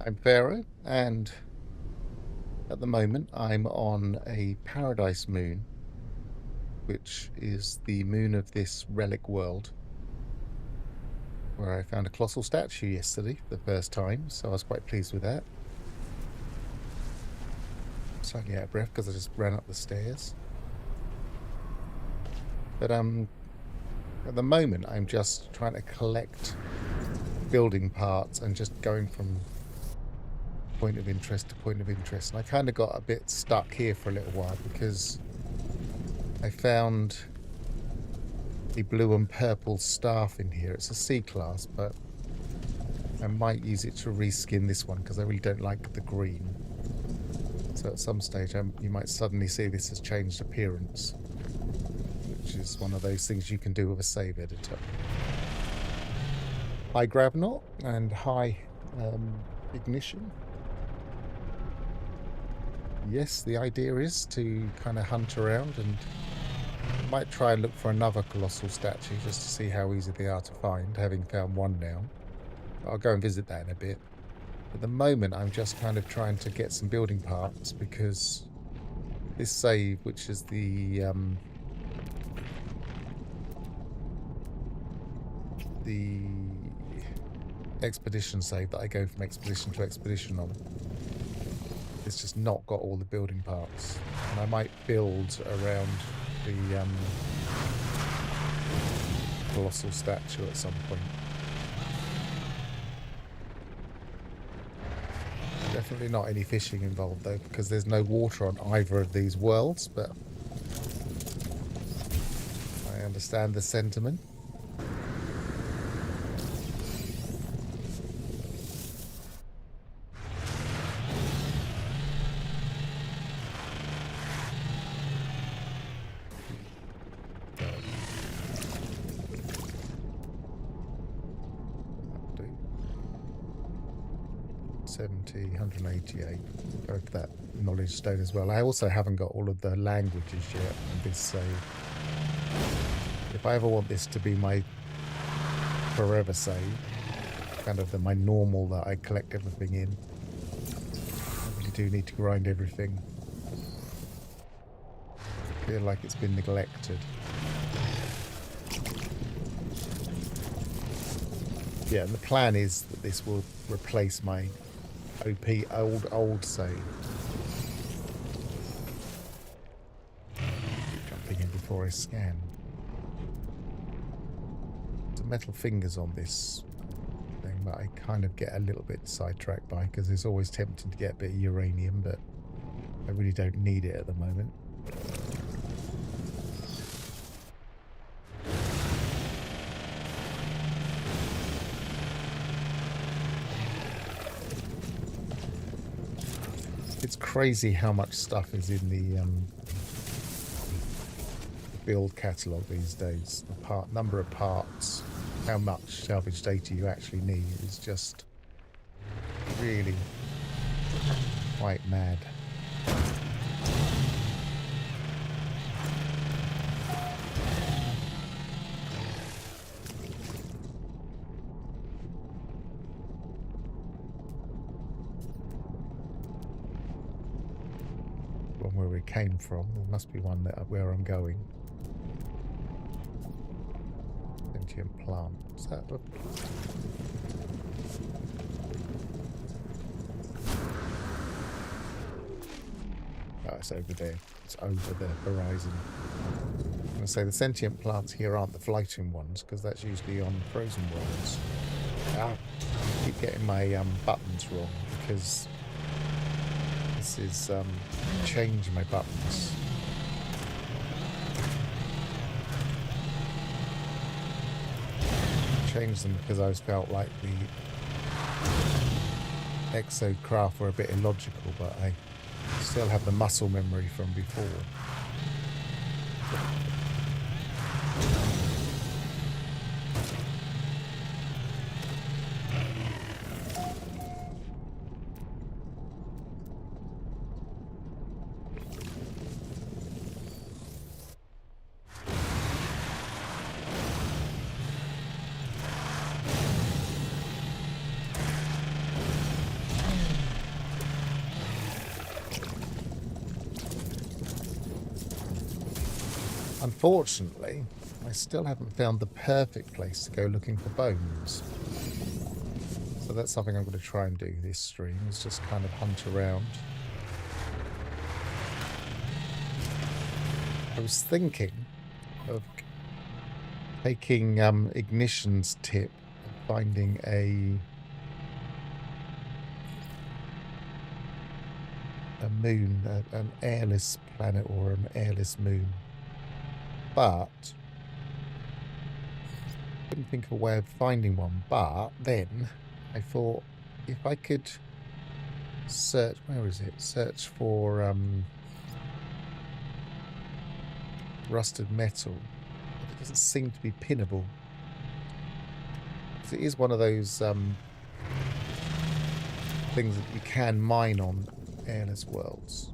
I'm Pharaoh, and at the moment I'm on a paradise moon, which is the moon of this relic world, where I found a colossal statue yesterday for the first time, so I was quite pleased with that. Slightly out of breath because I just ran up the stairs. But at the moment I'm just trying to collect building parts and just going from point of interest to point of interest. And I kind of got a bit stuck here for a little while because I found the blue and purple staff in here. It's a C class, but I might use it to reskin this one because I really don't like the green. So at some stage you might suddenly see this has changed appearance, which is one of those things you can do with a save editor. High grav knot and high ignition. Yes, the idea is to kind of hunt around and might try and look for another colossal statue just to see how easy they are to find, having found one now. I'll go and visit that in a bit. At the moment, I'm just kind of trying to get some building parts because this save, which is the expedition save that I go from expedition to expedition on, it's just not got all the building parts, and I might build around the colossal statue at some point. Definitely not any fishing involved though, because there's no water on either of these worlds, but I understand the sentiment. $70, 188. Go for that knowledge stone as well. I also haven't got all of the languages yet on this save. If I ever want this to be my forever save, kind of my normal that I collect everything in, I really do need to grind everything. I feel like it's been neglected. Yeah, and the plan is that this will replace my OP old save. Jumping in before I scan. There's metal fingers on this thing, but I kind of get a little bit sidetracked by because it's always tempting to get a bit of uranium, but I really don't need it at the moment. It's crazy how much stuff is in the build catalogue these days. The number of parts, how much salvage data you actually need is just really quite mad. Where we came from, there must be one where I'm going. Sentient plant. What's that look? Oh, it's over there. It's over the horizon. I'm going to say the sentient plants here aren't the floating ones because that's usually on frozen worlds. I keep getting my buttons wrong because this is change my buttons. Changed them because I felt like the exocraft were a bit illogical, but I still have the muscle memory from before. Unfortunately, I still haven't found the perfect place to go looking for bones. So that's something I'm going to try and do this stream, is just kind of hunt around. I was thinking of taking Ignition's tip and finding a moon, an airless planet or an airless moon. But I couldn't think of a way of finding one. But then I thought if I could search, where is it? Search for rusted metal. But it doesn't seem to be pinnable. It is one of those things that you can mine on airless worlds.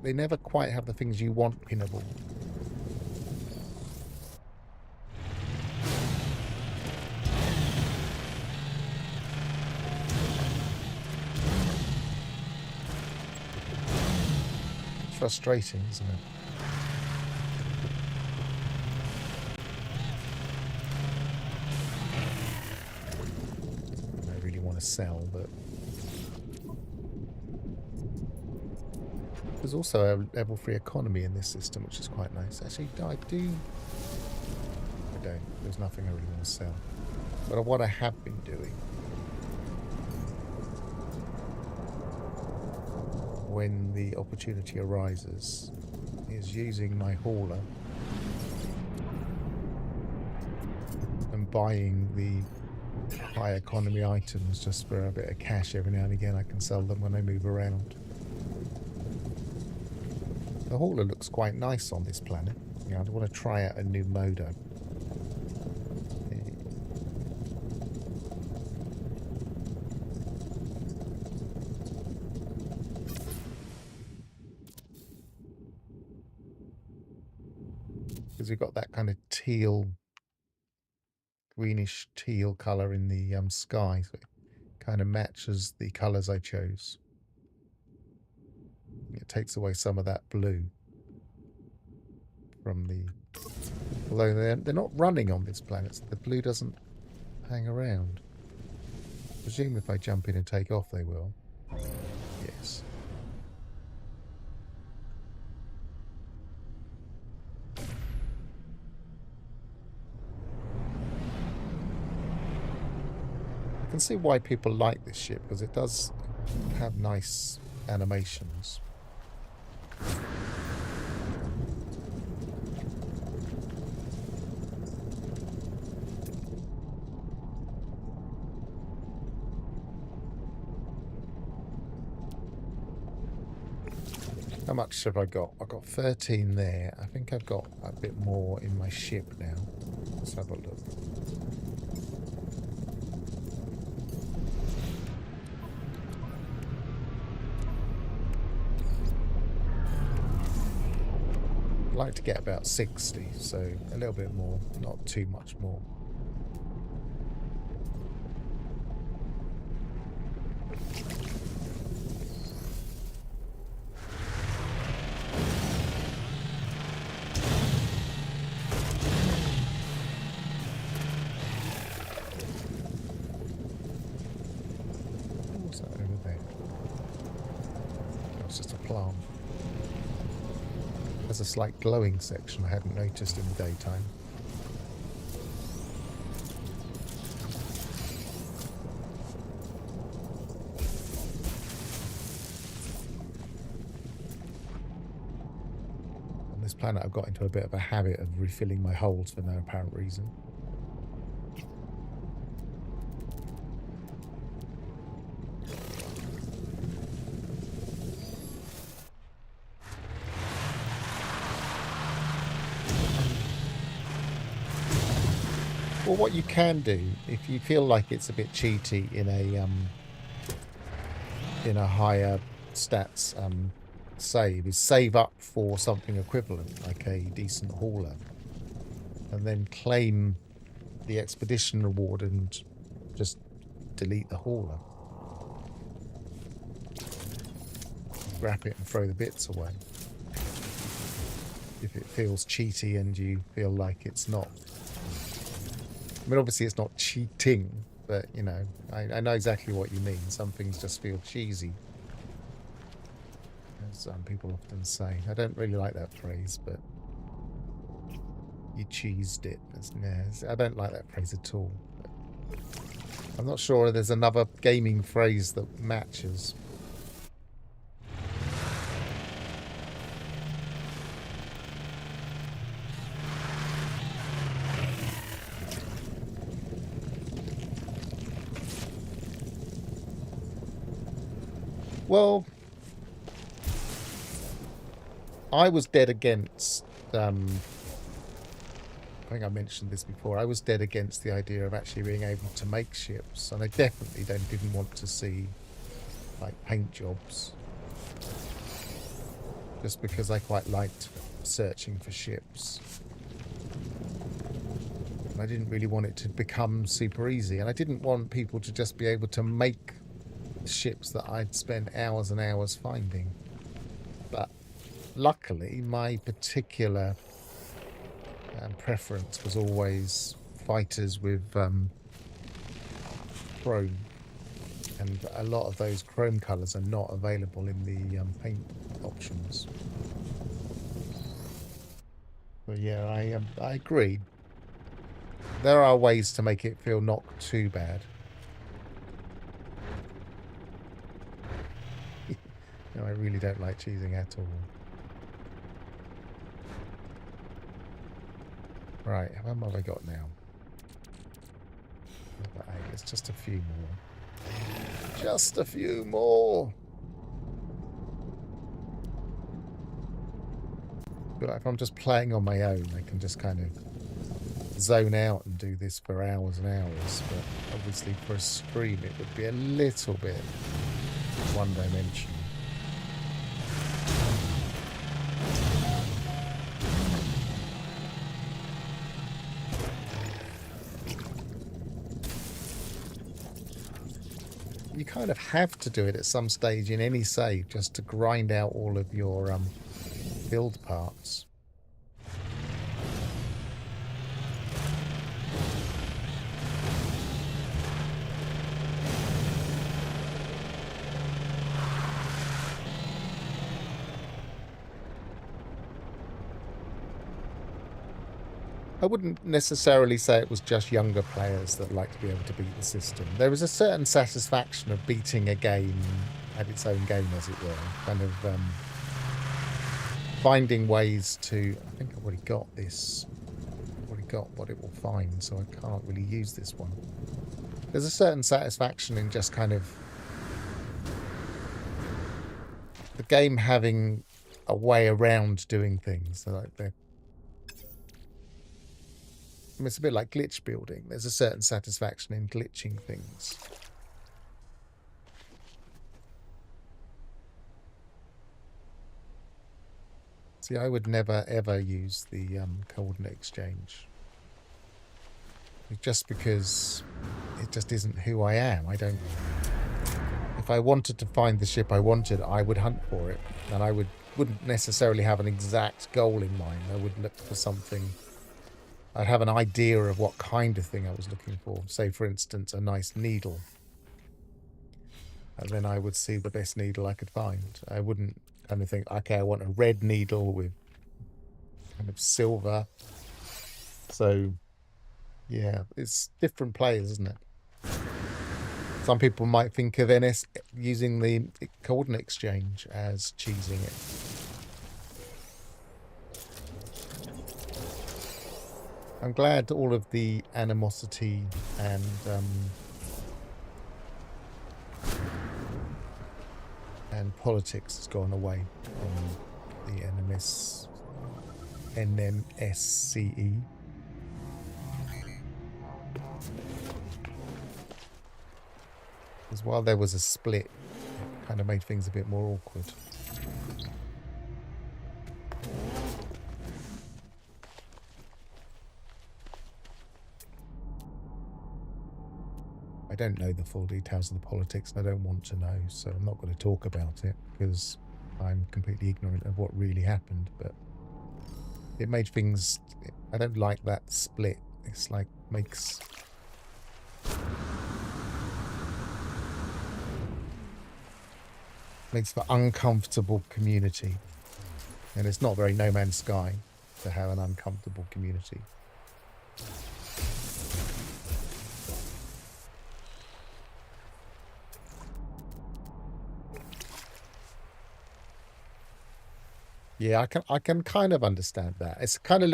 They never quite have the things you want pinnable. It's frustrating, isn't it? I really want to sell, but there's also a level 3 economy in this system, which is quite nice. Actually, I don't. There's nothing I really want to sell. But what I have been doing, when the opportunity arises, is using my hauler and buying the high economy items just for a bit of cash every now and again. I can sell them when I move around. The hauler looks quite nice on this planet. I want to try out a new motor. Because we've got that kind of teal, greenish teal colour in the sky, so it kind of matches the colours I chose. It takes away some of that blue from the... Although they're not running on this planet, so the blue doesn't hang around. I presume if I jump in and take off, they will. Yes. I can see why people like this ship, because it does have nice animations. How much have I got? I've got 13 there. I think I've got a bit more in my ship now. Let's have a look. I'd like to get about 60, so a little bit more, not too much more. What's that over there? That's just a plant. There's a slight glowing section I hadn't noticed in the daytime. On this planet I've got into a bit of a habit of refilling my holes for no apparent reason. Well, what you can do, if you feel like it's a bit cheaty in a higher stats save, is save up for something equivalent, like a decent hauler, and then claim the expedition reward and just delete the hauler. Scrap it and throw the bits away. if it feels cheaty and you feel like it's not. I mean, obviously it's not cheating, but, you know, I know exactly what you mean. Some things just feel cheesy, as people often say. I don't really like that phrase, but you cheesed it. I don't like that phrase at all. I'm not sure there's another gaming phrase that matches. Well, I was dead against, I think I mentioned this before, I was dead against the idea of actually being able to make ships, and I definitely didn't want to see, like, paint jobs. Just because I quite liked searching for ships. And I didn't really want it to become super easy, and I didn't want people to just be able to make ships that I'd spent hours and hours finding. But luckily, my particular preference was always fighters with chrome, and a lot of those chrome colours are not available in the paint options. But yeah, I agree. There are ways to make it feel not too bad. No, I really don't like cheesing at all. Right, how many have I got now? It's just a few more. Just a few more! But if I'm just playing on my own, I can just kind of zone out and do this for hours and hours. But obviously for a stream, it would be a little bit one-dimensional. You kind of have to do it at some stage in any save just to grind out all of your build parts. I wouldn't necessarily say it was just younger players that like to be able to beat the system. There was a certain satisfaction of beating a game at its own game, as it were. Kind of finding ways to... I think I've already got this. I've already got what it will find, so I can't really use this one. There's a certain satisfaction in just kind of... the game having a way around doing things. So like they're... I mean, it's a bit like glitch building. There's a certain satisfaction in glitching things. See, I would never, ever use the coordinate exchange. Just because it just isn't who I am. I don't... If I wanted to find the ship I wanted, I would hunt for it. And I wouldn't necessarily have an exact goal in mind. I would look for something... I'd have an idea of what kind of thing I was looking for. Say, for instance, a nice needle. And then I would see the best needle I could find. I wouldn't kind of think, okay, I want a red needle with kind of silver. So, yeah, it's different players, isn't it? Some people might think of NS using the coordinate exchange as cheesing it. I'm glad all of the animosity and politics has gone away from the NMSCE. Because while there was a split, it kind of made things a bit more awkward. I don't know the full details of the politics, and I don't want to know, so I'm not going to talk about it because I'm completely ignorant of what really happened. But it made things... I don't like that split. It's like makes for uncomfortable community. And it's not very No Man's Sky to have an uncomfortable community. Yeah, I can kind of understand that. It's kind of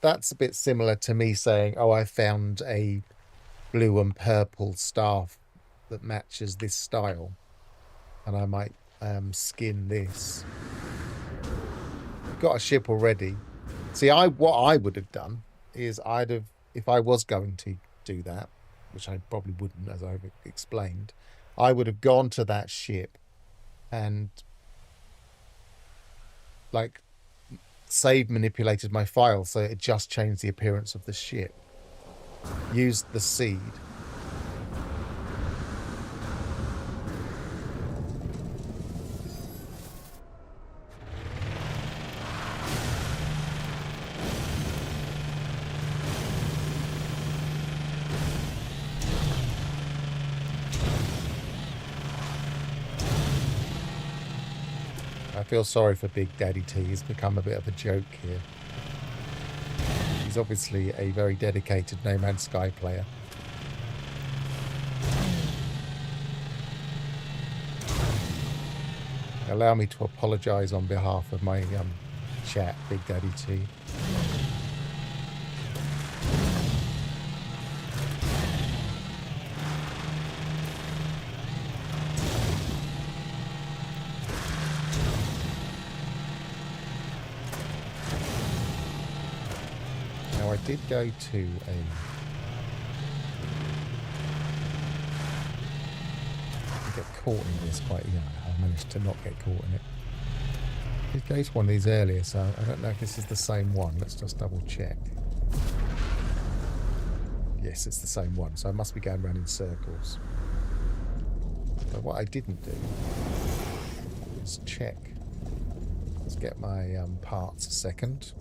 that's a bit similar to me saying, oh, I found a blue and purple staff that matches this style, and I might skin this. I've got a ship already. See, what I would have done is if I was going to do that, which I probably wouldn't, as I've explained, I would have gone to that ship and like manipulated my file so it just changed the appearance of the ship. Used the seed. I feel sorry for Big Daddy T. He's become a bit of a joke here. He's obviously a very dedicated No Man's Sky player. Allow me to apologise on behalf of my chat, Big Daddy T. I did go to get caught in this quite young. I managed to not get caught in it. I did go to one of these earlier, so I don't know if this is the same one. Let's just double check. Yes, it's the same one, so I must be going around in circles. But what I didn't do is check. Let's get my parts a second.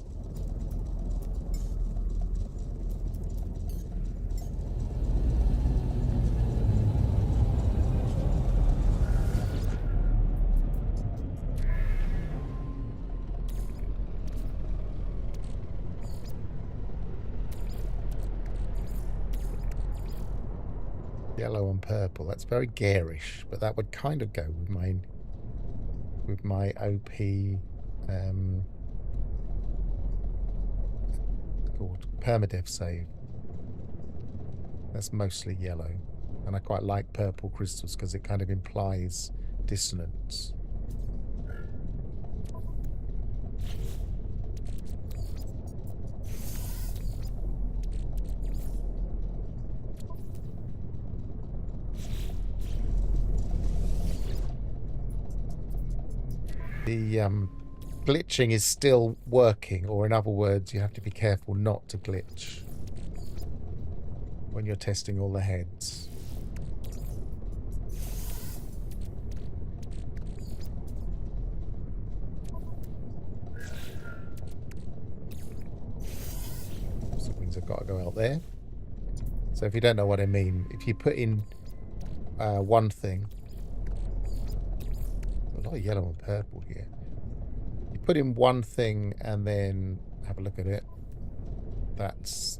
Yellow and purple. That's very garish, but that would kind of go with my OP called permadeath save. That's mostly yellow, and I quite like purple crystals because it kind of implies dissonance. The glitching is still working, or in other words, you have to be careful not to glitch when you're testing all the heads. So it means I've got to go out there. So if you don't know what I mean, if you put in one thing, a lot of yellow and purple here. You put in one thing and then have a look at it. That's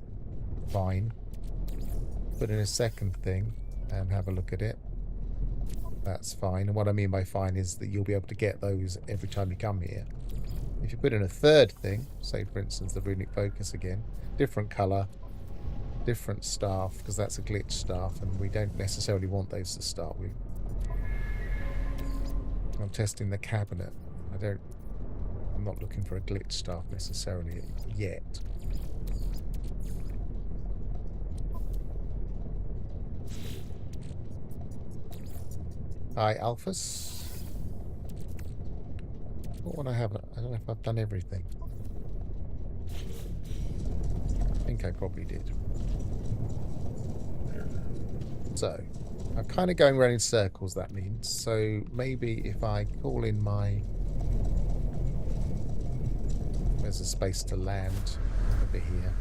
fine. Put in a second thing and have a look at it. That's fine. And what I mean by fine is that you'll be able to get those every time you come here. If you put in a third thing, say for instance the runic focus again, different colour, different staff, because that's a glitch staff and we don't necessarily want those to start with. I'm testing the cabinet. I'm not looking for a glitch staff necessarily yet. Hi, Alphas. What would I have? I don't know if I've done everything. I think I probably did. So, I'm kind of going around in circles, that means. So maybe if I call in my There's a space to land over here.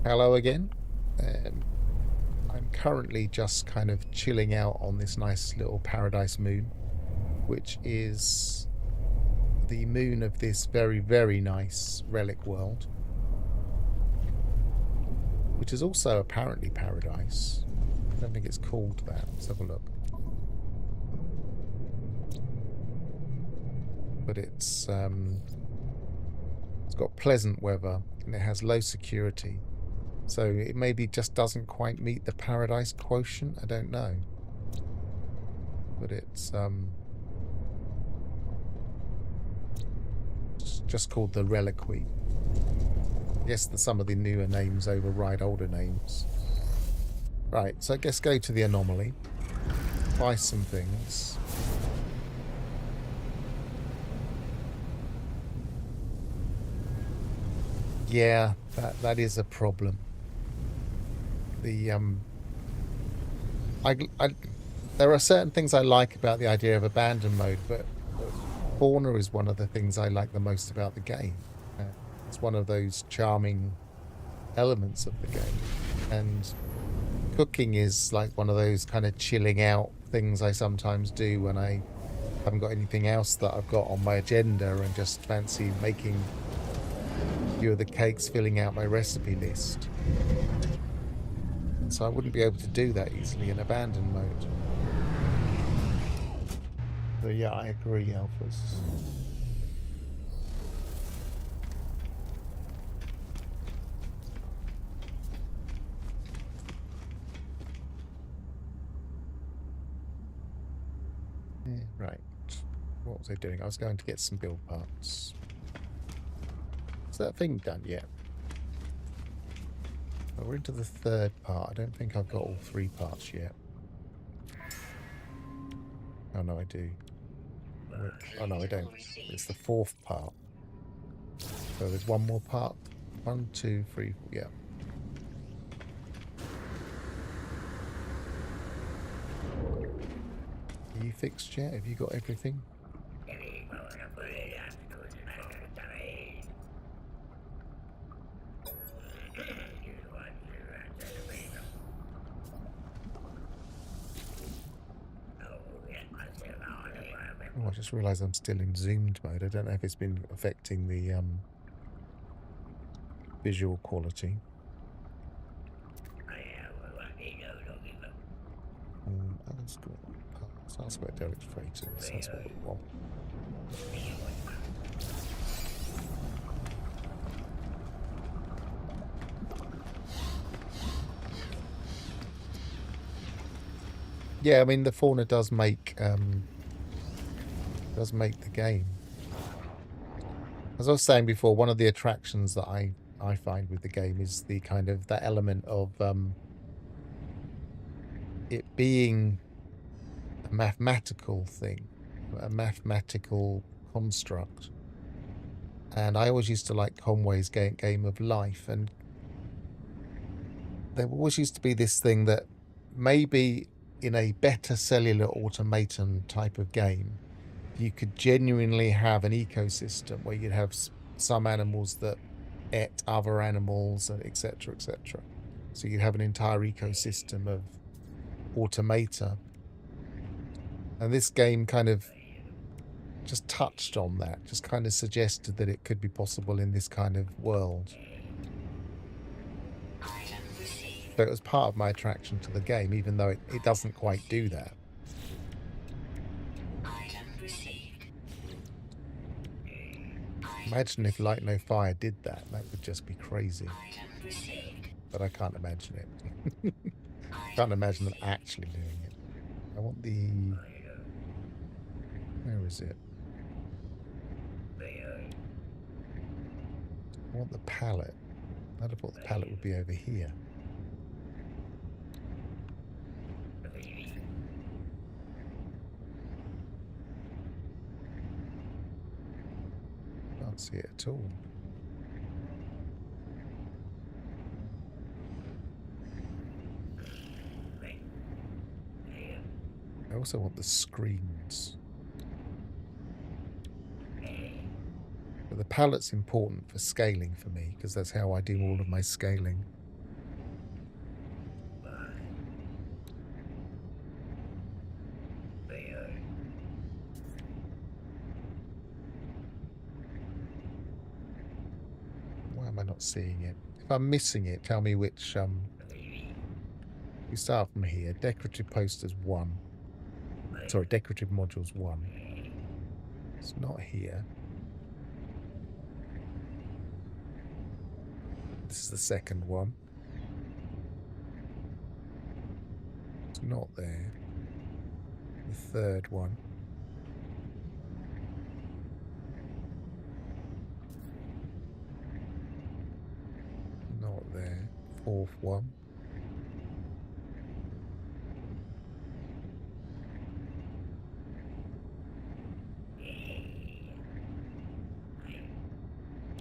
Hello again. I'm currently just kind of chilling out on this nice little paradise moon, which is the moon of this very, very nice relic world, which is also apparently paradise. I don't think it's called that. Let's have a look. But it's got pleasant weather and it has low security. So it maybe just doesn't quite meet the paradise quotient. I don't know. But it's just called the Reliquary. I guess that some of the newer names override older names. Right, so I guess go to the anomaly. Buy some things. Yeah, that is a problem. The there are certain things I like about the idea of abandon mode, but fauna is one of the things I like the most about the game. It's one of those charming elements of the game, and cooking is like one of those kind of chilling out things I sometimes do when I haven't got anything else that I've got on my agenda and just fancy making a few of the cakes, filling out my recipe list. So I wouldn't be able to do that easily in abandon mode. So yeah, I agree, Alphas. Right. What was I doing? I was going to get some build parts. Is that thing done yet? Well, we're into the third part. I don't think I've got all 3 parts yet. Oh no, I do. Oh no, I don't. It's the 4th part. So there's one more part. 1, 2, 3, 4. Yeah. Are you fixed yet? Have you got everything? Oh, I just realised I'm still in zoomed mode. I don't know if it's been affecting the visual quality. That's good. Suspect Derek's freighter. That's what we want. Yeah, I mean the fauna does make the game. As I was saying before, one of the attractions that I find with the game is the kind of that element of it being a mathematical thing, a mathematical construct. And I always used to like Conway's game of life, and there always used to be this thing that maybe in a better cellular automaton type of game, you could genuinely have an ecosystem where you'd have some animals that ate other animals, and etc., etc. So you'd have an entire ecosystem of automata. And this game kind of just touched on that, just kind of suggested that it could be possible in this kind of world. So it was part of my attraction to the game, even though it doesn't quite do that. Imagine if Light No Fire did that. That would just be crazy. But I can't imagine it. Can't imagine them actually doing it. I want the... Where is it? I want the pallet. I'd have thought the pallet would be over here. Can't see it at all. I also want the screens. But the palette's important for scaling for me, because that's how I do all of my scaling. Why am I not seeing it? If I'm missing it, tell me which... We start from here. Decorative posters 1. Sorry, decorative modules 1. It's not here. This is the second one. It's not there. The third one. Not there. Fourth one.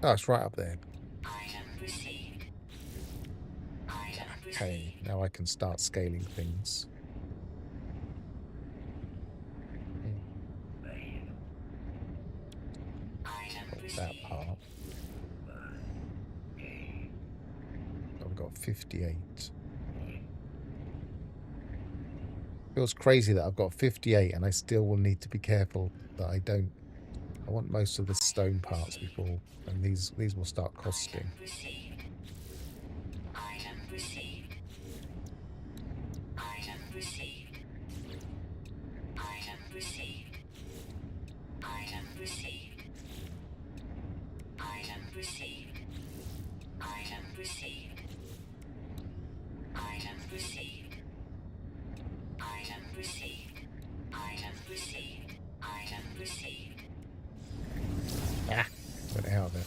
Oh, it's right up there. Okay, now I can start scaling things. That part. I've got 58. Feels crazy that I've got 58 and I still will need to be careful that I don't... I want most of the stone parts before, and these will start costing. Ah, went out of it.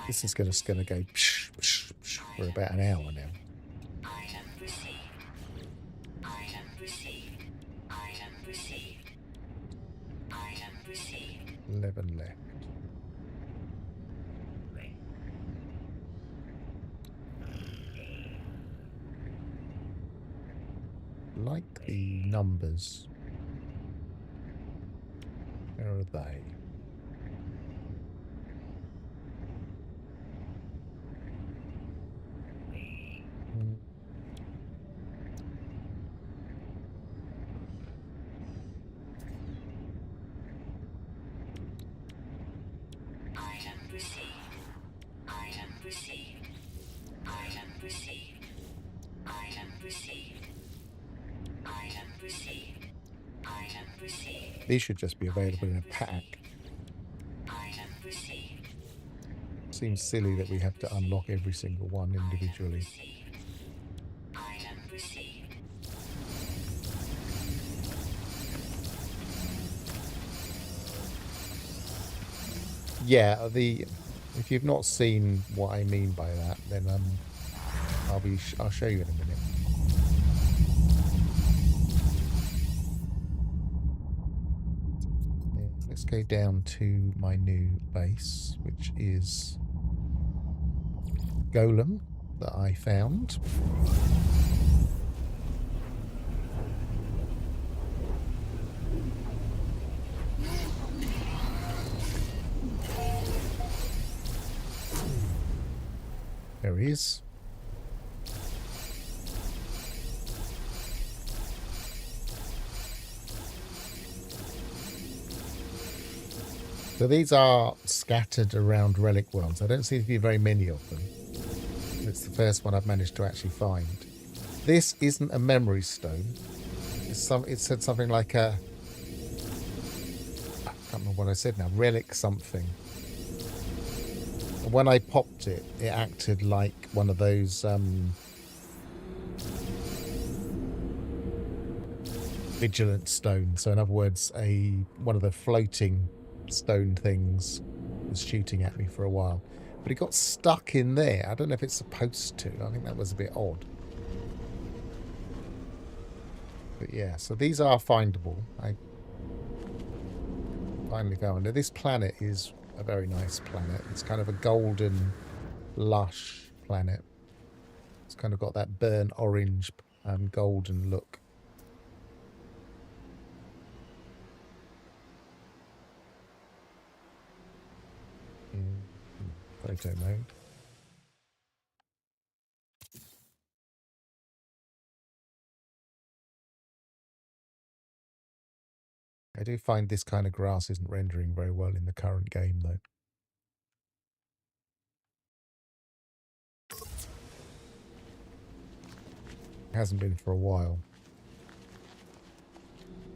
This is just going to go psh, psh, psh, for about an hour now. 11 left. Like the numbers. Where are they? These should just be available in a pack. Seems silly that we have to unlock every single one individually. Yeah, if you've not seen what I mean by that, then I'll show you in a minute. Let's go down to my new base, which is Golem that I found. There he is. So these are scattered around relic worlds. I don't seem to be very many of them. It's the first one I've managed to actually find. This isn't a memory stone. It said something like a... I can't remember what I said now. Relic something. When I popped it, it acted like one of those vigilant stones. So in other words, one of the floating stone things was shooting at me for a while. But it got stuck in there. I don't know if it's supposed to. I think that was a bit odd. But yeah, so these are findable. I finally found it. This planet is a very nice planet. It's kind of a golden, lush planet. It's kind of got that burnt orange, golden look. Photo mode. I do find this kind of grass isn't rendering very well in the current game, though. It hasn't been for a while.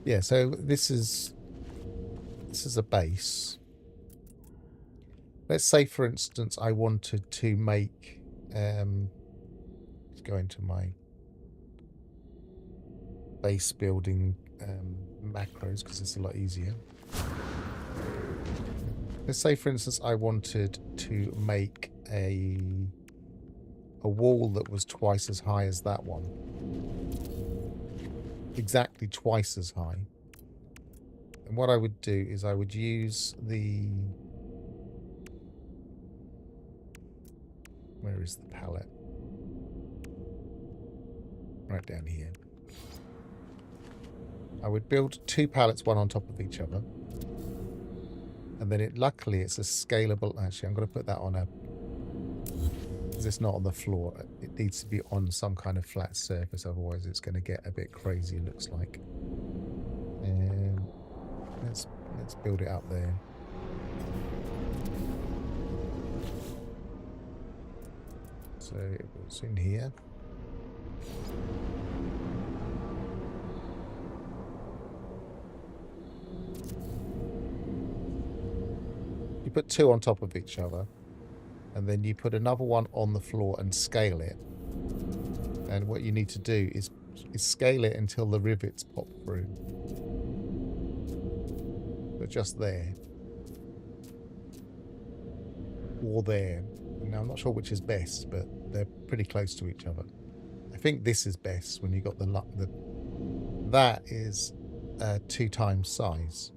Yeah, so this is a base. Let's say, for instance, I wanted to make... let's go into my base building macros, because it's a lot easier. Let's say, for instance, I wanted to make a wall that was twice as high as that one. Exactly twice as high. And what I would do is I would use the... Where is the palette? Right down here. I would build 2 pallets, one on top of each other. And then luckily it's a scalable... Actually, I'm going to put that on a... Because it's not on the floor. It needs to be on some kind of flat surface, otherwise it's going to get a bit crazy, it looks like. And let's build it up there. So it was in here. You put 2 on top of each other, and then you put another one on the floor and scale it. And what you need to do is scale it until the rivets pop through. But just there. Or there. Now, I'm not sure which is best, but they're pretty close to each other. I think this is best when you got that is 2 times size.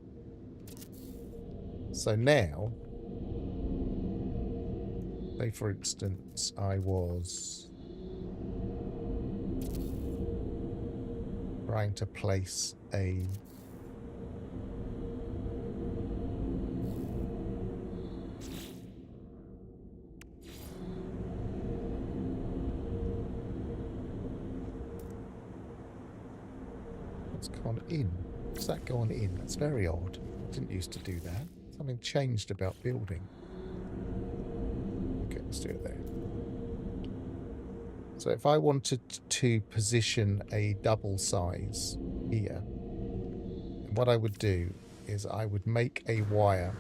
So now, say for instance, I was trying to place a... What's gone in? What's that gone in? That's very odd. I didn't used to do that. Something changed about building. Okay, let's do it there. So if I wanted to position a double size here, what I would do is I would make a wire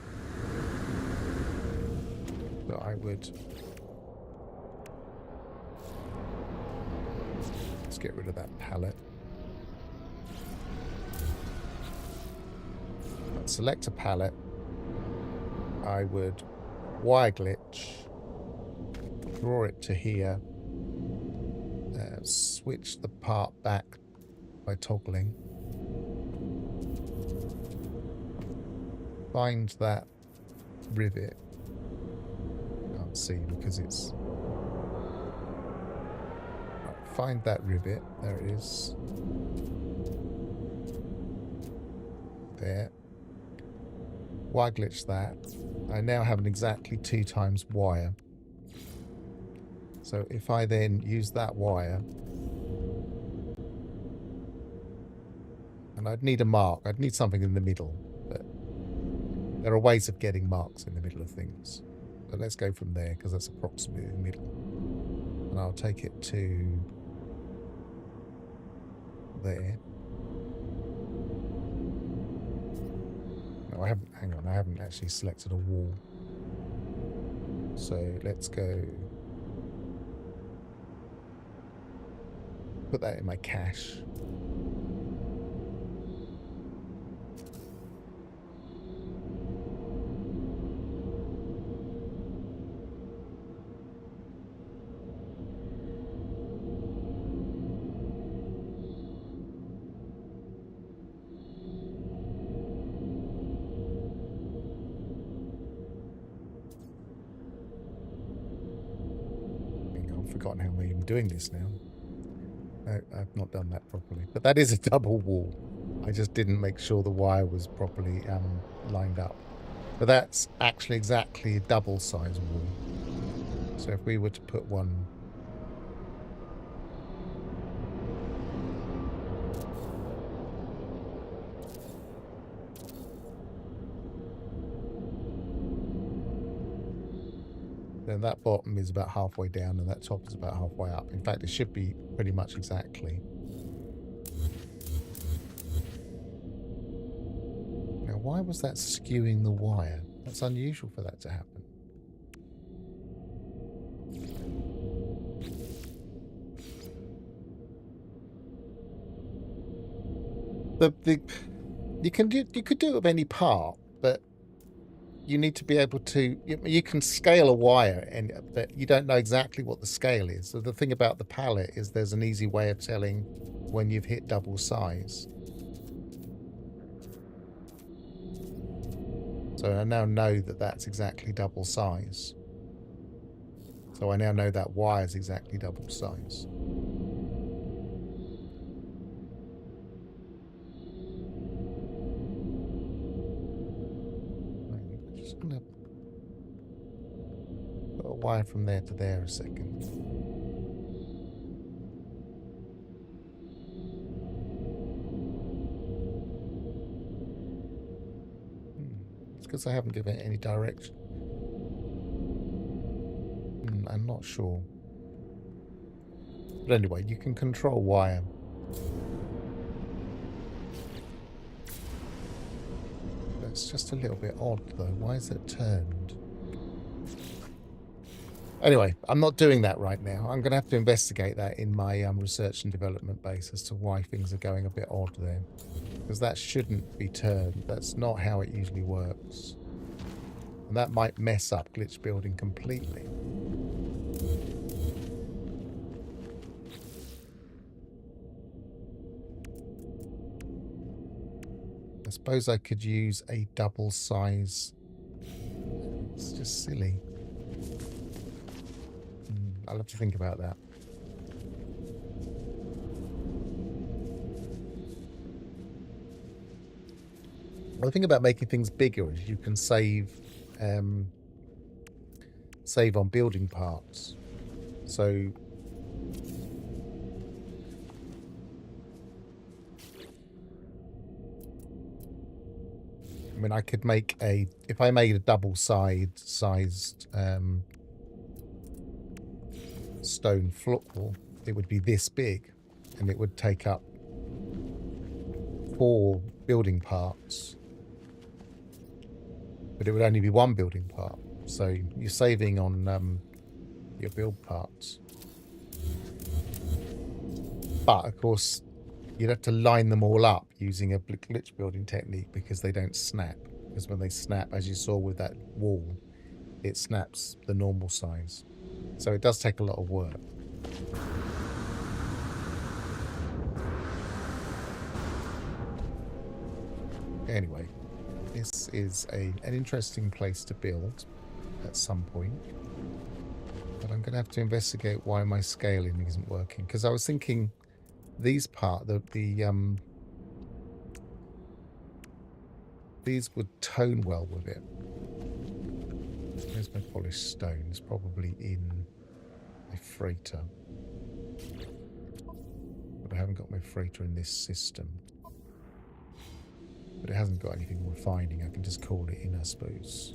that I would... Let's get rid of that palette. I'd select a palette. I would wire glitch, draw it to here, switch the part back by toggling, find that rivet. Can't see because it's... Right, find that rivet. There it is. There. Wire glitch that. I now have an exactly 2 times wire. So if I then use that wire, and I'd need a mark, I'd need something in the middle, but There are ways of getting marks in the middle of things. But let's go from there, because that's approximately the middle. And I'll take it to there. No, I haven't, hang on, I haven't actually selected a wall. So let's go put that in my cache. I've forgotten how I'm doing this now. No, I've not done that properly. But that is a double wall. I just didn't make sure the wire was properly lined up. But that's actually exactly a double size wall. So if we were to put one... then that bottom is about halfway down and that top is about halfway up. In fact, it should be pretty much exactly. Now, why was that skewing the wire? That's unusual for that to happen. You could do it with any part, but you need to be able to, you can scale a wire, but you don't know exactly what the scale is. So the thing about the palette is there's an easy way of telling when you've hit double size. So I now know that that's exactly double size. So I now know that wire is exactly double size. I'm just going to put a wire from there to there a second. It's because I haven't given it any direction. I'm not sure. But anyway, you can control wire. It's just a little bit odd though. Why is it turned? Anyway, I'm not doing that right now. I'm going to have to investigate that in my research and development base as to why things are going a bit odd there. Because that shouldn't be turned. That's not how it usually works. And that might mess up glitch building completely. I suppose I could use a double size. It's just silly. I'll have to think about that. Well, the thing about making things bigger is you can save on building parts. So I mean, I could make if I made a double-sized stone floor, it would be this big, and it would take up 4 building parts, but it would only be 1 building part. So you're saving on your build parts. But of course, you'd have to line them all up using a glitch building technique because they don't snap. Because when they snap, as you saw with that wall, it snaps the normal size. So it does take a lot of work. Anyway, this is an interesting place to build at some point. But I'm going to have to investigate why my scaling isn't working. Because I was thinking these these would tone well with it. Where's my polished stone? It's probably in my freighter. But I haven't got my freighter in this system. But it hasn't got anything refining. I can just call it in, I suppose.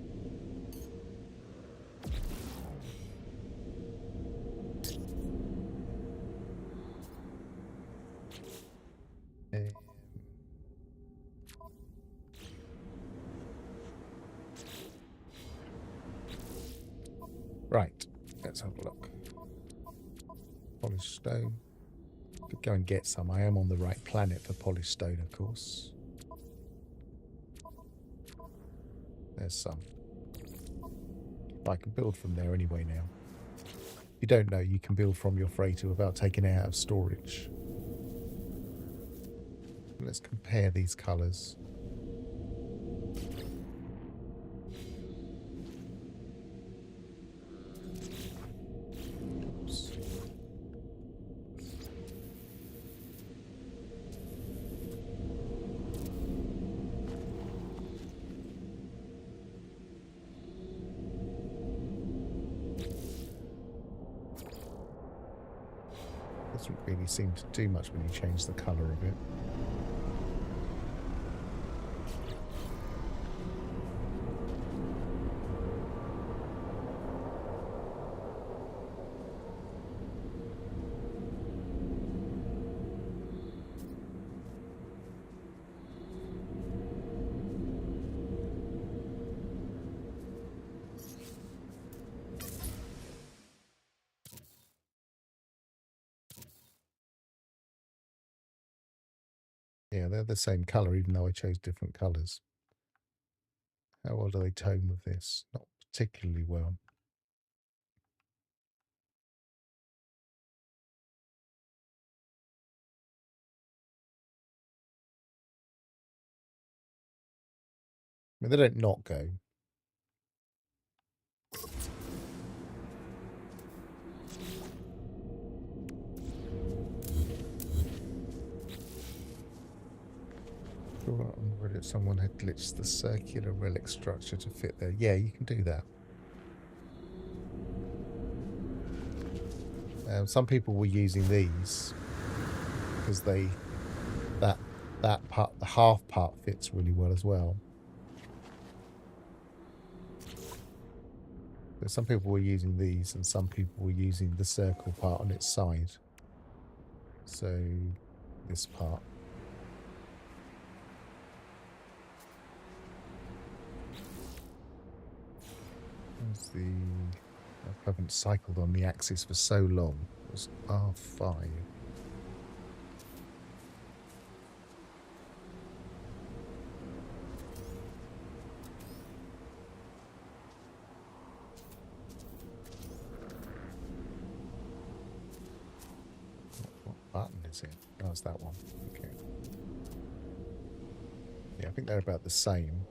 Right, let's have a look. Polished stone. Could go and get some. I am on the right planet for polished stone, of course. There's some. I can build from there anyway now. If you don't know, you can build from your freighter without taking it out of storage. Let's compare these colours. Oops. Doesn't really seem to do much when you change the colour of it. Yeah, they're the same colour, even though I chose different colours. How well do they tone with this? Not particularly well. I mean, they don't not go. On Reddit, someone had glitched the circular relic structure to fit there. Yeah, you can do that. Some people were using these because that part, the half part, fits really well as well. So some people were using these, and some people were using the circle part on its side. So this part. I haven't cycled on the axis for so long. It was R5. What button is it? Oh, it's that one. Okay. Yeah, I think they're about the same.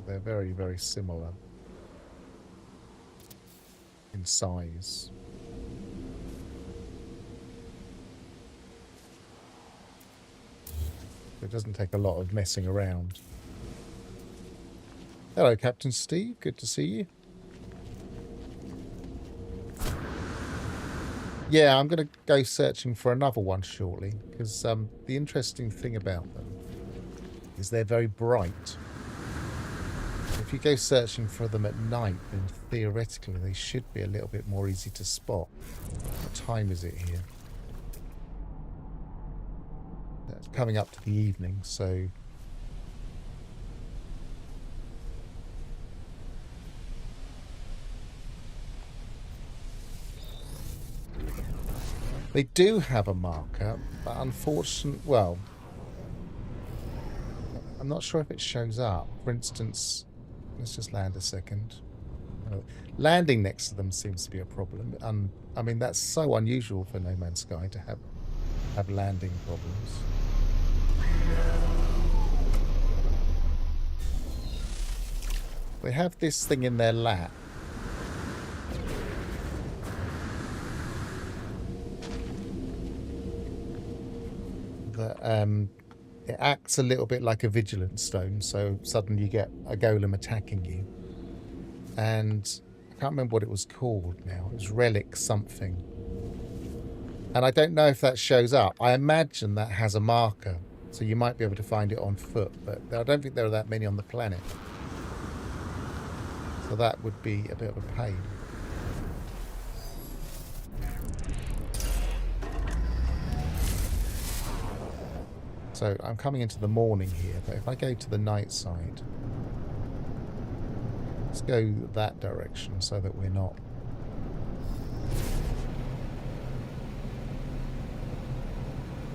They're very, very similar in size. It doesn't take a lot of messing around. Hello, Captain Steve. Good to see you. Yeah, I'm going to go searching for another one shortly, because the interesting thing about them is they're very bright. If you go searching for them at night, then theoretically they should be a little bit more easy to spot. What time is it here? It's coming up to the evening, so... They do have a marker, but unfortunately, well, I'm not sure if it shows up. For instance, let's just land a second. Landing next to them seems to be a problem. I mean, that's so unusual for No Man's Sky to have landing problems. They have this thing in their lap. That it acts a little bit like a vigilance stone, so suddenly you get a golem attacking you. And I can't remember what it was called now. It was Relic something. And I don't know if that shows up. I imagine that has a marker, so you might be able to find it on foot, but I don't think there are that many on the planet. So that would be a bit of a pain. So I'm coming into the morning here, but if I go to the night side, let's go that direction so that we're not...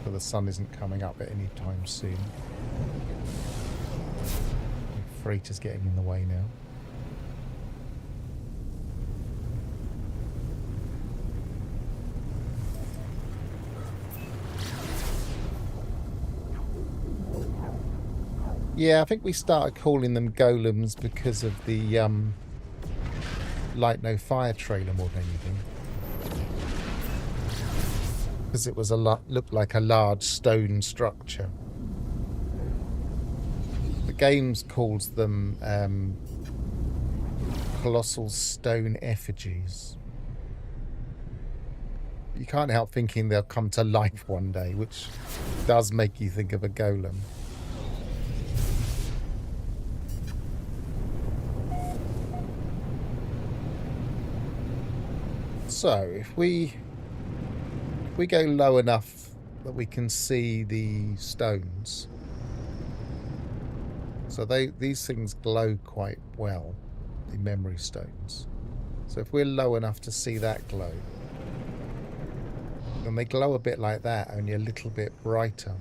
So the sun isn't coming up at any time soon. The freighter's getting in the way now. Yeah, I think we started calling them golems because of the Light No Fire trailer more than anything. Because it was looked like a large stone structure. The game calls them colossal stone effigies. You can't help thinking they'll come to life one day, which does make you think of a golem. So if we go low enough that we can see the stones, so these things glow quite well, the memory stones. So if we're low enough to see that glow, then they glow a bit like that, only a little bit brighter.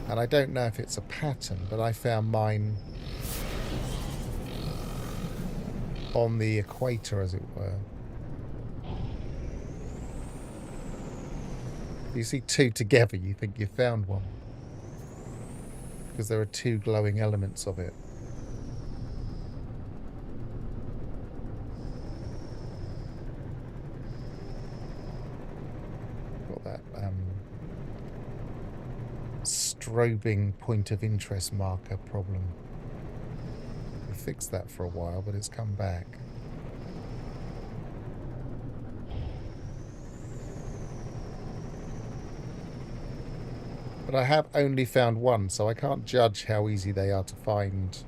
And I don't know if it's a pattern, but I found mine on the equator, as it were. You see two together, you think you found one, because there are two glowing elements of it. Got that strobing point of interest marker problem. We fixed that for a while, but it's come back. But I have only found one, so I can't judge how easy they are to find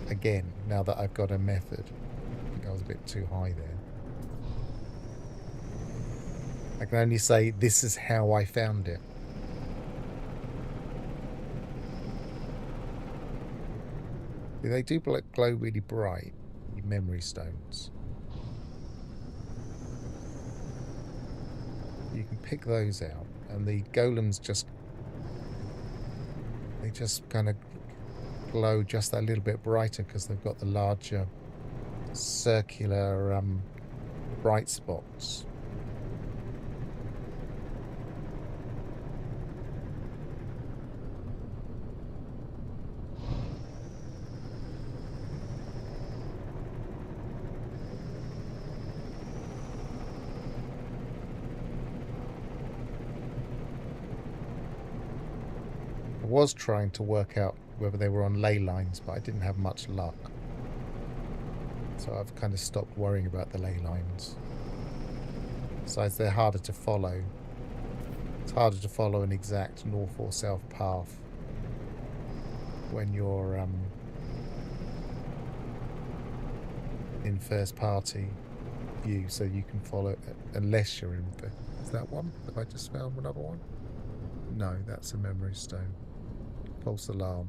again, now that I've got a method. I think I was a bit too high there. I can only say this is how I found it. They do glow really bright, the memory stones. You can pick those out, and the golems just kind of glow just that little bit brighter because they've got the larger circular bright spots. Was trying to work out whether they were on ley lines, but I didn't have much luck. So I've kind of stopped worrying about the ley lines. Besides, they're harder to follow. It's harder to follow an exact north or south path when you're in first party view, so you can follow it unless you're in the... Is that one? Have I just found another one? No, that's a memory stone. False alarm.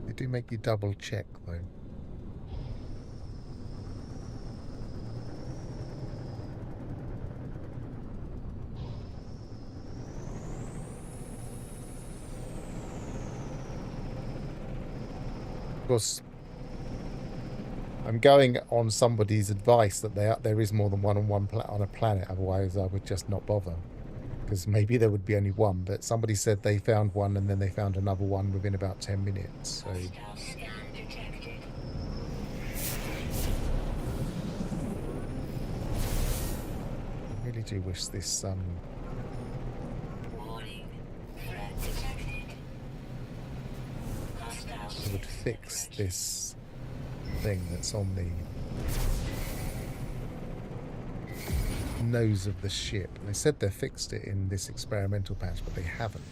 They do make you double check though. Of course, I'm going on somebody's advice that there is more than one on a planet, otherwise I would just not bother. Because maybe there would be only one, but somebody said they found one and then they found another one within about 10 minutes. So really do wish this Warning. Threat detected. Hostile it would ship fix approaching. this thing that's on the nose of the ship. They said they fixed it in this experimental patch, but they haven't.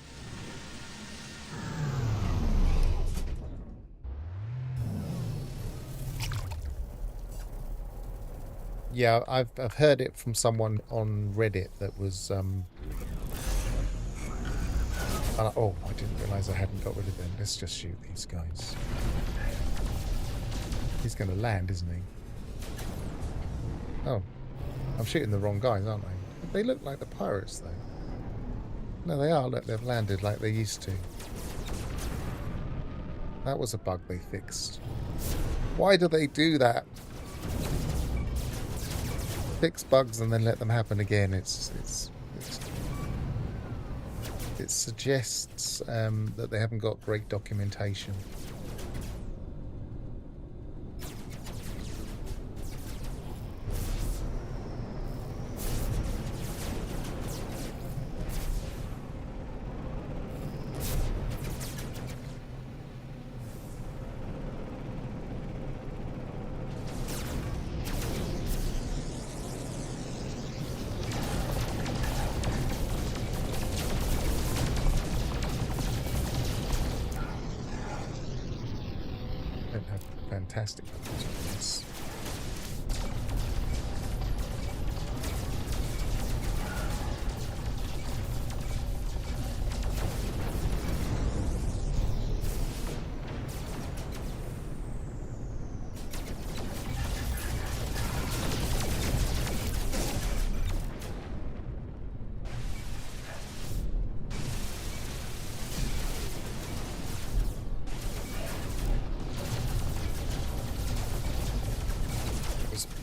Yeah, I've heard it from someone on Reddit that was oh, I didn't realise I hadn't got rid of them. Let's just shoot these guys. He's going to land, isn't he? Oh, I'm shooting the wrong guys, aren't I? They look like the pirates, though. No, they are. Look, they've landed like they used to. That was a bug they fixed. Why do they do that? Fix bugs and then let them happen again. It suggests that they haven't got great documentation. Don't have fantastic numbers on this.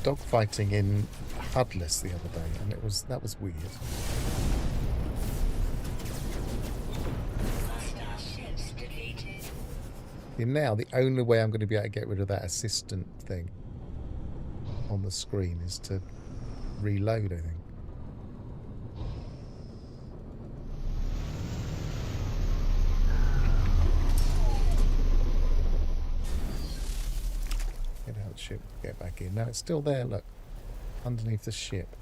Dogfighting in Hudless the other day, and that was weird. Hostile ships defeated. And now the only way I'm going to be able to get rid of that assistant thing on the screen is to reload, I think. Get out of the ship, get back in. No, it's still there, look. Underneath the ship.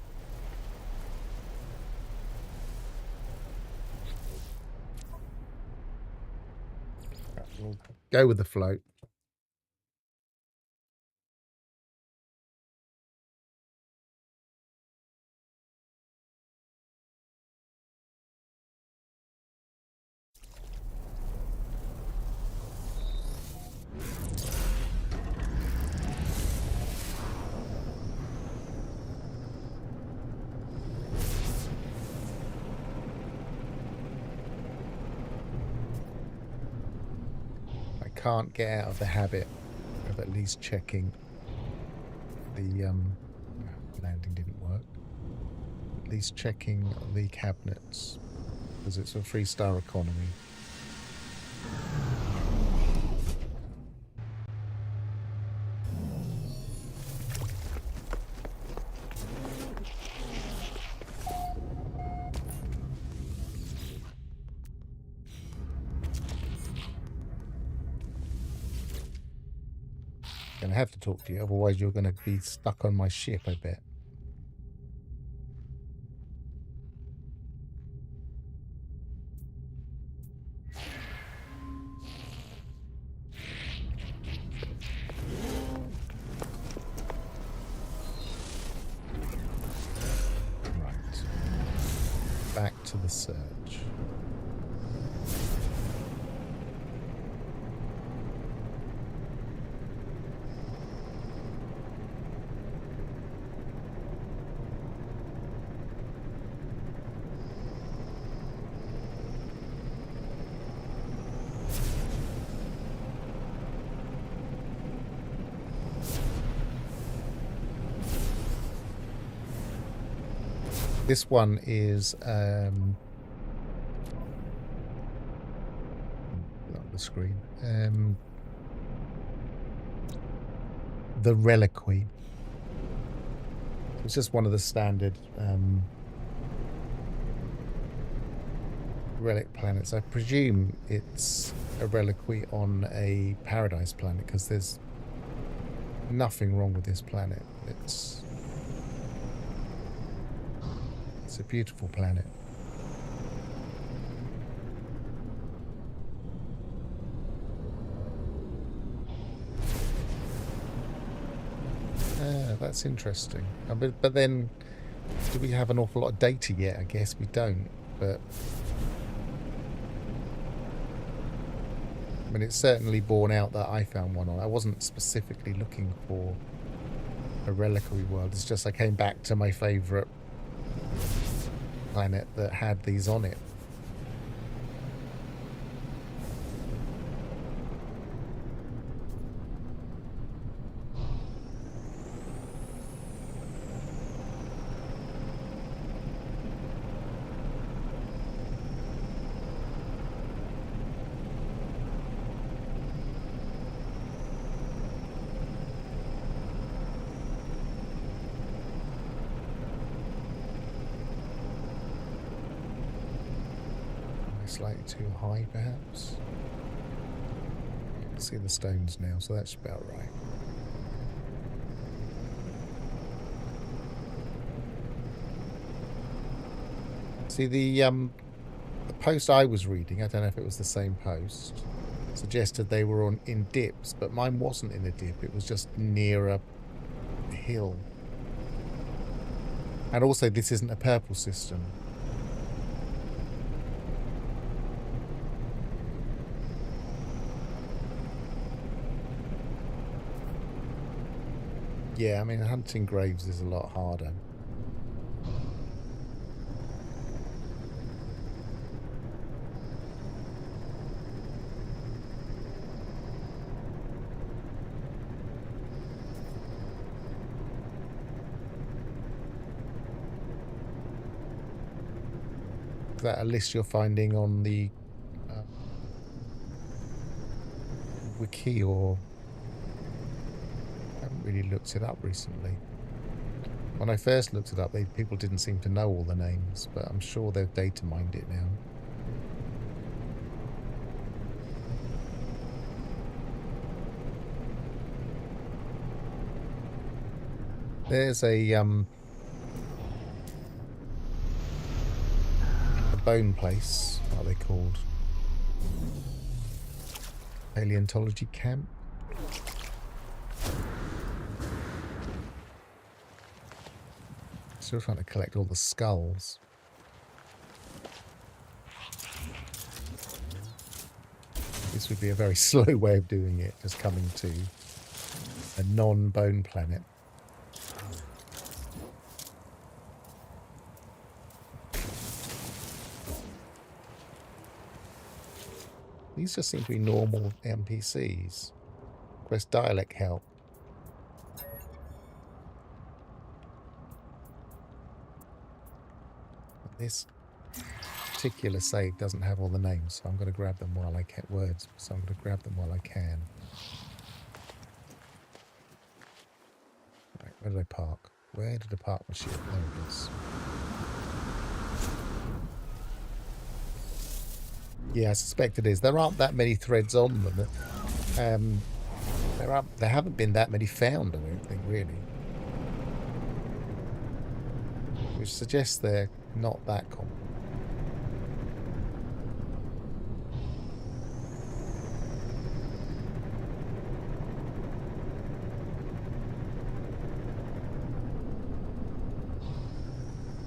Right, we'll go with the float. Can't get out of the habit of at least checking the landing didn't work. At least checking the cabinets because it's a 3-star economy. Gonna have to talk to you, otherwise you're gonna be stuck on my ship, I bet. Right. Back to the search. This one is on the screen. The Reliquary. It's just one of the standard relic planets. I presume it's a reliquary on a paradise planet because there's nothing wrong with this planet. It's a beautiful planet. That's interesting. But then, do we have an awful lot of data yet? I guess we don't. But I mean, it's certainly borne out that I found one on. I wasn't specifically looking for a reliquary world. It's just I came back to my favourite planet that had these on it. Slightly too high, perhaps. See the stones now, so that's about right. See, the post I was reading, I don't know if it was the same post, suggested they were in dips, but mine wasn't in a dip. It was just near a hill. And also, this isn't a purple system. Yeah, I mean, hunting graves is a lot harder. Is that a list you're finding on the wiki, or I haven't really looked it up recently? When I first looked it up, people didn't seem to know all the names, but I'm sure they've data mined it now. There's a bone place. What are they called? Paleontology camp. Still trying to collect all the skulls. This would be a very slow way of doing it, just coming to a non-bone planet. These just seem to be normal NPCs. Request dialect help. This particular save doesn't have all the names, so I'm going to grab them while I can. Words, so I'm going to grab them while I can. Right, where did I park? Where did I park my ship? There it is. Yeah, I suspect it is. There aren't that many threads on them. There haven't been that many found, I don't think, really. Which suggests they're not that common.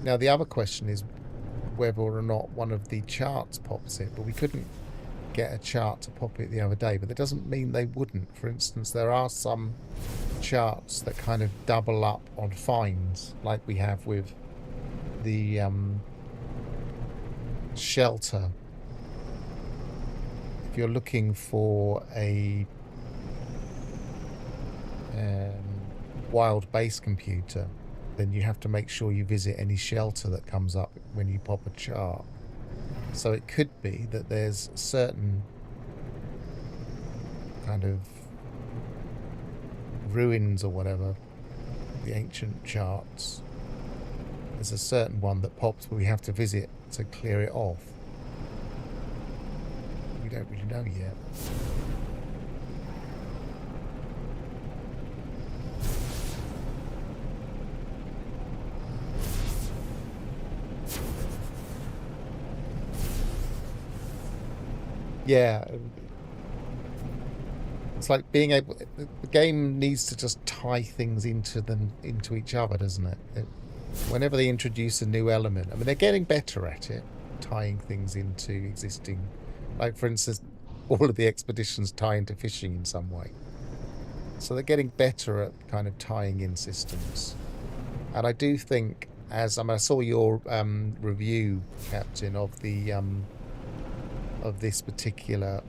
Now, the other question is whether or not one of the charts pops it, but we couldn't get a chart to pop it the other day, but that doesn't mean they wouldn't. For instance, there are some charts that kind of double up on finds, like we have with the shelter. If you're looking for a wild base computer, then you have to make sure you visit any shelter that comes up when you pop a chart. So it could be that there's certain kind of ruins or whatever, the ancient charts. There's a certain one that pops where we have to visit to clear it off. don't really know yet. Yeah, it's like being able. The game needs to just tie things into each other, doesn't it? Whenever they introduce a new element, I mean, they're getting better at it, tying things into existing. Like, for instance, all of the expeditions tie into fishing in some way. So they're getting better at kind of tying in systems. And I do think, I saw your review, Captain, of the of this particular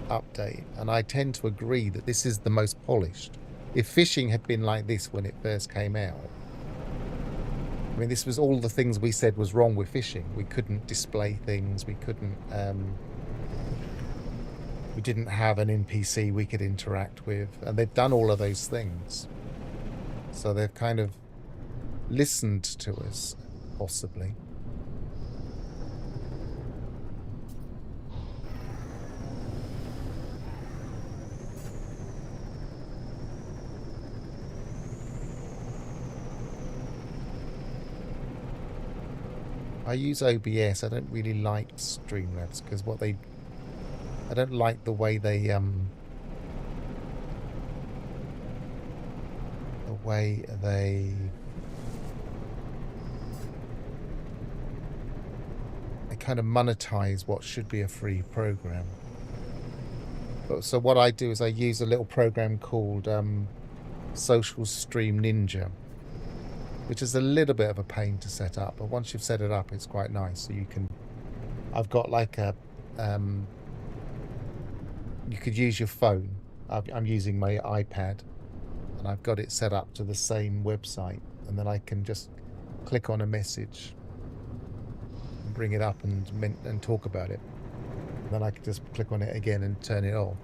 update, and I tend to agree that this is the most polished. If fishing had been like this when it first came out, I mean, this was all the things we said was wrong with fishing. We couldn't display things. We couldn't. We didn't have an NPC we could interact with, and they've done all of those things. So they've kind of listened to us, possibly. I use OBS. I don't really like Streamlabs because I don't like the way they kind of monetize what should be a free program. So what I do is I use a little program called Social Stream Ninja, which is a little bit of a pain to set up, but once you've set it up, it's quite nice. So you can, I've got like a, you could use your phone. I'm using my iPad, and I've got it set up to the same website, and then I can just click on a message, and bring it up and talk about it. And then I can just click on it again and turn it off.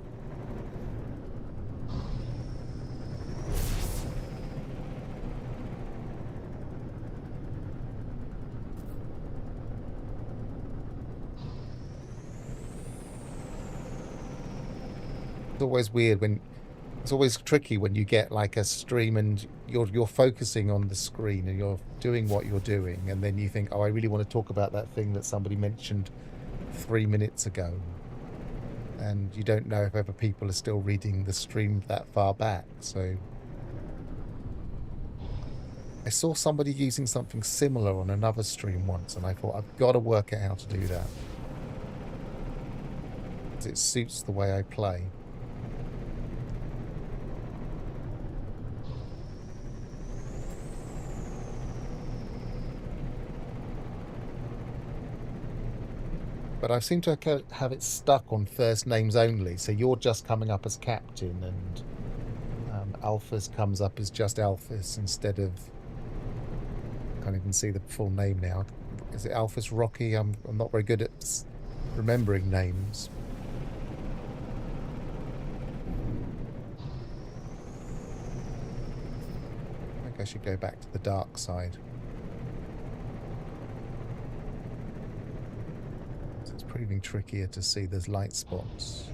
It's always weird it's always tricky when you get like a stream and you're focusing on the screen and you're doing what you're doing, and then you think, oh, I really want to talk about that thing that somebody mentioned 3 minutes ago, and you don't know if ever people are still reading the stream that far back. So I saw somebody using something similar on another stream once, and I thought, I've got to work out how to do that. It suits the way I play. But I seem to have it stuck on first names only. So you're just coming up as Captain, and Alphys comes up as just Alphys instead of... I can't even see the full name now. Is it Alphys Rocky? I'm not very good at remembering names. I think I should go back to the dark side. It's proving trickier to see. There's light spots.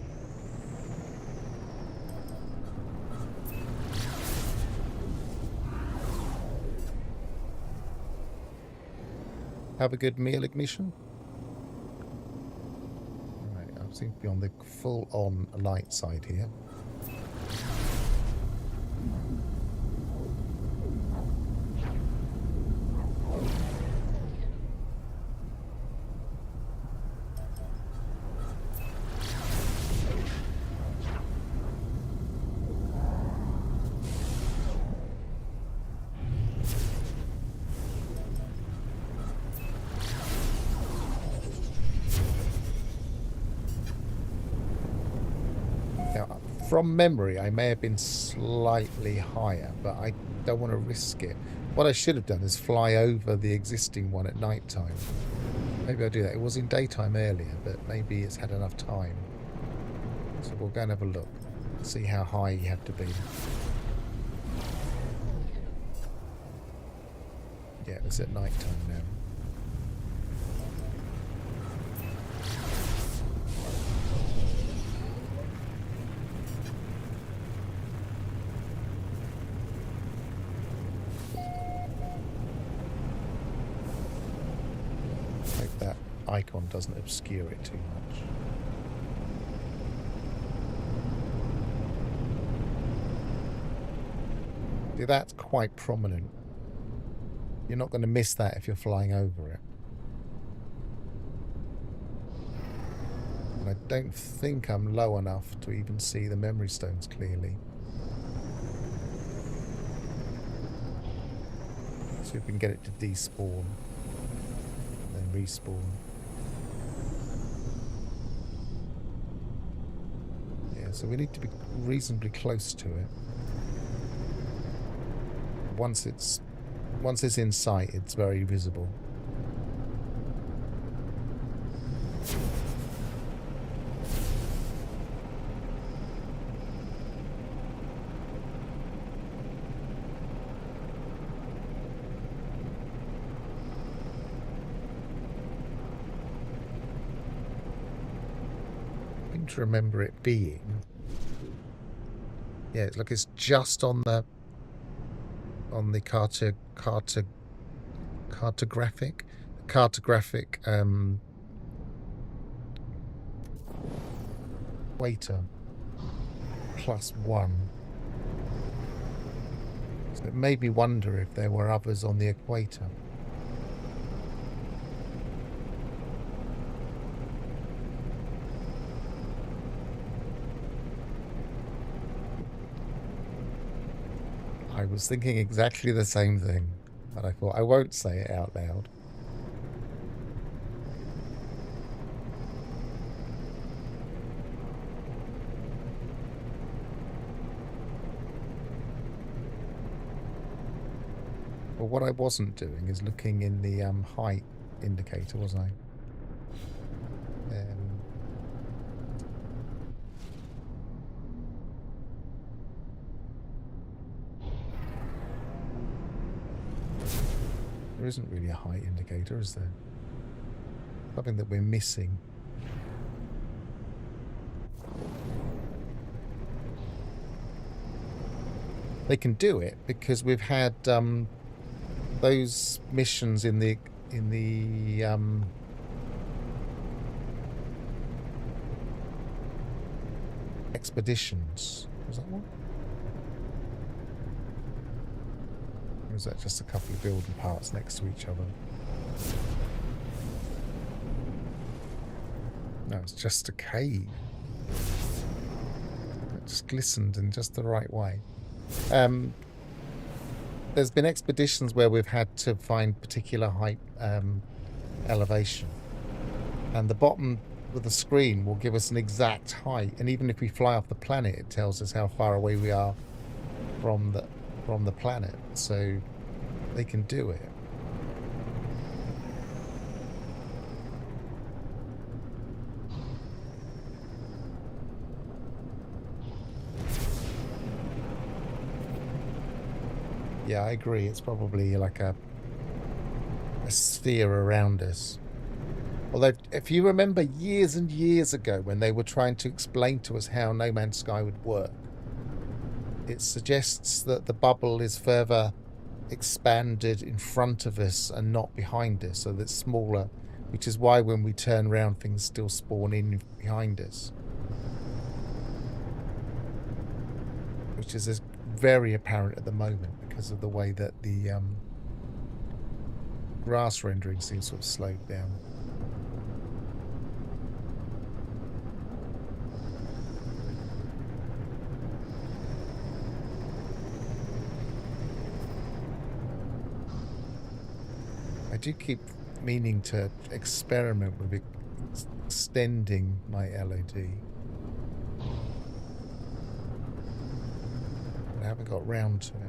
Have a good meal, Ignition. Right, I seem to be on the full-on light side here. From memory, I may have been slightly higher, but I don't want to risk it. What I should have done is fly over the existing one at night time. Maybe I'll do that. It was in daytime earlier, but maybe it's had enough time. So we'll go and have a look. See how high you have to be. Yeah, it's at night time now. icon doesn't obscure it too much. See, that's quite prominent. You're not going to miss that if you're flying over it. And I don't think I'm low enough to even see the memory stones clearly. See if we can get it to despawn and then respawn. Yeah, so we need to be reasonably close to it. Once it's in sight, it's very visible. To remember it being, yeah, it's like it's just on the cartographic equator +1. So it made me wonder if there were others on the equator. I was thinking exactly the same thing, but I thought I won't say it out loud. Well, what I wasn't doing is looking in the height indicator, was I? There isn't really a height indicator, is there? Something that we're missing. They can do it because we've had those missions in the expeditions. Was that one? Or is that just a couple of building parts next to each other? No, it's just a cave. It just glistened in just the right way. There's been expeditions where we've had to find particular height elevation, and the bottom of the screen will give us an exact height, and even if we fly off the planet, it tells us how far away we are from the planet. So they can do it. Yeah, I agree. It's probably like a sphere around us. Although, if you remember years and years ago when they were trying to explain to us how No Man's Sky would work, it suggests that the bubble is further expanded in front of us and not behind us, so that's smaller, which is why when we turn around, things still spawn in behind us. Which is very apparent at the moment because of the way that the grass rendering seems sort of slowed down. I do keep meaning to experiment with extending my LOD. I haven't got round to it.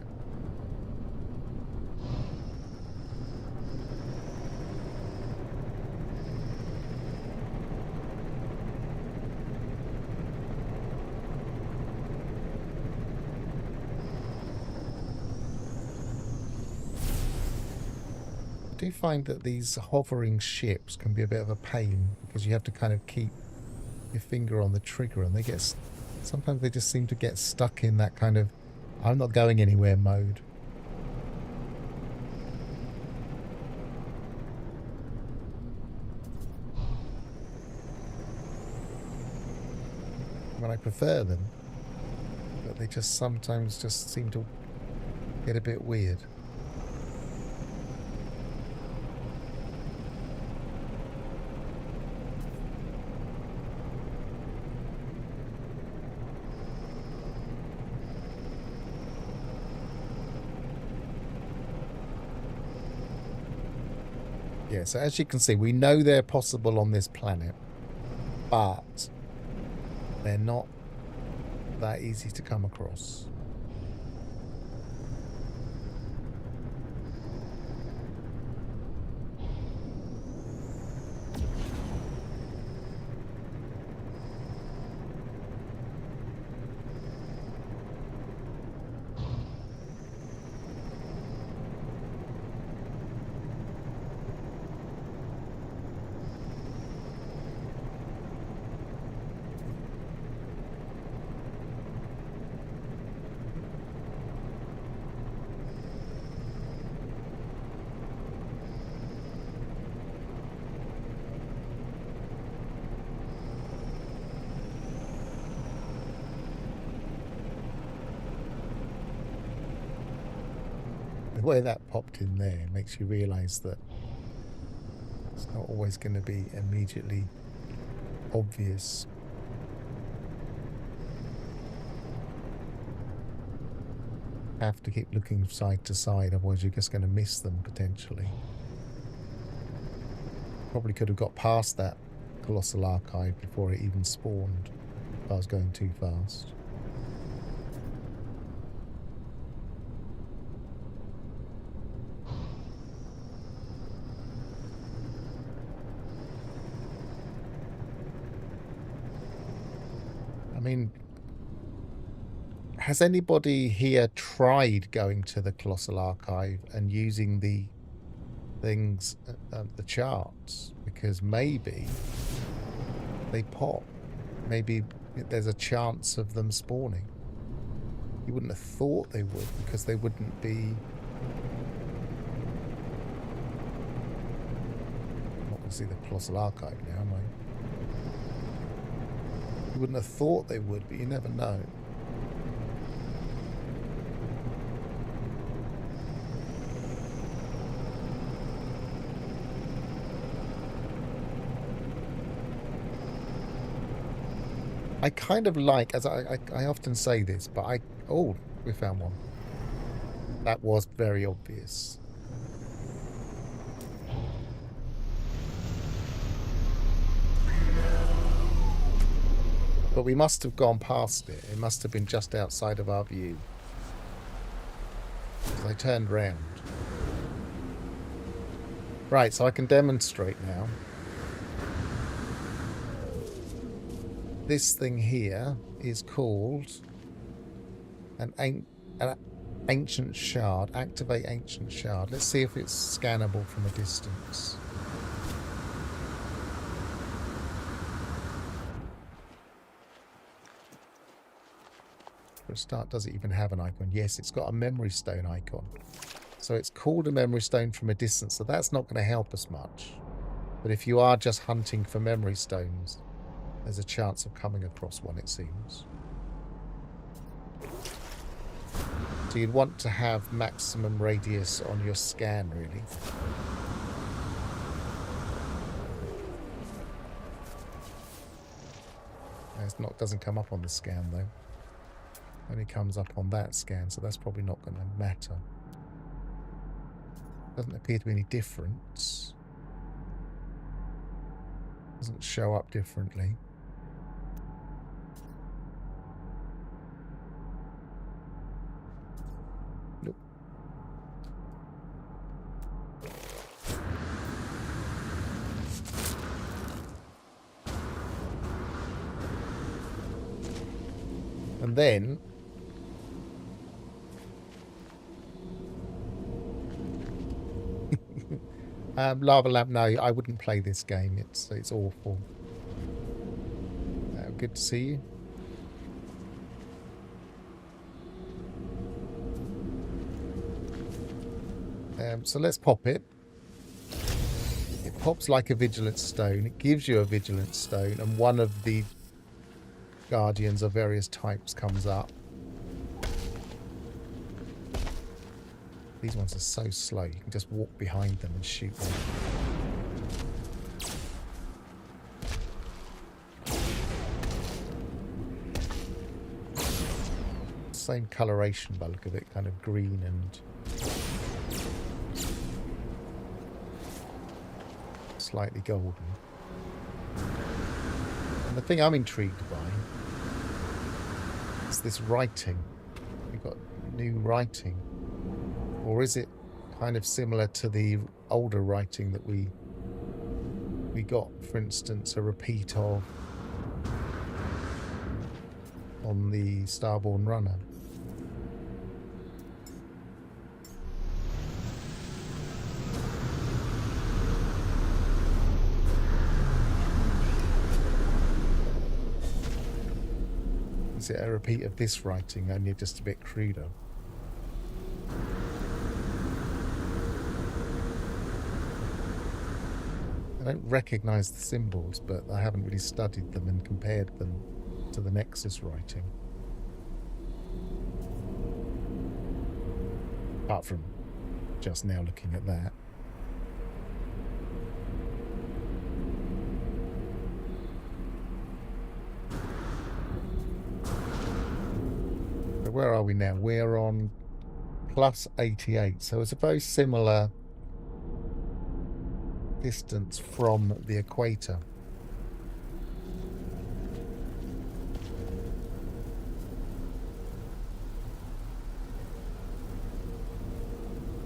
I do find that these hovering ships can be a bit of a pain because you have to kind of keep your finger on the trigger, and sometimes they just seem to get stuck in that kind of I'm not going anywhere mode. and I prefer them, but they just sometimes just seem to get a bit weird. Yeah, so as you can see, we know they're possible on this planet, but they're not that easy to come across. The way that popped in there makes you realise that it's not always going to be immediately obvious. Have to keep looking side to side, otherwise you're just going to miss them potentially. Probably could have got past that colossal archive before it even spawned if I was going too fast. I mean, has anybody here tried going to the Colossal Archive and using the things, the charts? Because maybe they pop. Maybe there's a chance of them spawning. You wouldn't have thought they would, because they wouldn't be... I'm not going to see the Colossal Archive now, am I? You wouldn't have thought they would, but you never know. I kind of like, as I often say this, but oh, we found one. That was very obvious. But we must have gone past it. It must have been just outside of our view. I turned round. Right, so I can demonstrate now. This thing here is called an ancient shard. Activate ancient shard. Let's see if it's scannable from a distance. For a start, does it even have an icon? Yes, it's got a memory stone icon. So it's called a memory stone from a distance, so that's not going to help us much. But if you are just hunting for memory stones, there's a chance of coming across one, it seems. So you'd want to have maximum radius on your scan, really. It's not, doesn't come up on the scan, though. Only comes up on that scan, so that's probably not going to matter. Doesn't appear to be any difference. Doesn't show up differently. Nope. And then Lava Lamp, no, I wouldn't play this game. It's awful. Good to see you. So let's pop it. It pops like a Vigilance Stone. It gives you a Vigilance Stone, and one of the guardians of various types comes up. These ones are so slow, you can just walk behind them and shoot them. Same coloration by the look of it, kind of green and slightly golden. And the thing I'm intrigued by is this writing. We've got new writing. Or is it kind of similar to the older writing that we got, for instance, a repeat of on the Starborn Runner? Is it a repeat of this writing, only just a bit cruder? I don't recognise the symbols, but I haven't really studied them and compared them to the Nexus writing. Apart from just now looking at that. So where are we now? We're on plus 88, so it's a very similar distance from the equator.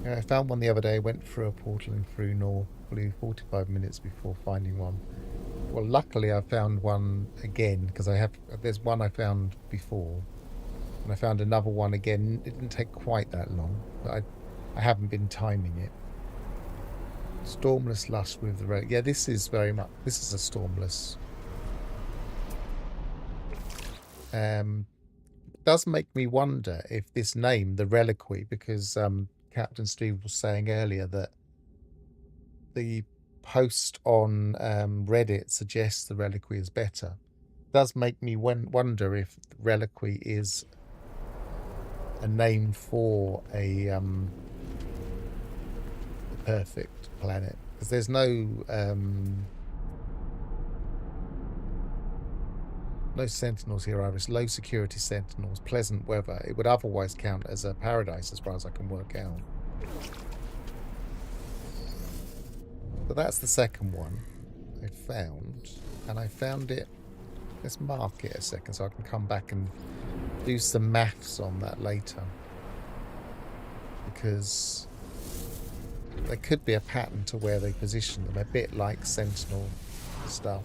Yeah, I found one the other day, went through a portal and through North, flew 45 minutes before finding one. Well, luckily I found one again, because there's one I found before, and I found another one again. It didn't take quite that long, but I haven't been timing it. Stormless Lush with the relic. Yeah, this is a stormless. Does make me wonder if this name, the Reliquary, because Captain Steve was saying earlier that the post on Reddit suggests the Reliquary is better. Does make me wonder if the Reliquary is a name for a perfect planet, because there's no sentinels here either. It's low security sentinels, pleasant weather. It would otherwise count as a paradise as far as I can work out. So that's the second one I found, and I found it. Let's mark it a second so I can come back and do some maths on that later, because there could be a pattern to where they position them, a bit like Sentinel stuff.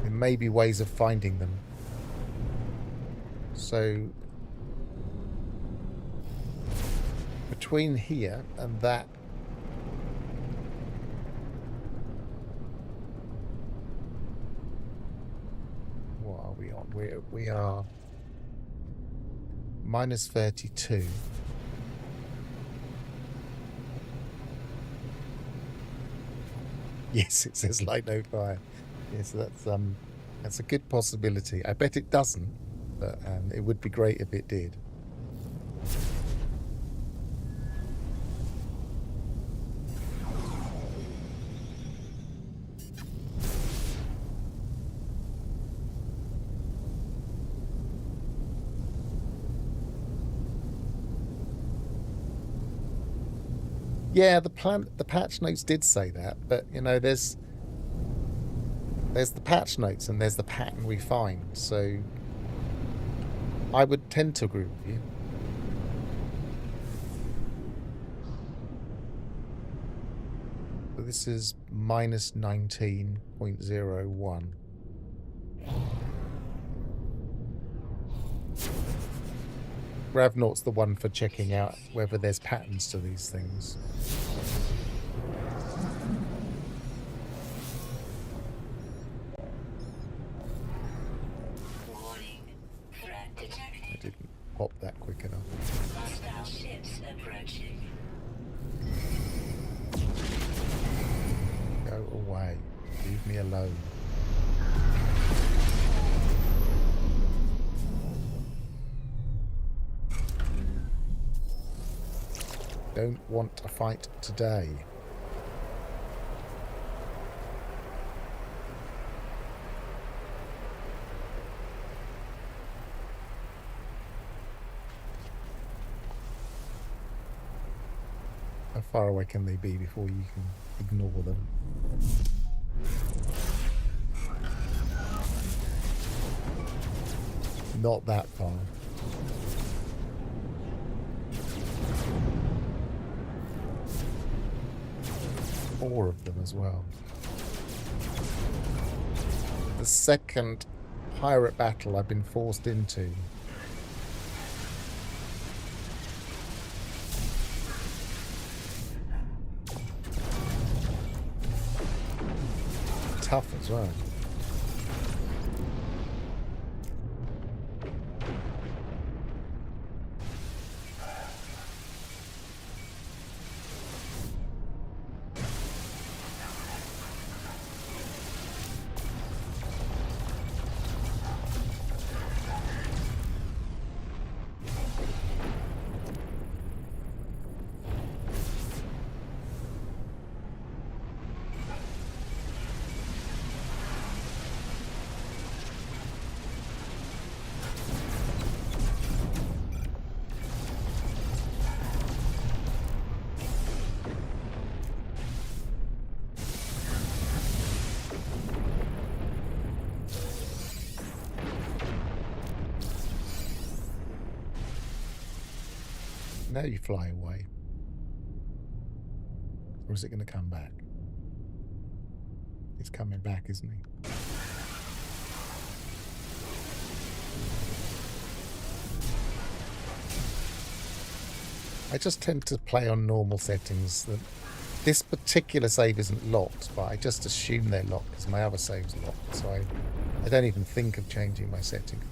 There may be ways of finding them. So between here and that, what are we on? We are minus 32. Yes, it says light no fire. Yes, that's a good possibility. I bet it doesn't, but it would be great if it did. Yeah, the patch notes did say that, but you know, there's the patch notes and there's the pattern we find. So I would tend to agree with you. So this is minus 19.01. Ravnaught's the one for checking out whether there's patterns to these things. Warning. Threat detected. I didn't pop that quick enough. Hostile ships approaching. Go away. Leave me alone. Don't want a fight today. How far away can they be before you can ignore them? Not that far. Four of them as well. The second pirate battle I've been forced into. Tough as well. Now you fly away. Or is it going to come back? He's coming back, isn't he? I just tend to play on normal settings. This particular save isn't locked, but I just assume they're locked because my other save's locked. So I don't even think of changing my settings.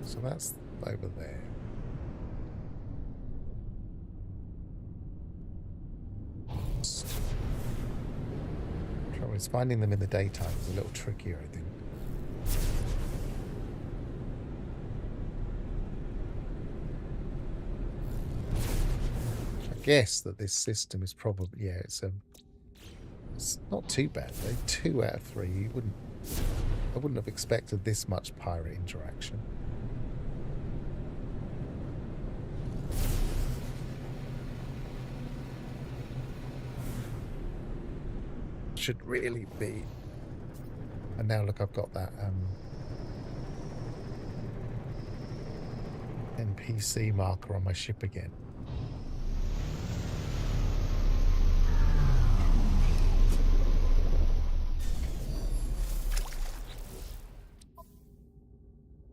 So that's over there. Trouble is finding them in the daytime is a little trickier, I think. I guess that this system is probably, yeah, it's not too bad though. 2 out of 3. I wouldn't have expected this much pirate interaction. Should really be. And now look, I've got that NPC marker on my ship again.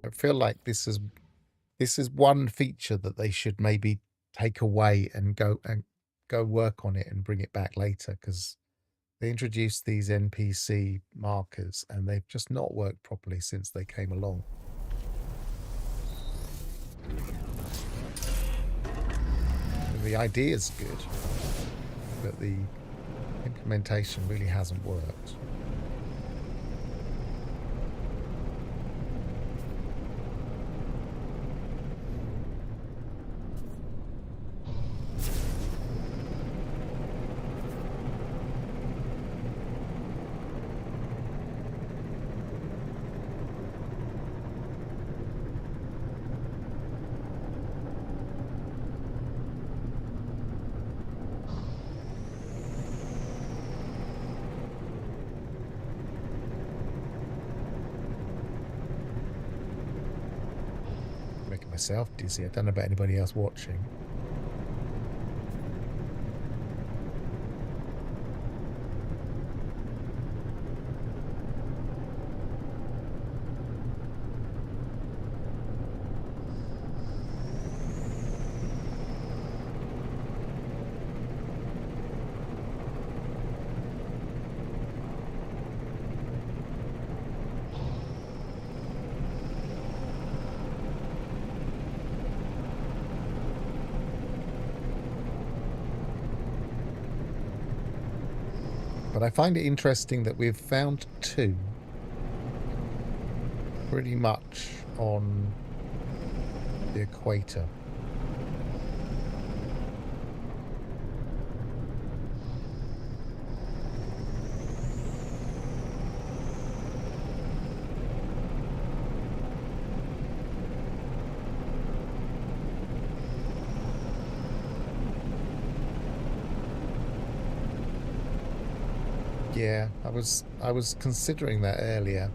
I feel like this is one feature that they should maybe take away and go work on it and bring it back later, because they introduced these NPC markers and they've just not worked properly since they came along. And the idea is good, but the implementation really hasn't worked. Myself dizzy. I don't know about anybody else watching. But I find it interesting that we've found 2 pretty much on the equator. Yeah, I was considering that earlier,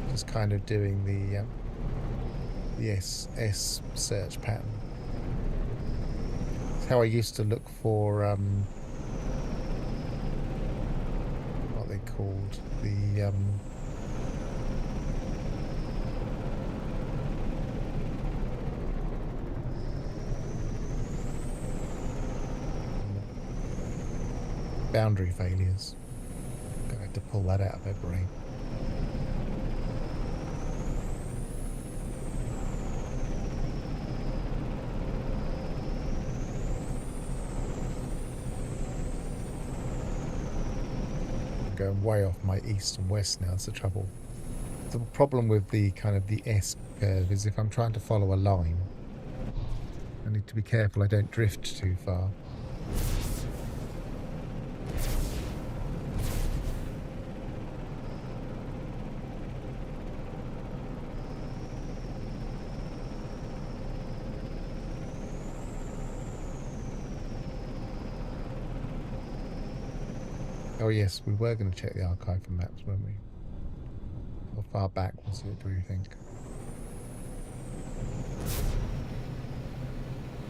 just kind of doing the S search pattern. It's how I used to look for what they called the boundary failures. Gonna have to pull that out of my brain. I'm going way off my east and west now. That's the trouble. The problem with the kind of the S curve is if I'm trying to follow a line, I need to be careful I don't drift too far. Oh yes, we were going to check the archive for maps, weren't we? How far back was it, do you think?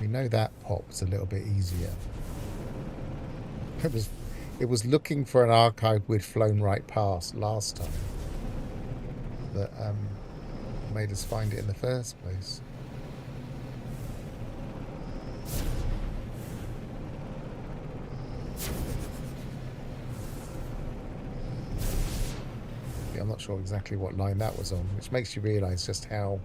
We know that pop was a little bit easier. It was looking for an archive we'd flown right past last time that made us find it in the first place. I'm not sure exactly what line that was on, which makes you realise just how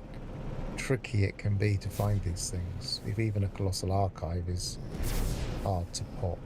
tricky it can be to find these things, if even a colossal archive is hard to pop.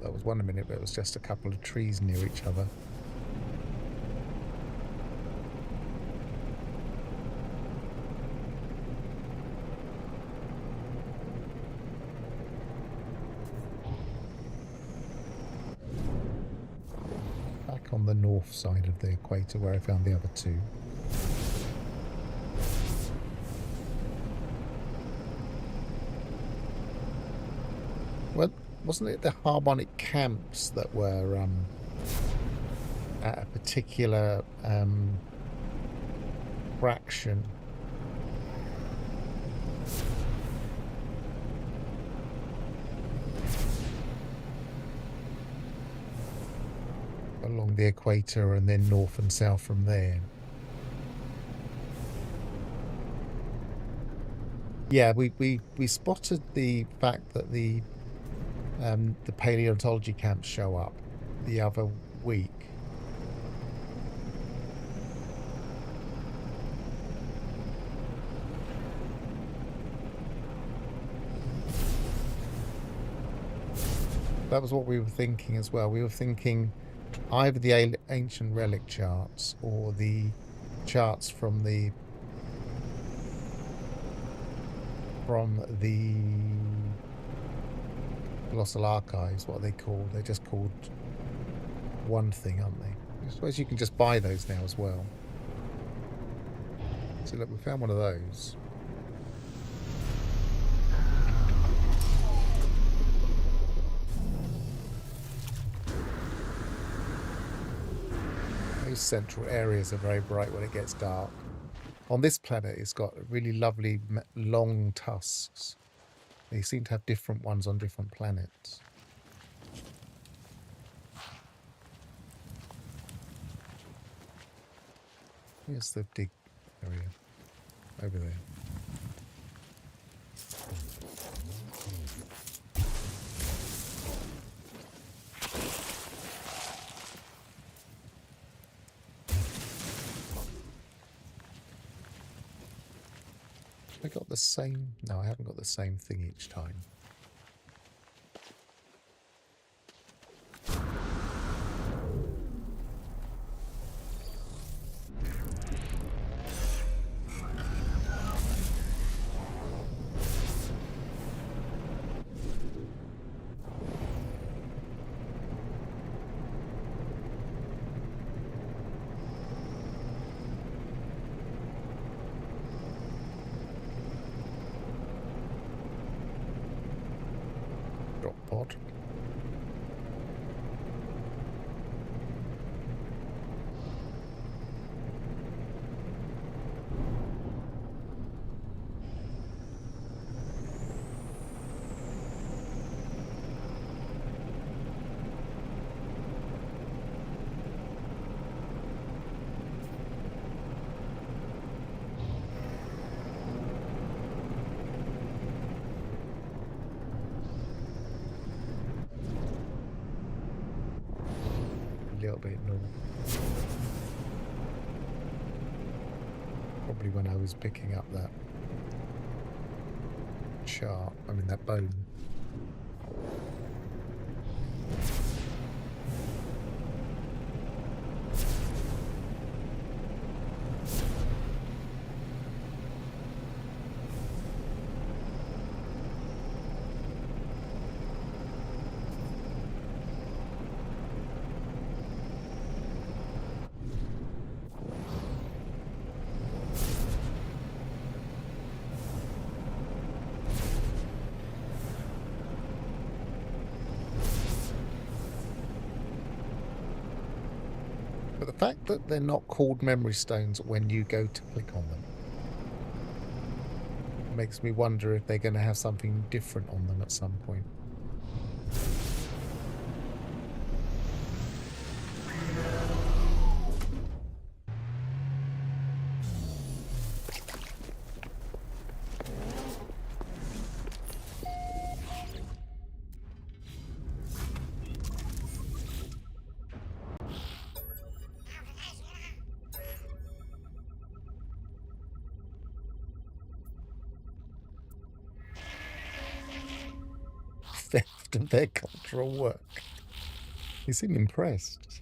That was 1 minute, but it was just a couple of trees near each other. Back on the north side of the equator where I found the other 2. Well, wasn't it the harmonic camps that were at a particular fraction? Along the equator and then north and south from there. Yeah, we spotted the fact that the paleontology camps show up the other week. That was what we were thinking as well. We were thinking either the ancient relic charts or the charts from the colossal archives. What are they called? They're just called one thing, aren't they? I suppose you can just buy those now as well. So look, we found one of those. central areas are very bright when it gets dark. On this planet, it's got really lovely long tusks. They seem to have different ones on different planets. Here's the dig area over there. I got the same... No, I haven't got the same thing each time. Drop pod. A little bit north. Probably when I was picking up that chart, I mean that bone. But the fact that they're not called memory stones when you go to click on them makes me wonder if they're going to have something different on them at some point. Theft of their cultural work. He seemed impressed.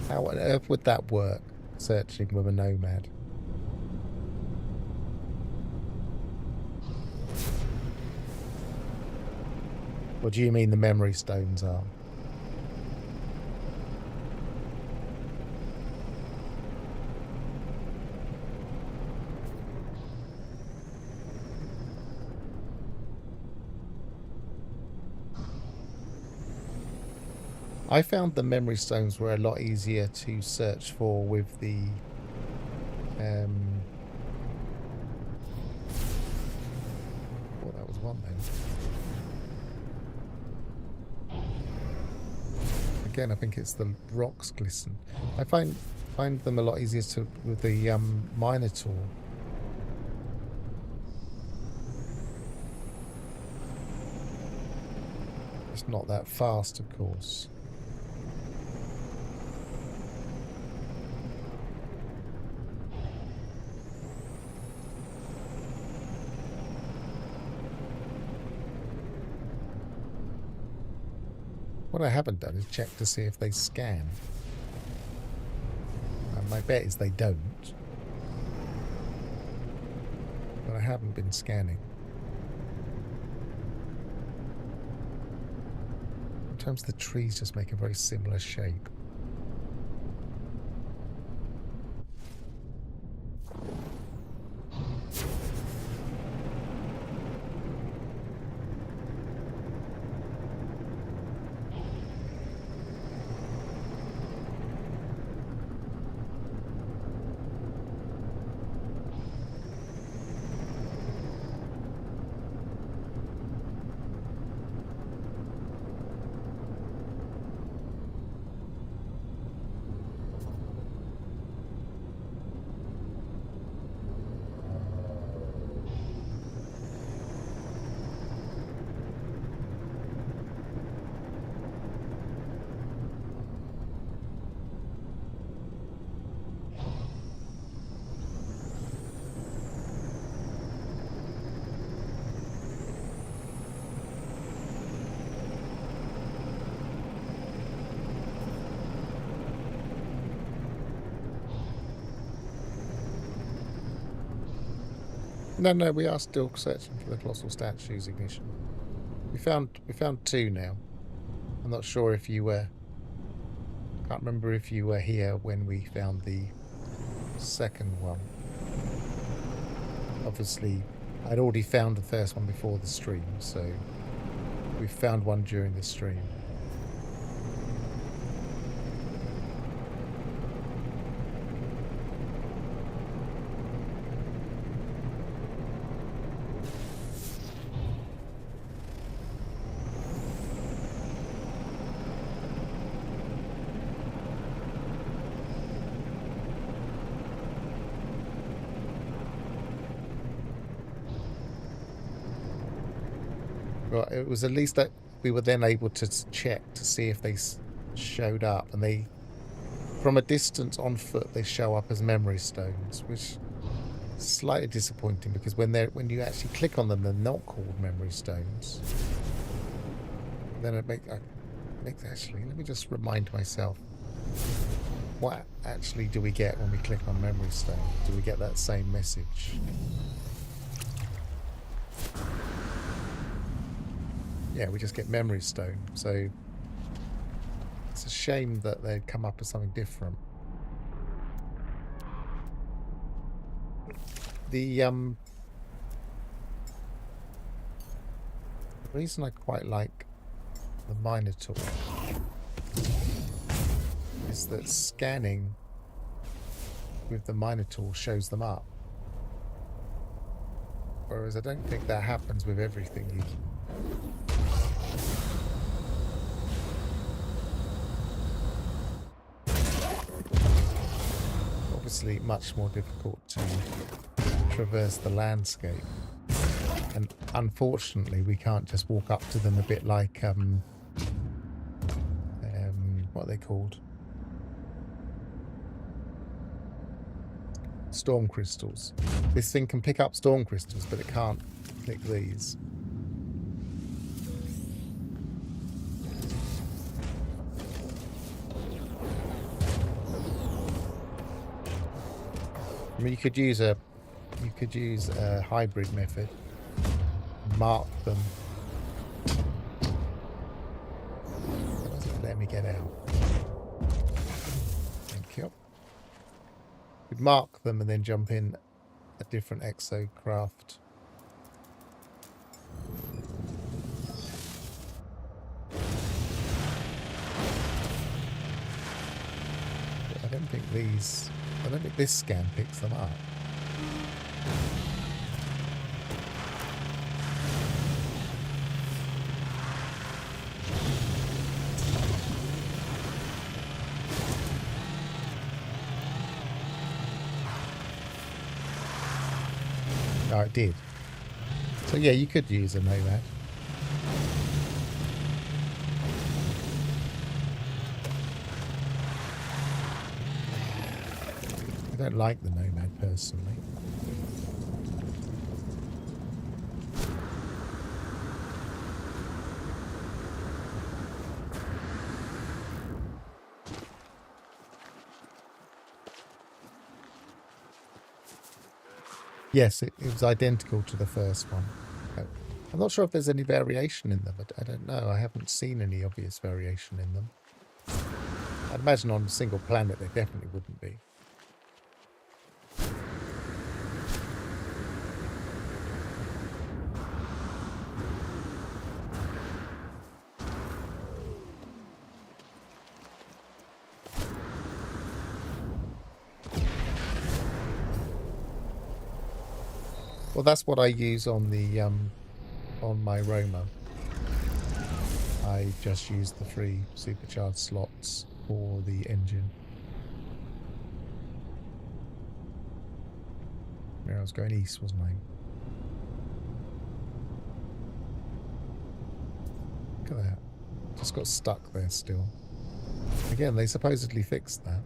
How on earth would that work, searching with a nomad? What do you mean the memory stones are? I found the memory stones were a lot easier to search for with the well, that was one then. Again, I think it's the rocks glisten. I find them a lot easier to with the Minotaur. It's not that fast, of course. What I haven't done is check to see if they scan. And my bet is they don't. But I haven't been scanning. Sometimes the trees just make a very similar shape. No, we are still searching for the colossal statue's ignition. We found 2 now. I'm not sure if you were. Can't remember if you were here when we found the second one. Obviously, I'd already found the first one before the stream, so we found one during the stream. Right, it was at least that we were then able to check to see if they showed up, and they, from a distance on foot, they show up as memory stones, which is slightly disappointing because when you actually click on them, they're not called memory stones. Then it makes actually. Let me just remind myself. What actually do we get when we click on memory stone? Do we get that same message? Yeah, we just get memory stone. So it's a shame that they'd come up with something different. The reason I quite like the Minotaur is that scanning with the Minotaur shows them up. Whereas I don't think that happens with everything. Obviously much more difficult to traverse the landscape, and unfortunately we can't just walk up to them a bit like what are they called, storm crystals. This thing can pick up storm crystals, but it can't click these. I mean, you could use a hybrid method. Mark them. Why doesn't it let me get out? Thank you. We'd mark them and then jump in a different exocraft. But I don't think this scan picks them up. Oh, it did. So yeah, you could use a Nomad. I don't like the Nomad personally. Yes, it was identical to the first one. I'm not sure if there's any variation in them. I don't know. I haven't seen any obvious variation in them. I'd imagine on a single planet there definitely wouldn't be. Well, that's what I use on the on my Roma. I just use the 3 supercharged slots for the engine. I was going east, wasn't I? Look at that. Just got stuck there still. Again, they supposedly fixed that.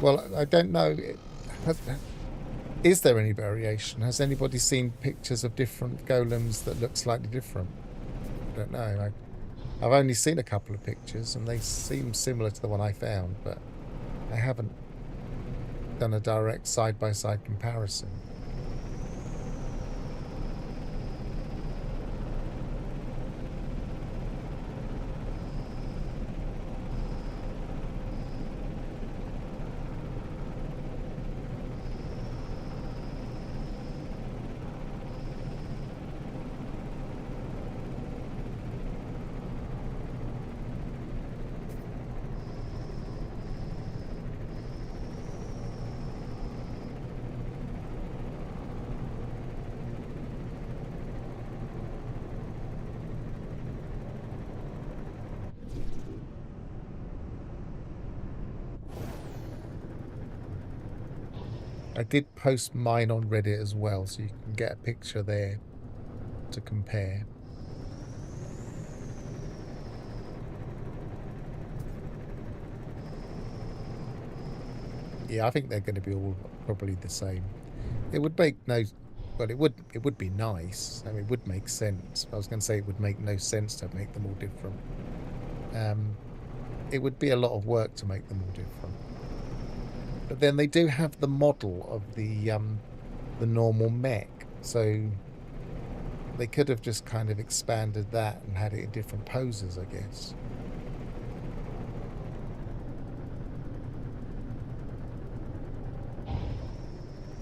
Well, I don't know. Is there any variation? Has anybody seen pictures of different golems that look slightly different? I don't know. I've only seen a couple of pictures and they seem similar to the one I found, but I haven't done a direct side-by-side comparison. I did post mine on Reddit as well, so you can get a picture there to compare. Yeah, I think they're going to be all probably the same. It would make no... Well, it would be nice. I mean, it would make sense. I was going to say it would make no sense to make them all different. It would be a lot of work to make them all different. But then they do have the model of the normal mech, so they could have just kind of expanded that and had it in different poses, I guess.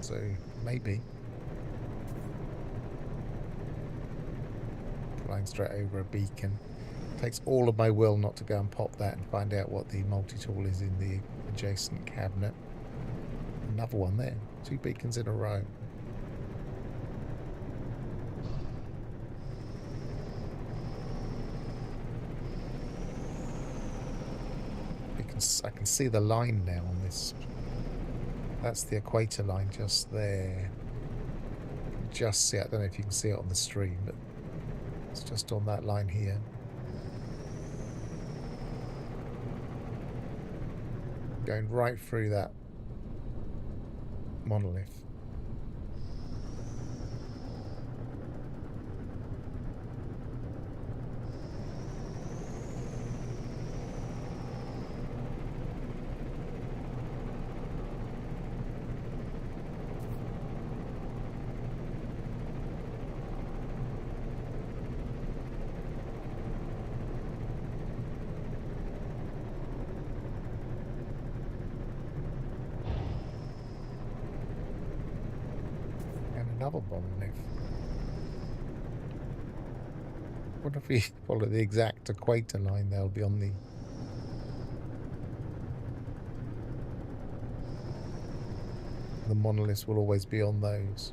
So maybe. Flying straight over a beacon. Takes all of my will not to go and pop that and find out what the multi-tool is in the adjacent cabinet. Another one there. 2 beacons in a row. I can see the line now on this. That's the equator line just there. Just see it. I don't know if you can see it on the stream, but it's just on that line here. Going right through that monolith. Another monolith. What if we follow the exact equator line? They'll be on the monoliths will always be on those.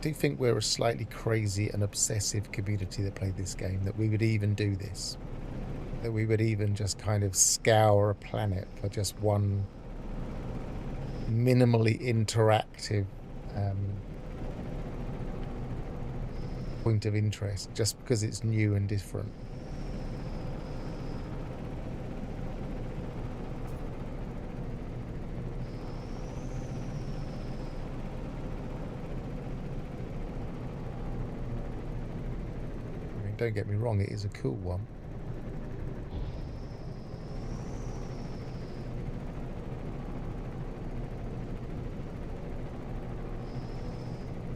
do think we're a slightly crazy and obsessive community that played this game, that we would even do this. That we would even just kind of scour a planet for just one minimally interactive point of interest, just because it's new and different. I mean, don't get me wrong, it is a cool one.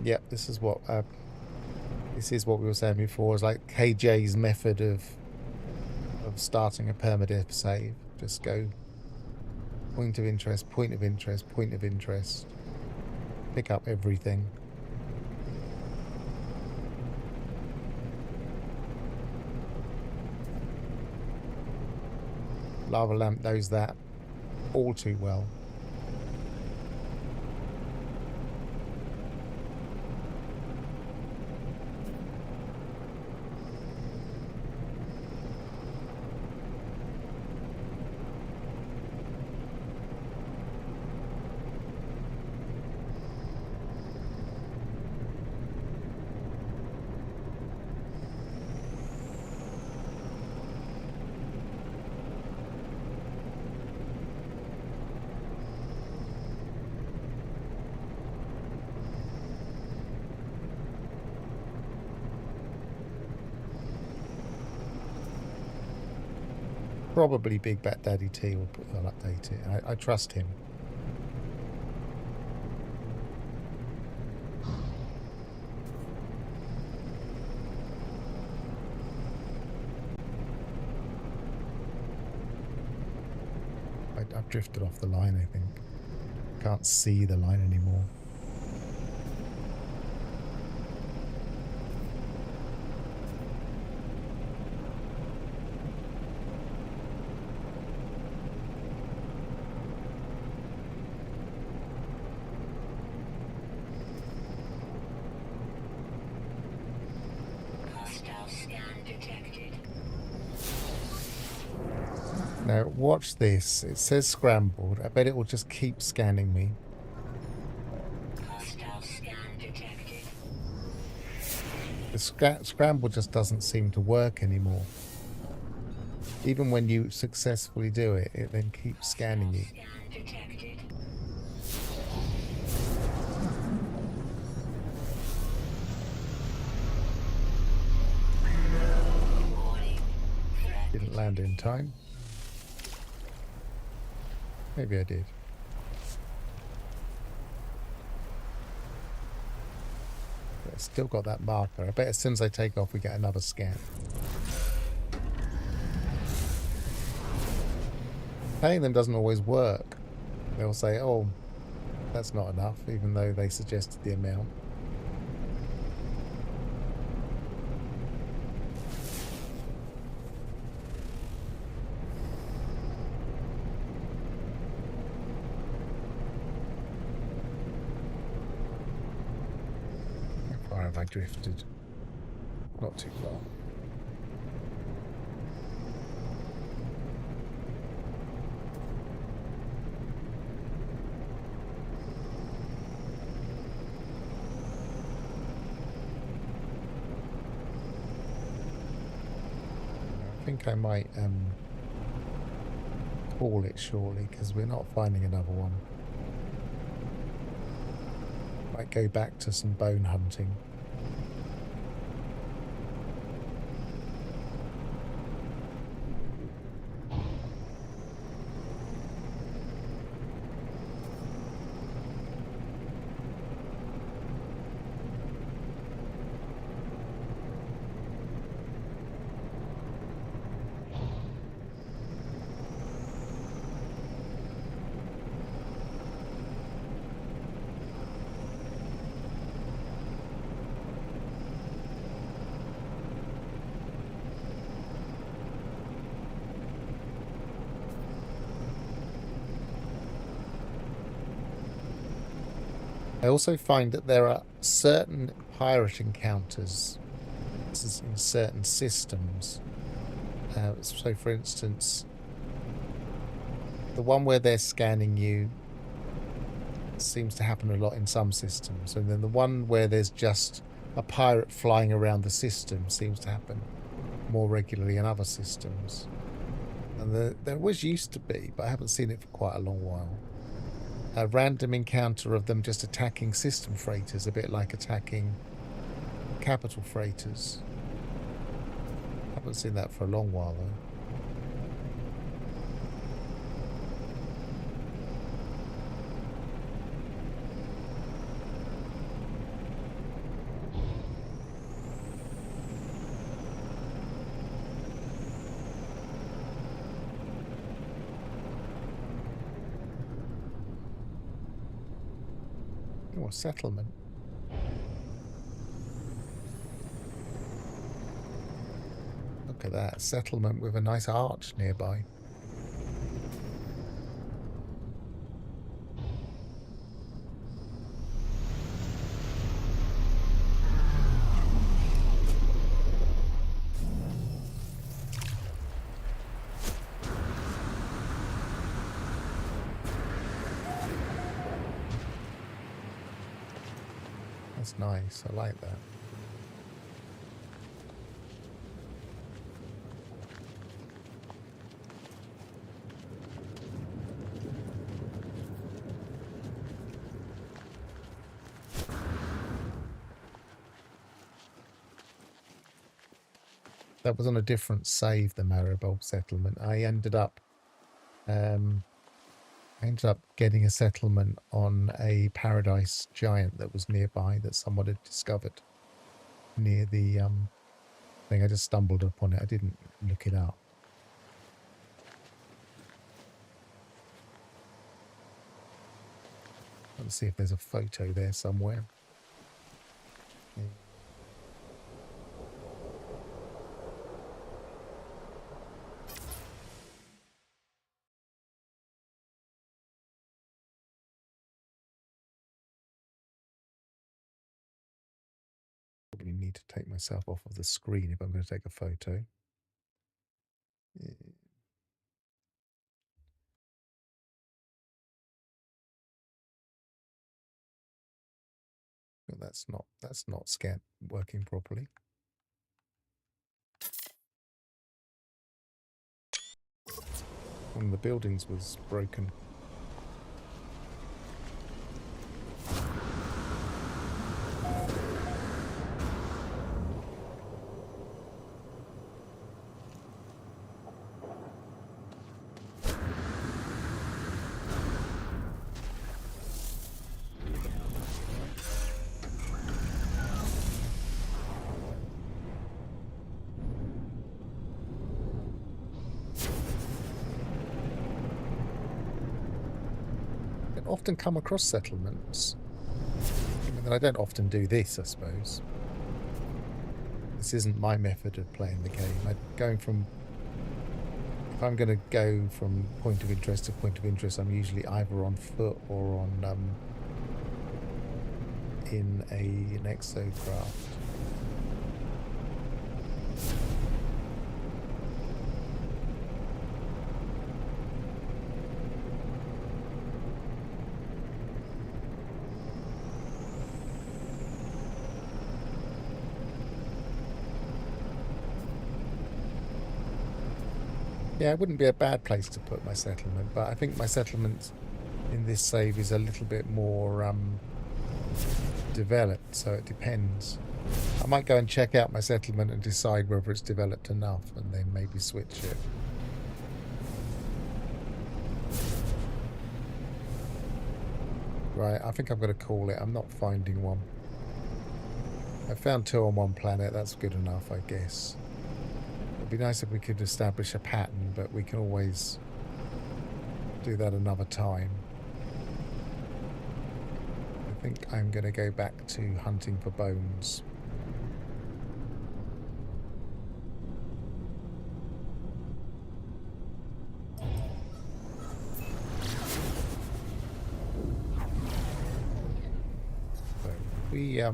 Yep, this is what we were saying before. Is like KJ's method of starting a permadeath save. Just go point of interest, point of interest, point of interest. Pick up everything. Lava Lamp knows that all too well. Probably Big Bat Daddy T will update it. I trust him. I've drifted off the line, I think. Can't see the line anymore. Now, watch this. It says scrambled. I bet it will just keep scanning me. Hostile scan detected. The scramble just doesn't seem to work anymore. Even when you successfully do it, it then keeps scanning you. Scan detected. Warning. Threat Didn't land in time. Maybe I did. But it's still got that marker. I bet as soon as I take off, we get another scan. Paying them doesn't always work. They'll say, oh, that's not enough, even though they suggested the amount. How far have I drifted? Not too far. I think I might call it shortly because we're not finding another one. Might go back to some bone hunting. I also find that there are certain pirate encounters in certain systems. So, for instance, the one where they're scanning you seems to happen a lot in some systems, and then the one where there's just a pirate flying around the system seems to happen more regularly in other systems. And there always used to be, but I haven't seen it for quite a long while, a random encounter of them just attacking system freighters, a bit like attacking capital freighters. Haven't seen that for a long while though. Oh, a settlement. Look at that, settlement with a nice arch nearby. That's nice, I like that. That was on a different save, the Maribel settlement. I ended up getting a settlement on a paradise giant that was nearby that someone had discovered near the thing. I just stumbled upon it. I didn't look it up. Let's see if there's a photo there somewhere. Yeah. Probably need to take myself off of the screen if I'm going to take a photo. Yeah. Well, that's not scan working properly. One of the buildings was broken. Often come across settlements. I mean, I don't often do this, I suppose. This isn't my method of playing the game. If I'm going to go from point of interest to point of interest, I'm usually either on foot or on in an exocraft. Yeah, it wouldn't be a bad place to put my settlement, but I think my settlement in this save is a little bit more developed, so it depends. I might go and check out my settlement and decide whether it's developed enough and then maybe switch it. Right, I think I'm going to call it. I'm not finding one. I found 2 on one planet, that's good enough, I guess. It'd be nice if we could establish a pattern, but we can always do that another time. I think I'm going to go back to hunting for bones. we get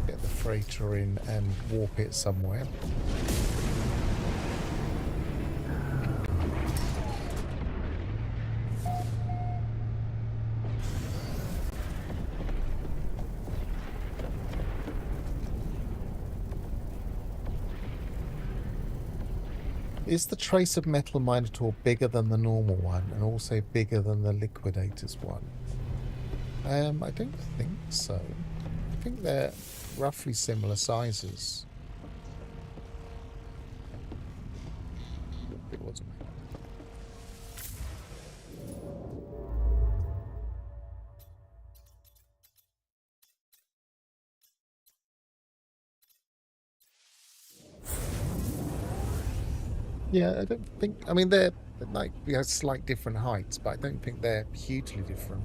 the freighter in and warp it somewhere. Is the trace of metal minotaur bigger than the normal one and also bigger than the liquidator's one? I don't think so. I think they're roughly similar sizes. It wasn't. Yeah, I don't think. I mean, they're like slight different heights, but I don't think they're hugely different.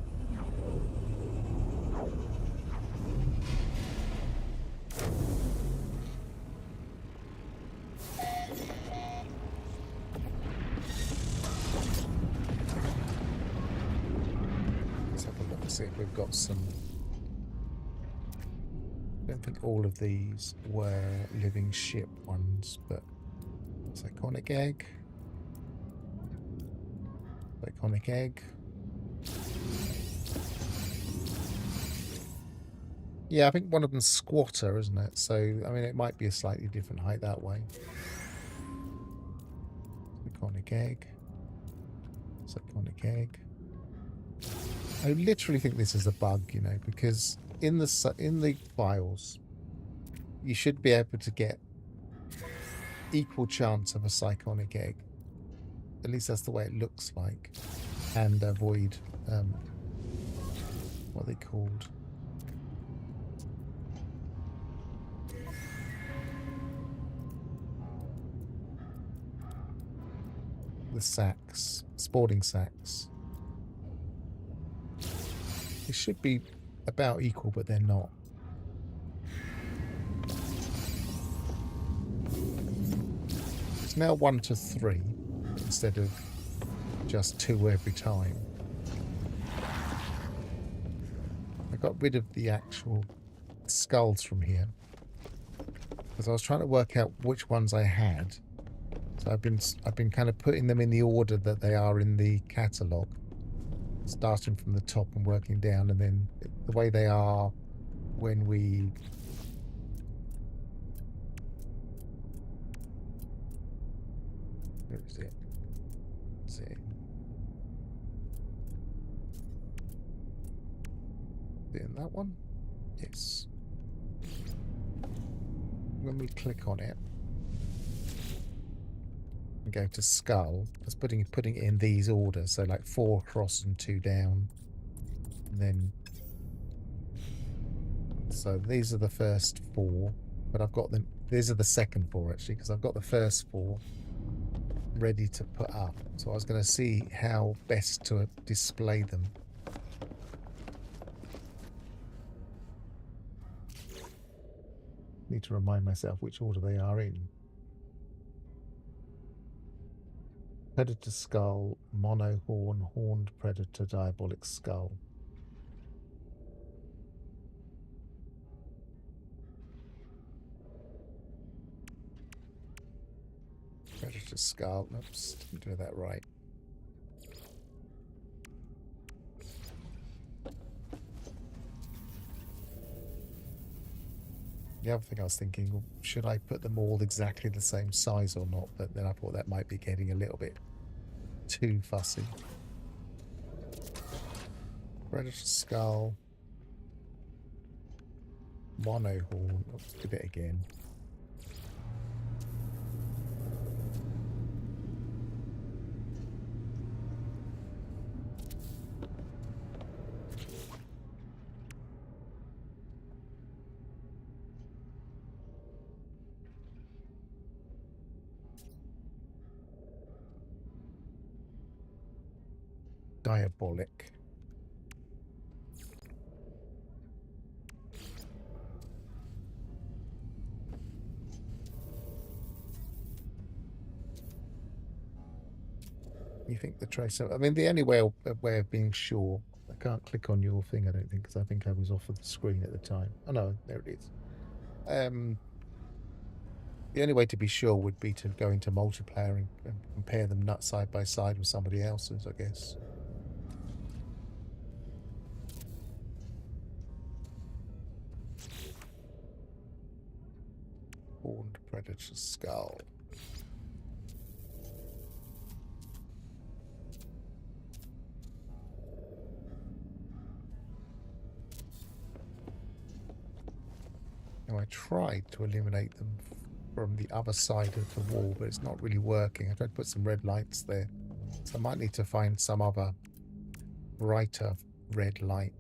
Let's have a look and see if we've got some. I don't think all of these were living ship ones, but Iconic egg. Iconic egg. Yeah, I think one of them's squatter, isn't it? So, I mean, it might be a slightly different height that way. Iconic egg. Iconic egg. I literally think this is a bug, you know, because in the files, you should be able to get equal chance of a cyconic egg. At least that's the way it looks like, and avoid what are they called? The sacks, sporting sacks. They should be about equal, but they're not. It's now 1 to 3 instead of just 2 every time. I got rid of the actual skulls from here because I was trying to work out which ones I had. So I've been kind of putting them in the order that they are in the catalogue, starting from the top and working down, and then the way they are when we where is it? Is it in that one? Yes. When we click on it and go to skull, it's putting it in these orders. So like 4 across and 2 down. And then so these are the first 4, but I've got them. These are the second 4 actually, because I've got the first 4 ready to put up. So I was going to see how best to display them. Need to remind myself which order they are in. Predator skull, mono horn, horned predator, diabolic skull. Predator skull. Oops, didn't do that right. The other thing I was thinking, well, should I put them all exactly the same size or not? But then I thought that might be getting a little bit too fussy. Predator skull. Mono horn. Oops, did it again. Diabolic. You think the tracer... I mean, the only way of being sure... I can't click on your thing, I don't think, because I think I was off of the screen at the time. Oh, no, there it is. The only way to be sure would be to go into multiplayer and compare them side by side with somebody else's, I guess. Horned predator skull. Now, I tried to eliminate them from the other side of the wall, but it's not really working. I tried to put some red lights there. So I might need to find some other brighter red light.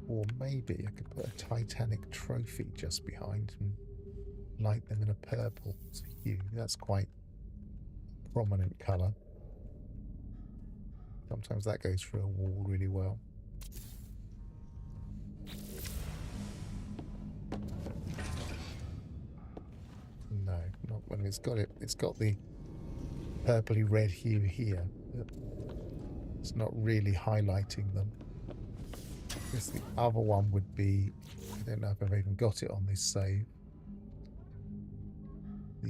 Or maybe I could put a Titanic trophy just behind and light them in a purple hue. That's quite a prominent colour. Sometimes that goes through a wall really well. No, not when it's got it. It's got the purpley red hue here, but it's not really highlighting them. I guess the other one would be, I don't know if I've even got it on this save. I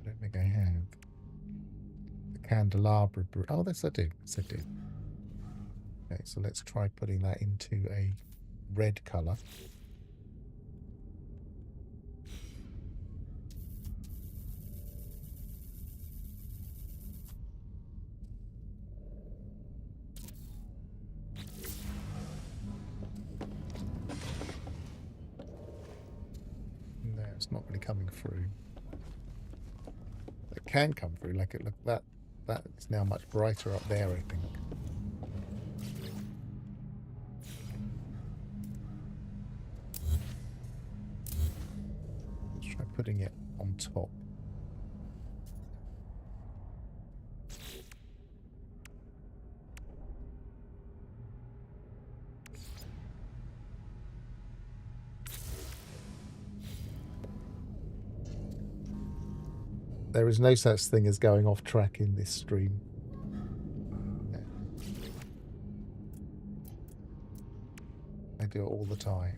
don't think I have. The candelabra. Oh, yes, I do. Yes, I do. Okay, so let's try putting that into a red colour. No, it's not really coming through. It can come through. Like it look that's now much brighter up there, I think. Let's try putting it on top. There is no such thing as going off track in this stream. No. I do it all the time.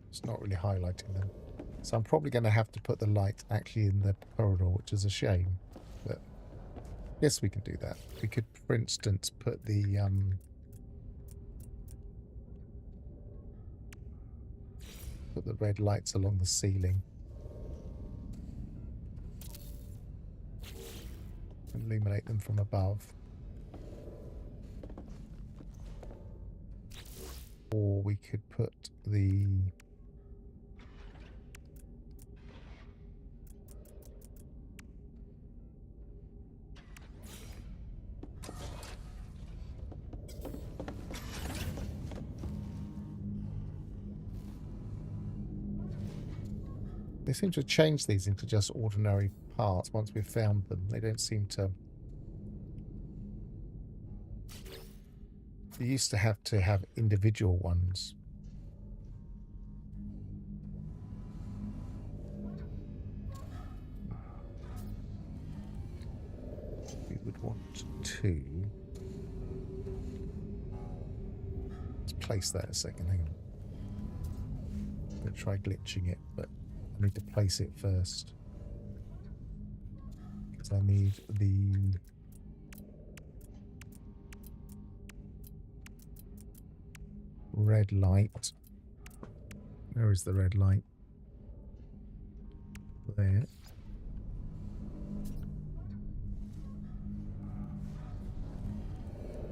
It's not really highlighting them. So I'm probably going to have to put the light actually in the corridor, which is a shame. But yes, we can do that. We could, for instance, put the red lights along the ceiling. Illuminate them from above. Or we could put the They seem to change these into just ordinary parts once we've found them. They don't seem to... You used to have individual ones. We would want to... Let's place that a second, hang on. I'm going to try glitching it, but I need to place it first. Because I need the... red light Where is the red light? There.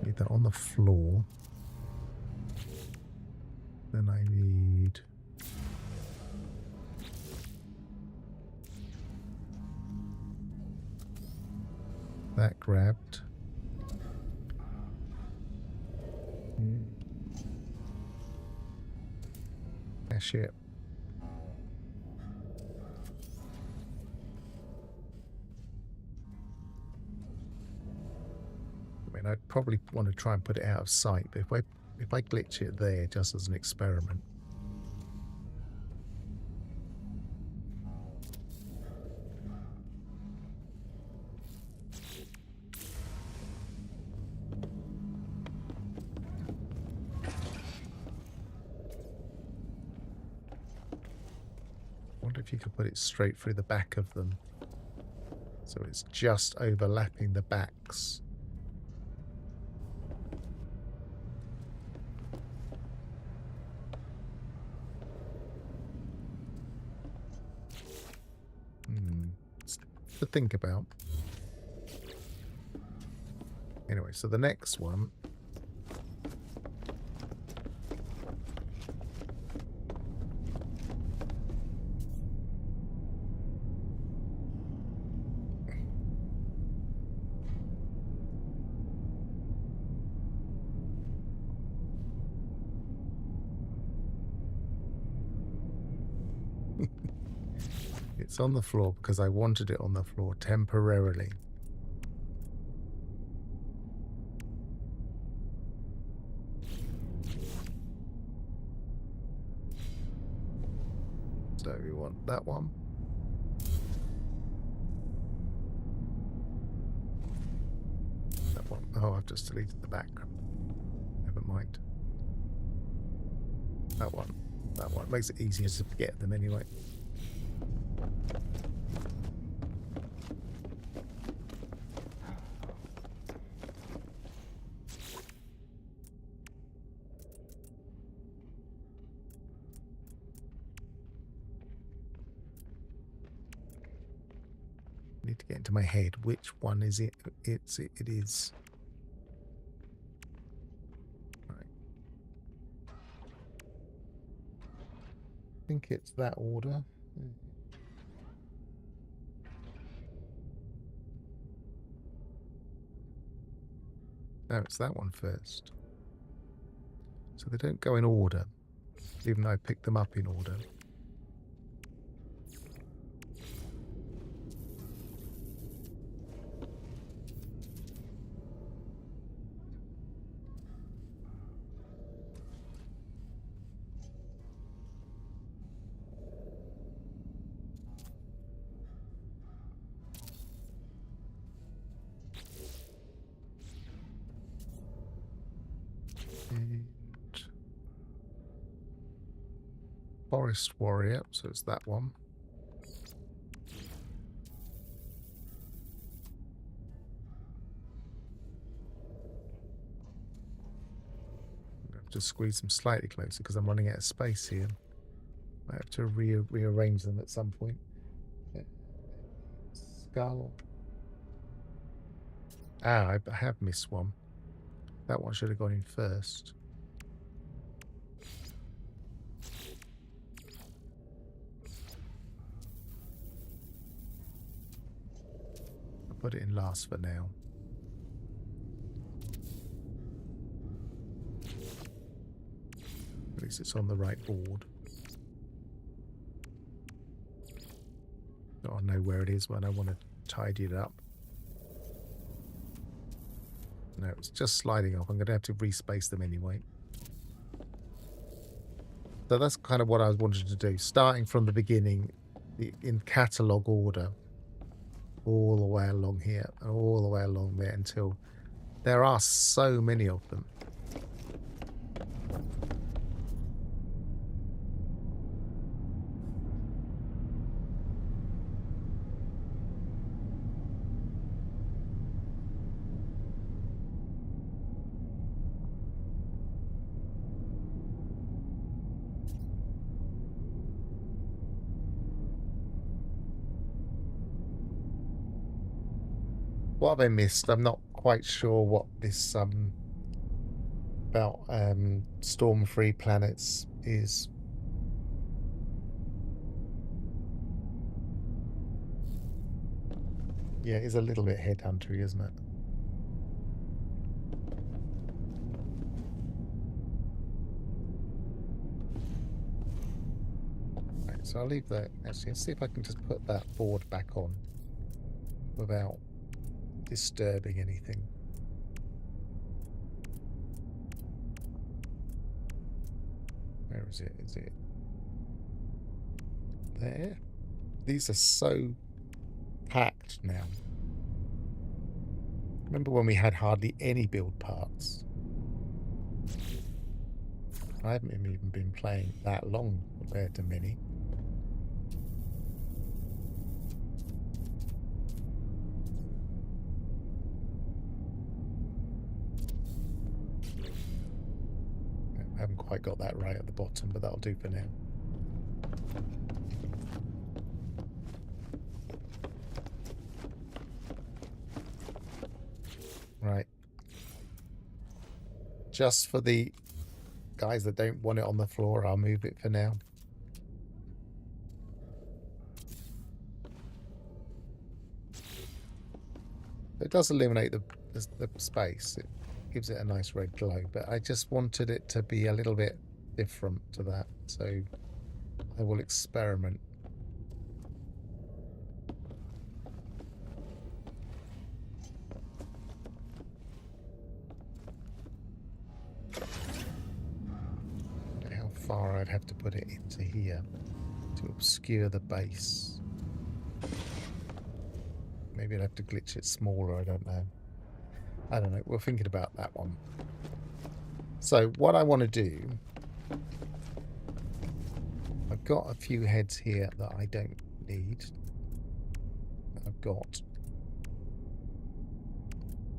Need that on the floor. Then I need... that grabbed. Shit. I mean, I'd probably want to try and put it out of sight, but if I glitch it there just as an experiment. If you could put it straight through the back of them, so it's just overlapping the backs. It's to think about. Anyway, so the next one. It's on the floor because I wanted it on the floor temporarily. So we want that one. That one. Oh, I've just deleted the background. Never mind. That one. That one. Makes it easier to get them anyway. Need to get into my head. Which one is it? It is. Right. I think it's that order. No, it's that one first. So they don't go in order, even though I picked them up in order. And Forest Warrior, so it's that one. I have to squeeze them slightly closer because I'm running out of space here. I have to rearrange them at some point. Skull. Ah, I have missed one. That one should have gone in first. I'll put it in last for now. At least it's on the right board. I'll know where it is when I want to tidy it up. No, it's just sliding off. I'm going to have to respace them anyway. So that's kind of what I wanted to do. Starting from the beginning, in catalogue order, all the way along here, and all the way along there until there are so many of them. What have I missed? I'm not quite sure what this about storm-free planets is. Yeah, it's a little bit headhuntery, isn't it? Right, so I'll leave that. Actually, let's see if I can just put that board back on without disturbing anything. Where is it? Is it there? These are so packed now. Remember when we had hardly any build parts? I haven't even been playing that long compared to Mini. I haven't quite got that right at the bottom, but that'll do for now. Right. Just for the guys that don't want it on the floor, I'll move it for now. It does illuminate the space. It gives it a nice red glow, but I just wanted it to be a little bit different to that, so I will experiment. How far I'd have to put it into here to obscure the base. Maybe I'd have to glitch it smaller, I don't know. I don't know, we're thinking about that one. So what I want to do, I've got a few heads here that I don't need.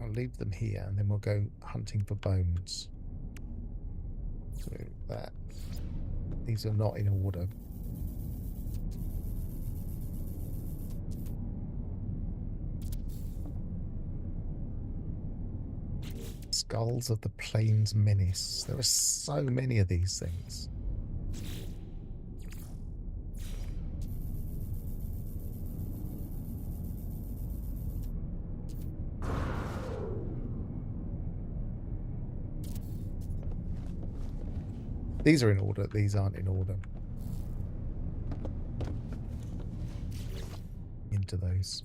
I'll leave them here and then we'll go hunting for bones. So that, these are not in order. Skulls of the Plains Menace. There are so many of these things. These are in order, these aren't in order. Into those.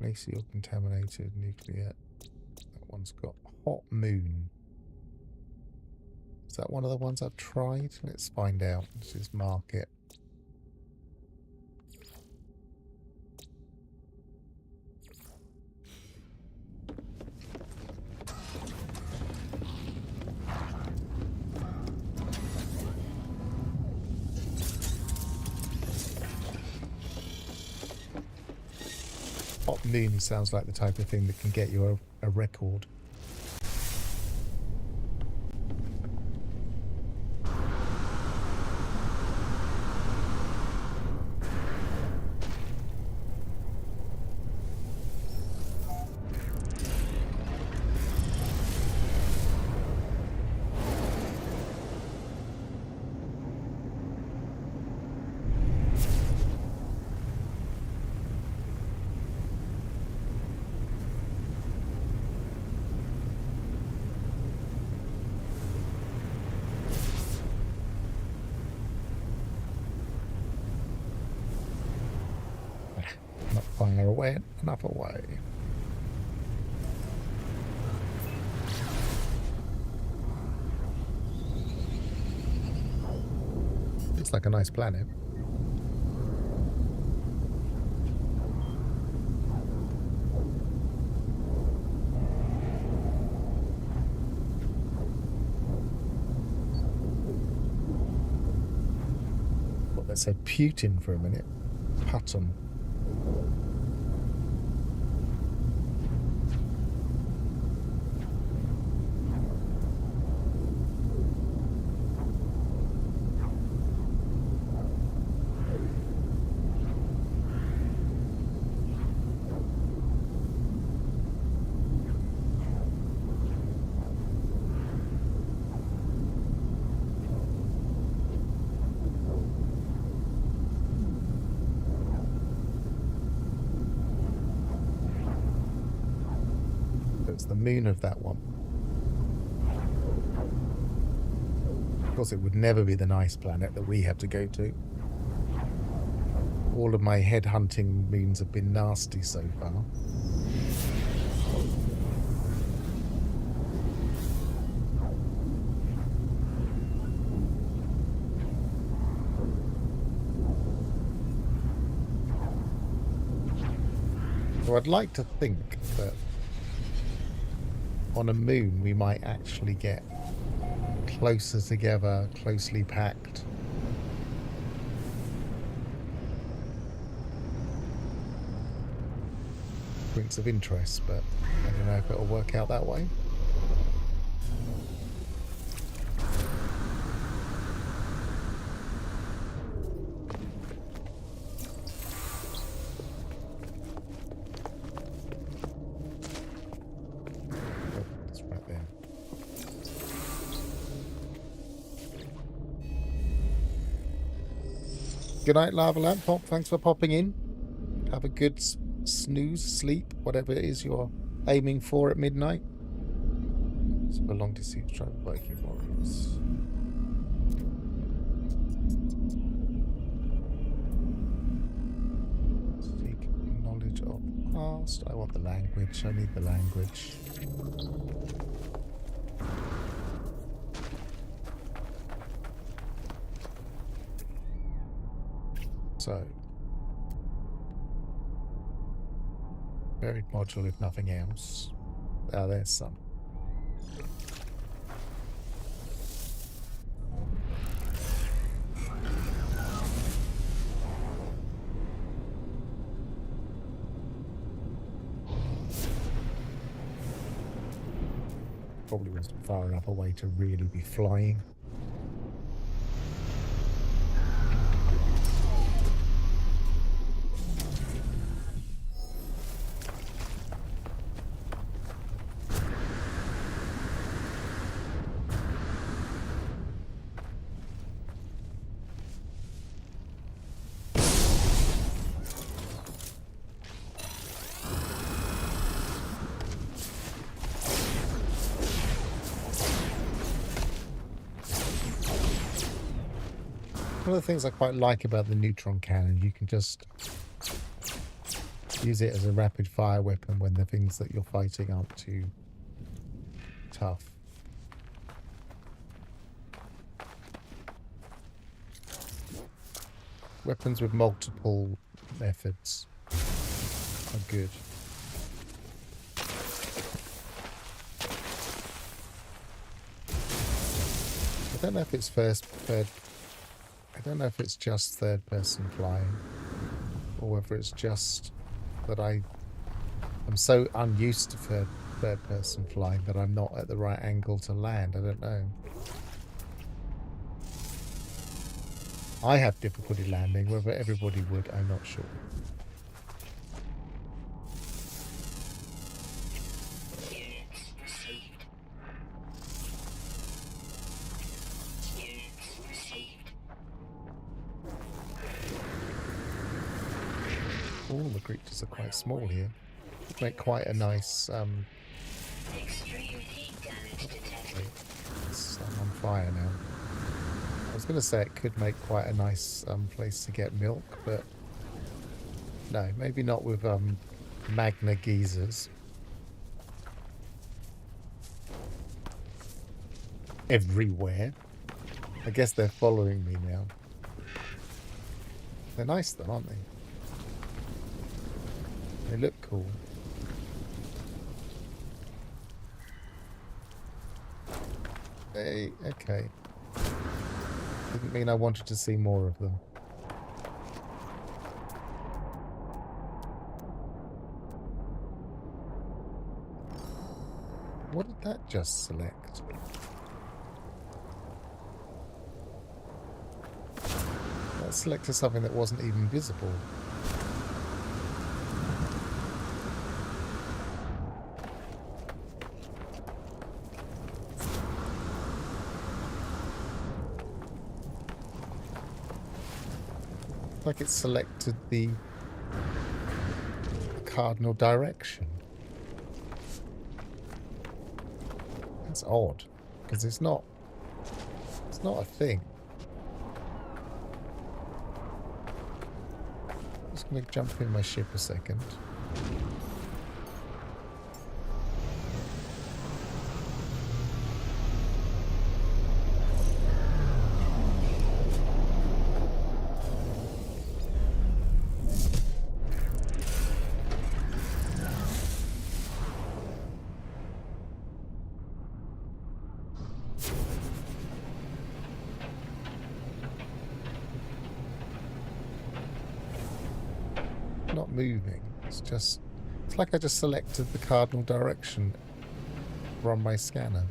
Glacial contaminated nuclear. That one's got hot moon. Is that one of the ones I've tried? Let's find out. Let's just mark it. Hot moon sounds like the type of thing that can get you a record. Not far away, enough away. Looks like a nice planet. Well, that said Putin for a minute. Putin. the moon of that one. Of course, it would never be the nice planet that we have to go to. All of my headhunting moons have been nasty so far. So I'd like to think that on a moon we might actually get closer together, closely packed. Points of interest, but I don't know if it'll work out that way. Oh, it's right there. Good night, Lava Lamp Pop. Thanks for popping in. Have a good snooze, sleep, whatever it is you're aiming for at midnight. So a long deceived tribe of Viking warriors. Seek knowledge of past. I want the language. I need the language. So buried module, if nothing else. Ah, there's some. Probably wasn't far enough away to really be flying. One of the things I quite like about the neutron cannon, you can just use it as a rapid fire weapon when the things that you're fighting aren't too tough. Weapons with multiple methods are good. I don't know if it's I don't know if it's just third person flying or whether it's just that I'm so unused to third person flying that I'm not at the right angle to land. I don't know. I have difficulty landing. Whether everybody would, I'm not sure. All the creatures are quite small here. Would make quite a nice Extreme heat damage detected. I'm on fire now. I was going to say it could make quite a nice place to get milk, but no, maybe not with magna geysers. Everywhere. I guess they're following me now. They're nice though, aren't they? They look cool. Hey, okay. Didn't mean I wanted to see more of them. What did that just select? That selected something that wasn't even visible. Like it selected the cardinal direction. That's odd, because it's not a thing. Just going to jump in my ship a second. Not moving. It's like I just selected the cardinal direction from my scanner.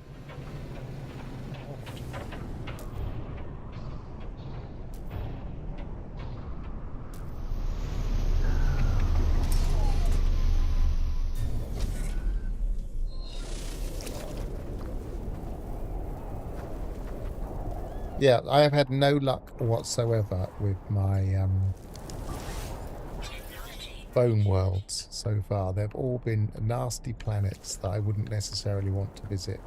Yeah, I have had no luck whatsoever with my bone worlds so far. They've all been nasty planets that I wouldn't necessarily want to visit.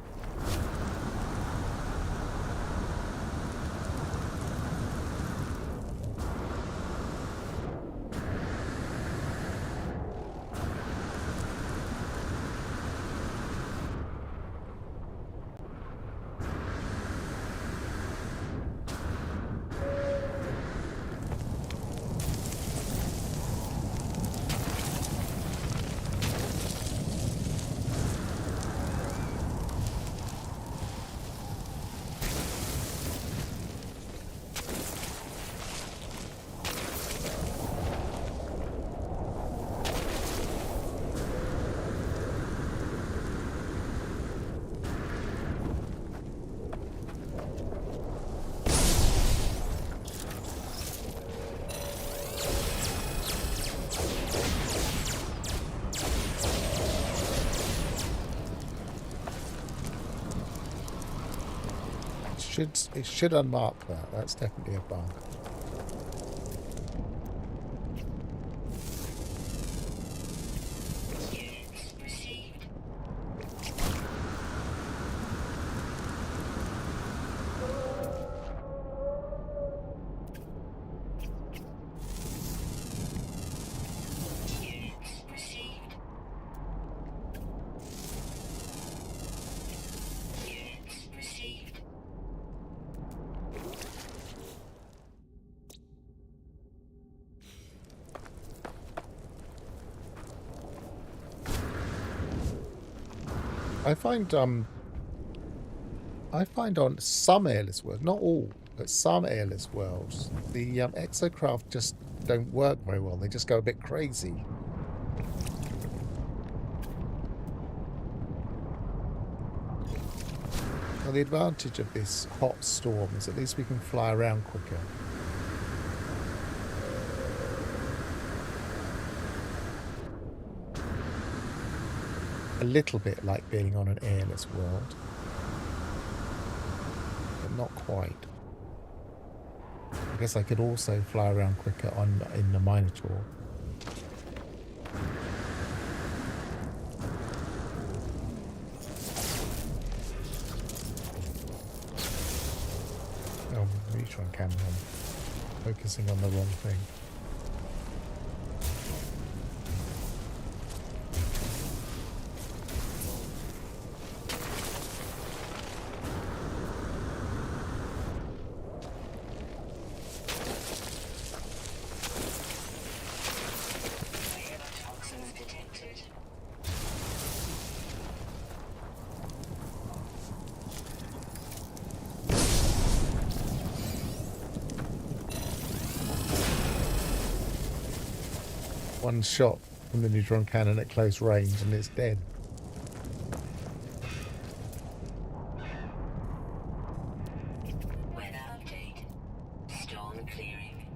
It should unmark that. That's definitely a bug. I find on some airless worlds, not all, but some airless worlds, the exocraft just don't work very well. They just go a bit crazy. Well, the advantage of this hot storm is at least we can fly around quicker. A little bit like being on an airless world, but not quite. I guess I could also fly around quicker in the Minotaur. Oh, neutron cannon. I'm focusing on the wrong thing. One shot from the neutron cannon at close range and it's dead. Weather update. Storm clearing.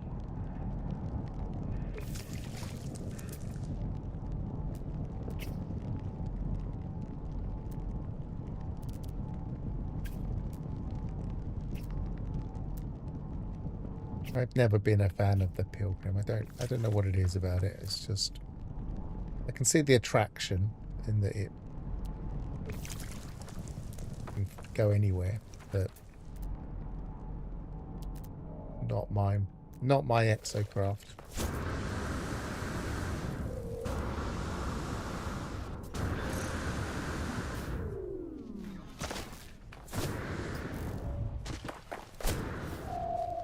I've never been a fan of the Pilgrim. I don't know what it is about it. It's just I can see the attraction in that it go anywhere, but not my exocraft.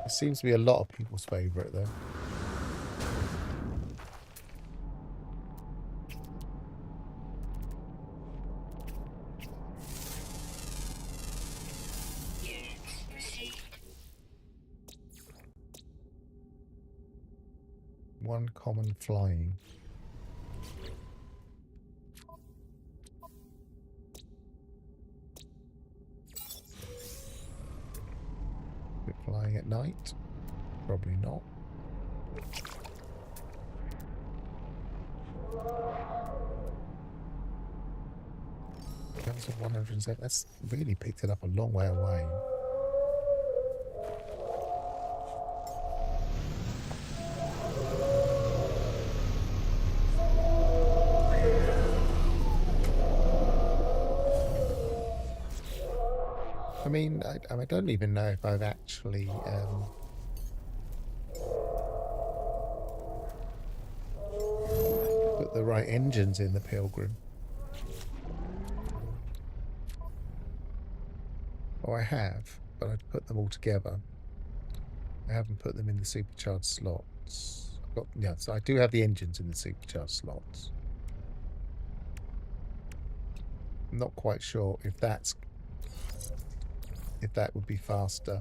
It seems to be a lot of people's favourite though. One common flying. Is it flying at night? Probably not. Guns of 107. That's really picked it up a long way away. I mean, I don't even know if I've actually put the right engines in the Pilgrim. Oh, I have, but I'd put them all together. I haven't put them in the supercharged slots. So I do have the engines in the supercharged slots. I'm not quite sure if that would be faster.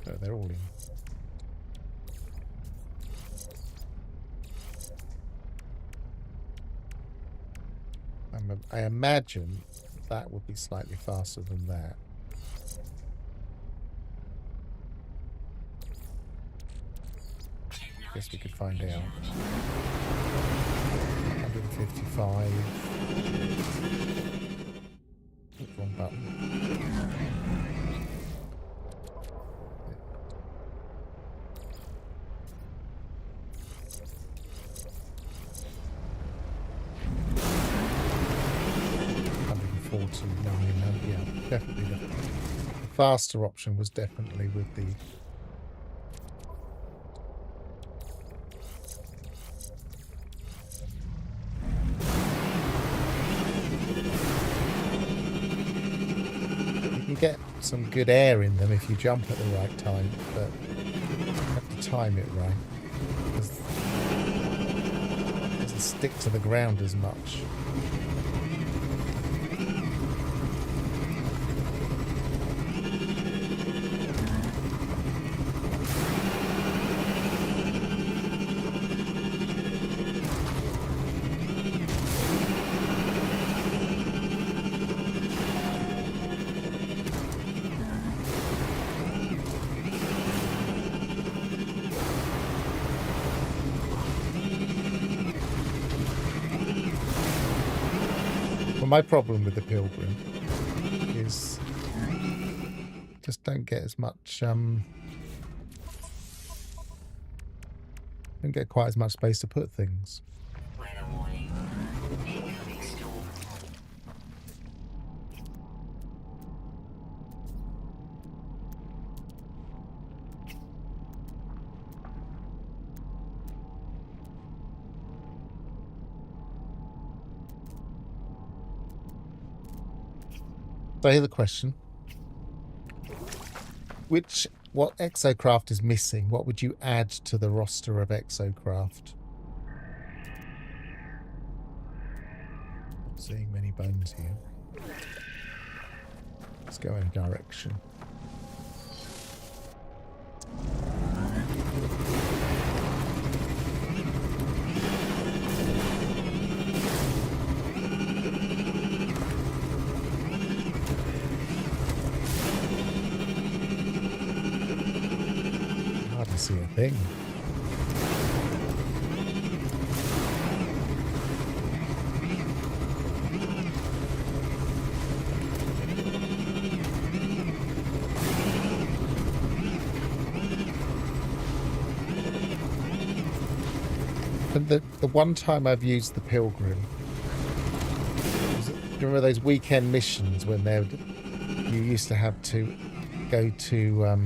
No, they're all in. I imagine that would be slightly faster than that. Guess we could find out. 155. Wrong button. Yeah, definitely the faster option was definitely with the you can get some good air in them if you jump at the right time, but you have to time it right because it doesn't stick to the ground as much. My problem with the Pilgrim is just don't get as much don't get quite as much space to put things. Weather warning. Incoming storm. So here's the question. What exocraft is missing? What would you add to the roster of exocraft? Not seeing many bones here. Let's go in a direction. See a thing. And the one time I've used the Pilgrim remember those weekend missions when you used to have to go to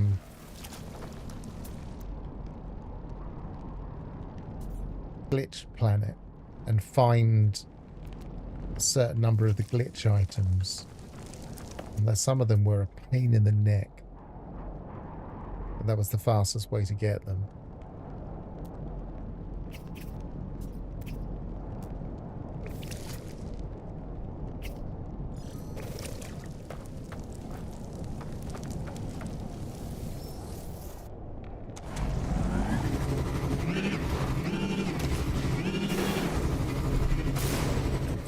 glitch planet and find a certain number of the glitch items, and some of them were a pain in the neck, but that was the fastest way to get them.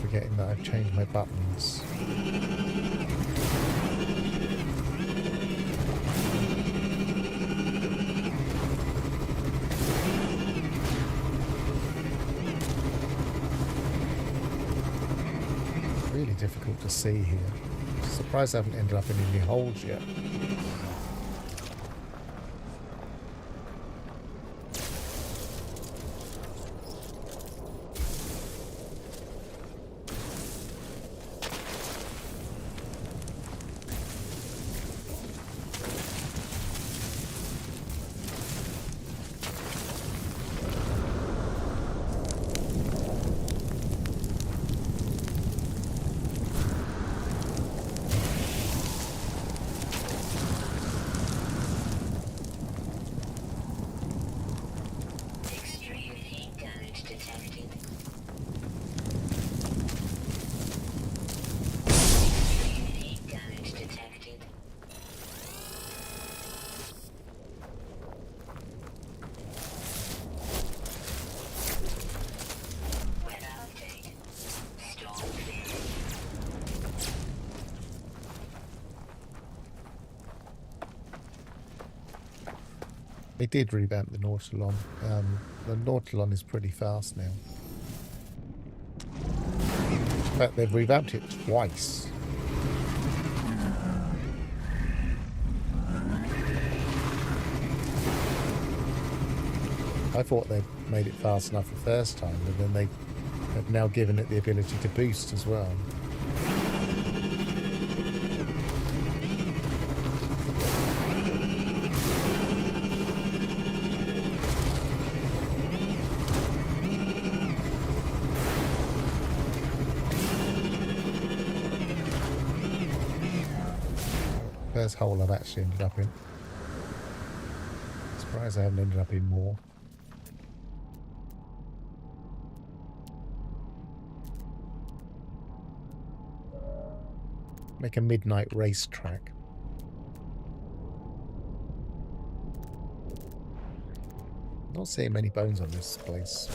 Forgetting that I've changed my buttons. Really difficult to see here. Surprised I haven't ended up in any holes yet. Extremity damage detected. Extremity damage detected. Weather update. Storm clear. They did revamp the Nautilon. The Nautilon is pretty fast now. In fact, they've revamped it twice. I thought they'd made it fast enough the first time, but then they have now given it the ability to boost as well. First hole I've actually ended up in. Surprised I haven't ended up in more. Make a midnight racetrack. Not seeing many bones on this place.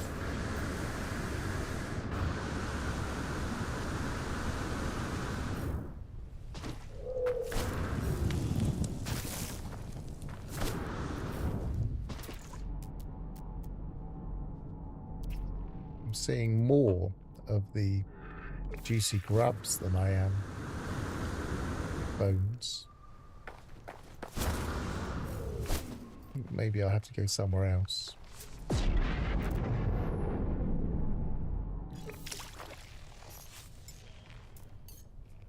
I'm seeing more of the juicy grubs than I am bones. Maybe I'll have to go somewhere else.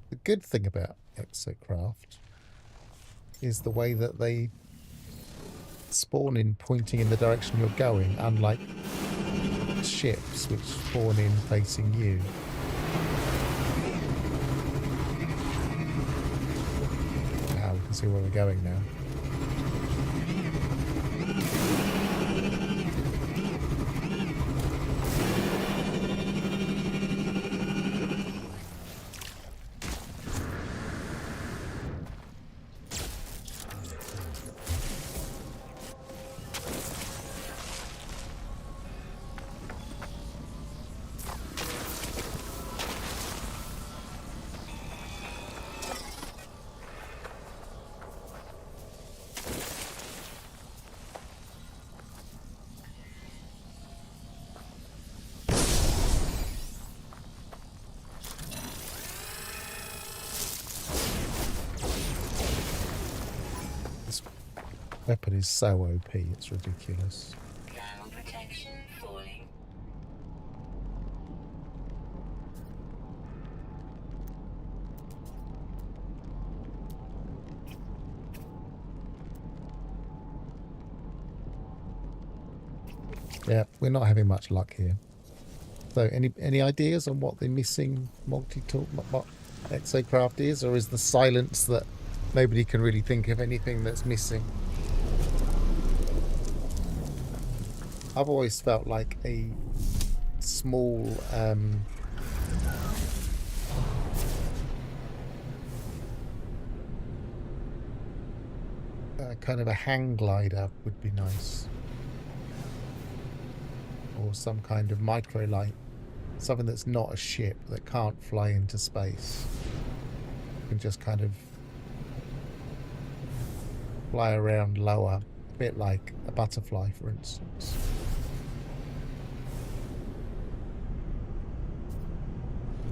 The good thing about Exocraft is the way that they spawn in pointing in the direction you're going, unlike ships which spawn in facing you. Now we can see where we're going now. Weapon is so OP, it's ridiculous. Thermal protection falling. Yeah, we're not having much luck here. So any ideas on what the missing multi-tool exocraft is, or is the silence that nobody can really think of anything that's missing? I've always felt like a small kind of a hang glider would be nice, or some kind of microlight, something that's not a ship, that can't fly into space, and just kind of fly around lower, a bit like a butterfly, for instance.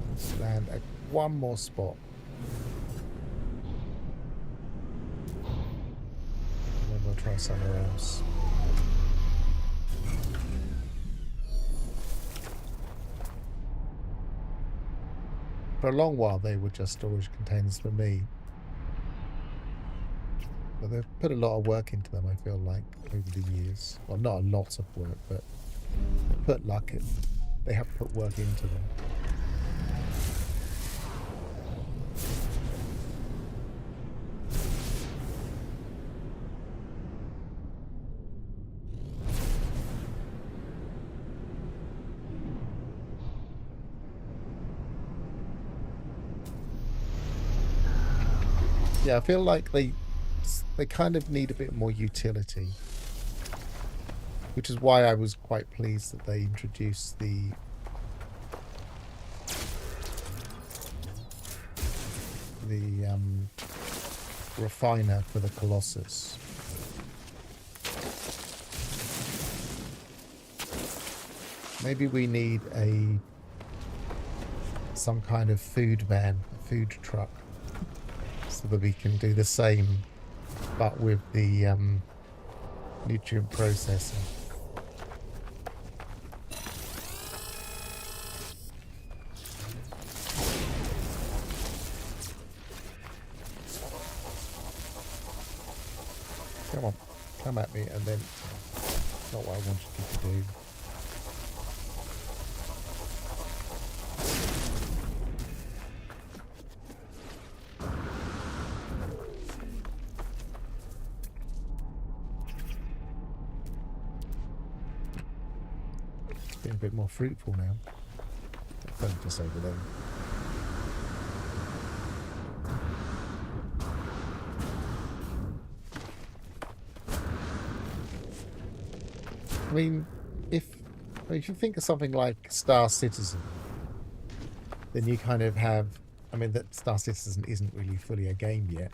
Let's land at one more spot. And then we'll try somewhere else. For a long while they were just storage containers for me. But they've put a lot of work into them, I feel like, over the years. Well, not a lot of work, but they have put work into them. Yeah, I feel like they kind of need a bit more utility, which is why I was quite pleased that they introduced the refiner for the Colossus. Maybe we need some kind of food van, a food truck, so that we can do the same, but with the nutrient processor. Come on, come at me, and then not what I wanted you to do. A bit more fruitful now. Just over there. I mean, if you think of something like Star Citizen, then you kind of have. I mean, that Star Citizen isn't really fully a game yet.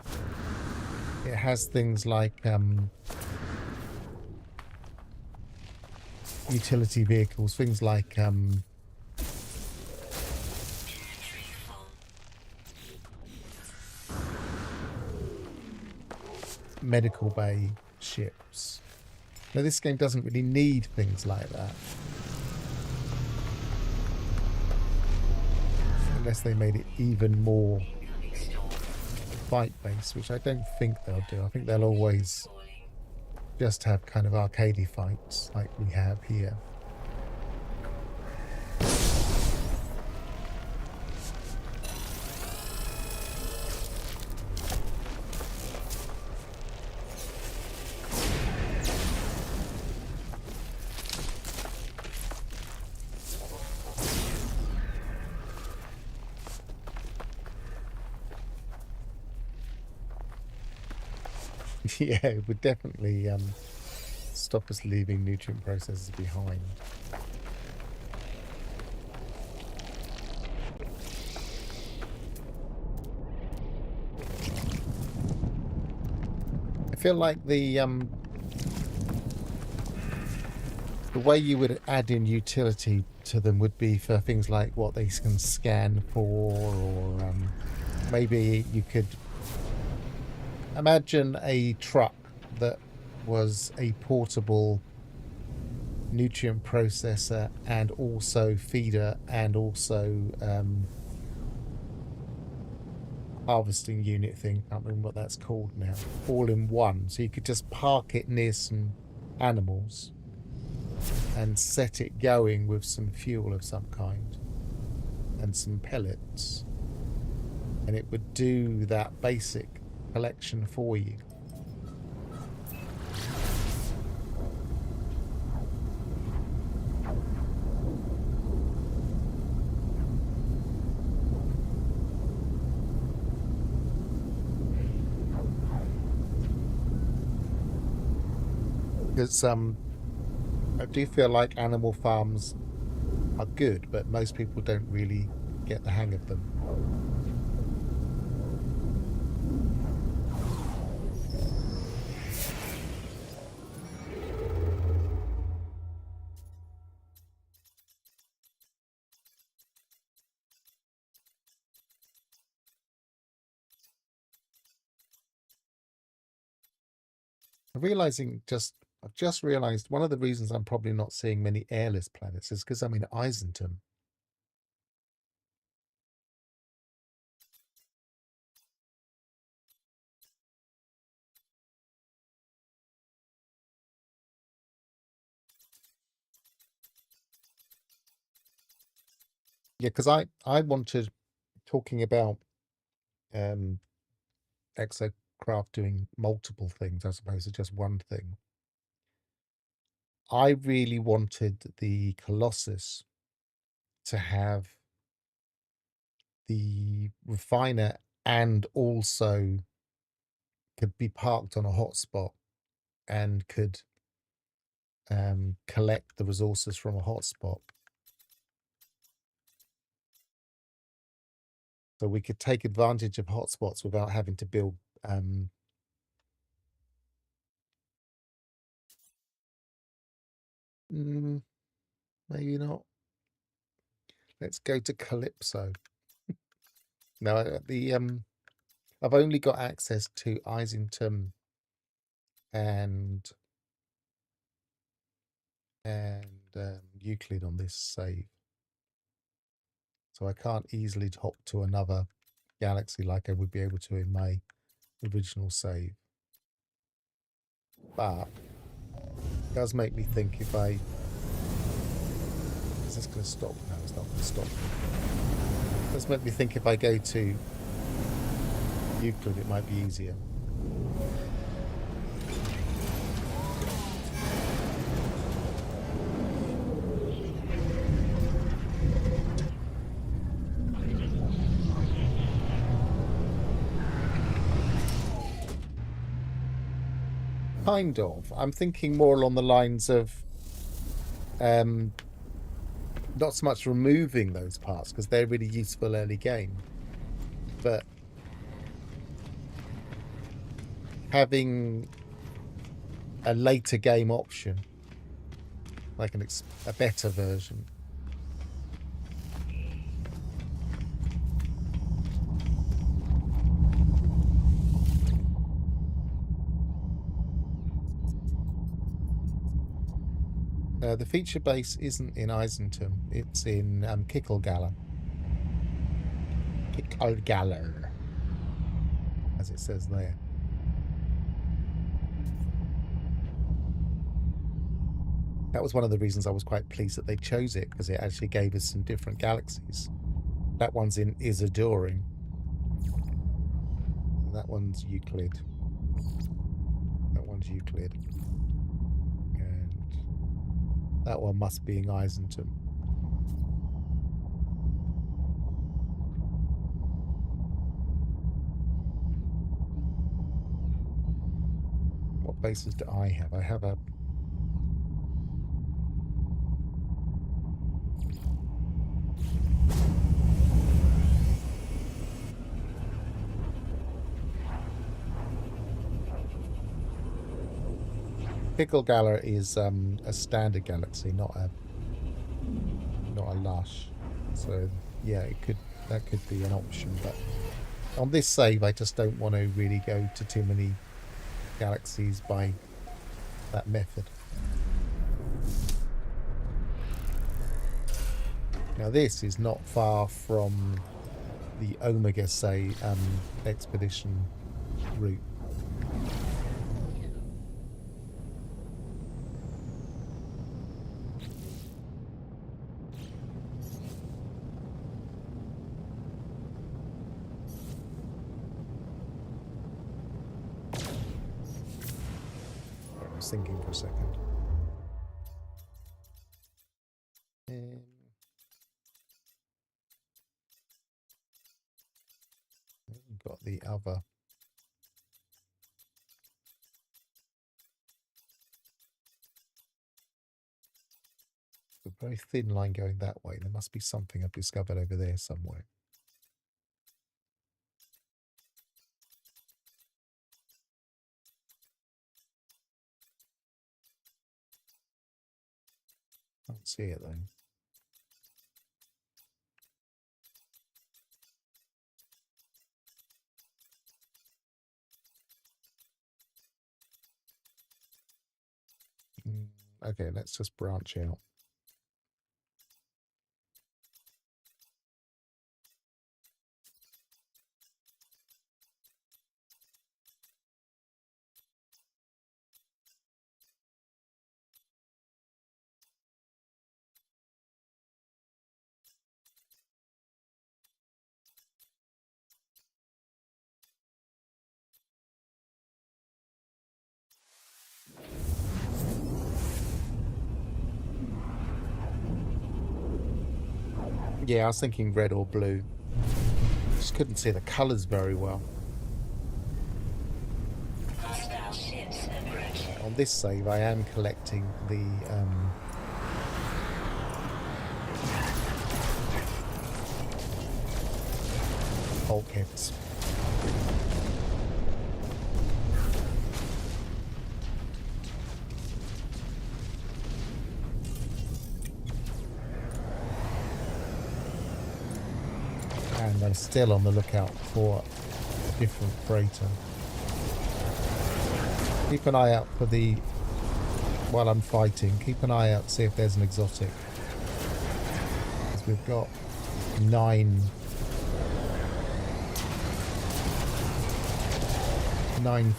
It has things like utility vehicles, things like medical bay ships. Now, this game doesn't really need things like that, unless they made it even more fight-based, which I don't think they'll do. I think they'll always just have kind of arcadey fights like we have here. Yeah, it would definitely stop us leaving nutrient processors behind. I feel like the way you would add in utility to them would be for things like what they can scan for, or maybe you could imagine a truck that was a portable nutrient processor and also feeder and also harvesting unit thing. Can't remember what that's called now. All in one. So you could just park it near some animals and set it going with some fuel of some kind and some pellets, and it would do that basic collection for you. Because I do feel like animal farms are good, but most people don't really get the hang of them. I've just realized one of the reasons I'm probably not seeing many airless planets is because I'm in Eisenton. Yeah, because I wanted, talking about exocraft doing multiple things as opposed to just one thing. I really wanted the Colossus to have the refiner and also could be parked on a hotspot and could collect the resources from a hotspot. So we could take advantage of hotspots without having to build maybe not. Let's go to Calypso. No, I've only got access to Eisenton and Euclid on this save, so I can't easily hop to another galaxy like I would be able to in my original save. But it does make me think, if I... Is this going to stop? No, it's not going to stop. It does make me think if I go to Euclid, it might be easier. Kind of. I'm thinking more along the lines of not so much removing those parts, because they're really useful early game, but having a later game option, like a better version. The feature base isn't in Eisenton, it's in Kickelgaller. Kickelgaller, as it says there. That was one of the reasons I was quite pleased that they chose it, because it actually gave us some different galaxies. That one's in Isidoring. That one's Euclid. That one's Euclid. And that one must be in Eisenton. What bases do I have? I have a... Kickelgaller is a standard galaxy, not a lush. So yeah, that could be an option, but on this save I just don't want to really go to too many galaxies by that method. Now this is not far from the Omega expedition route. was thinking for a second. Got the other. A very thin line going that way. There must be something I've discovered over there somewhere. Can't see it though. Okay, let's just branch out. Yeah, I was thinking red or blue. Just couldn't see the colours very well. Hostile ships approaching. On this save, I am collecting the bulkheads. And I'm still on the lookout for a different freighter. Keep an eye out for the... While I'm fighting, keep an eye out, see if there's an exotic. Because we've got 9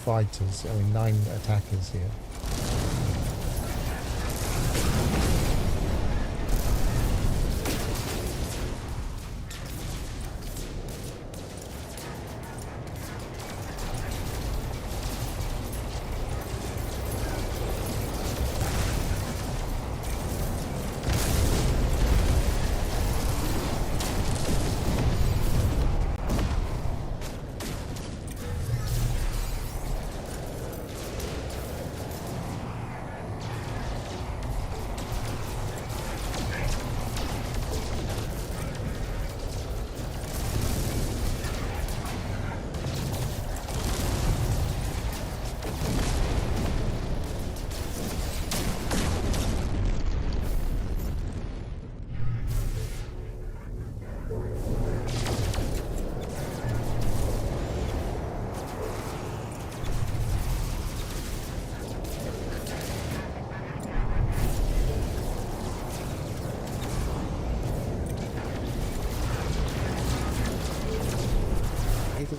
fighters, 9 attackers here.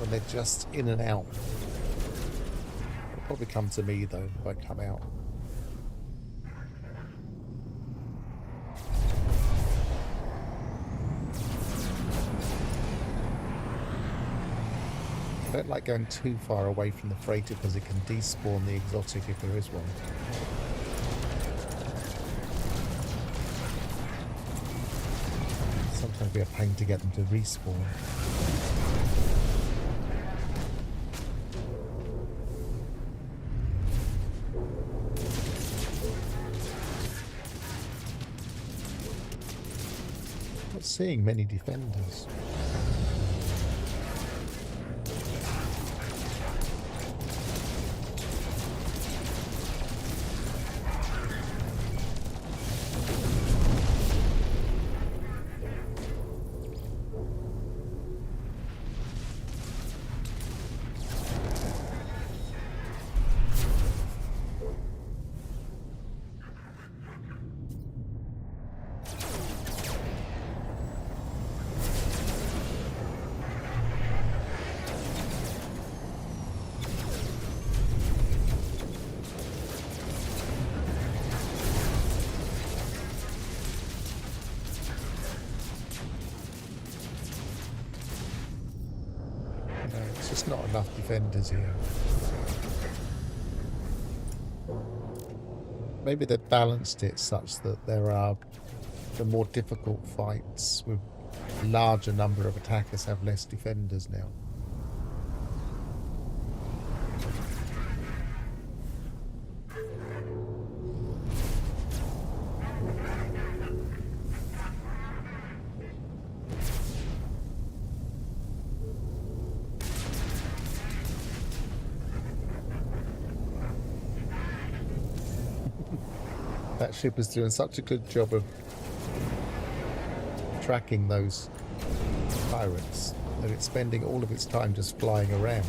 When they're just in and out. They'll probably come to me though if I come out. I don't like going too far away from the freighter because it can despawn the exotic if there is one. Sometimes be a pain to get them to respawn. Seeing many defenders. It's just not enough defenders here. maybe they've balanced it such that there are the more difficult fights with a larger number of attackers have less defenders now. That ship is doing such a good job of tracking those pirates that it's spending all of its time just flying around.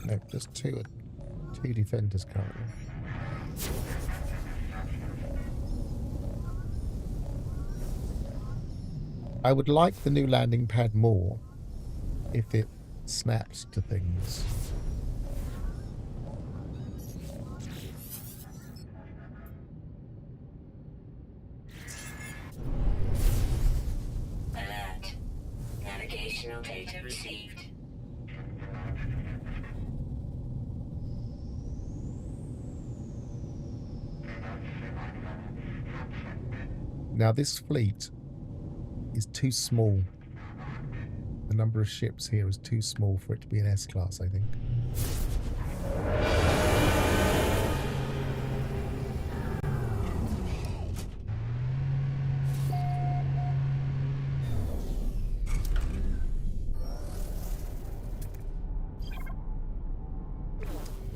No, just two defenders currently. I would like the new landing pad more if it snaps to things. Alert. Navigational data received. Now this fleet is too small. The number of ships here is too small for it to be an S-class, I think.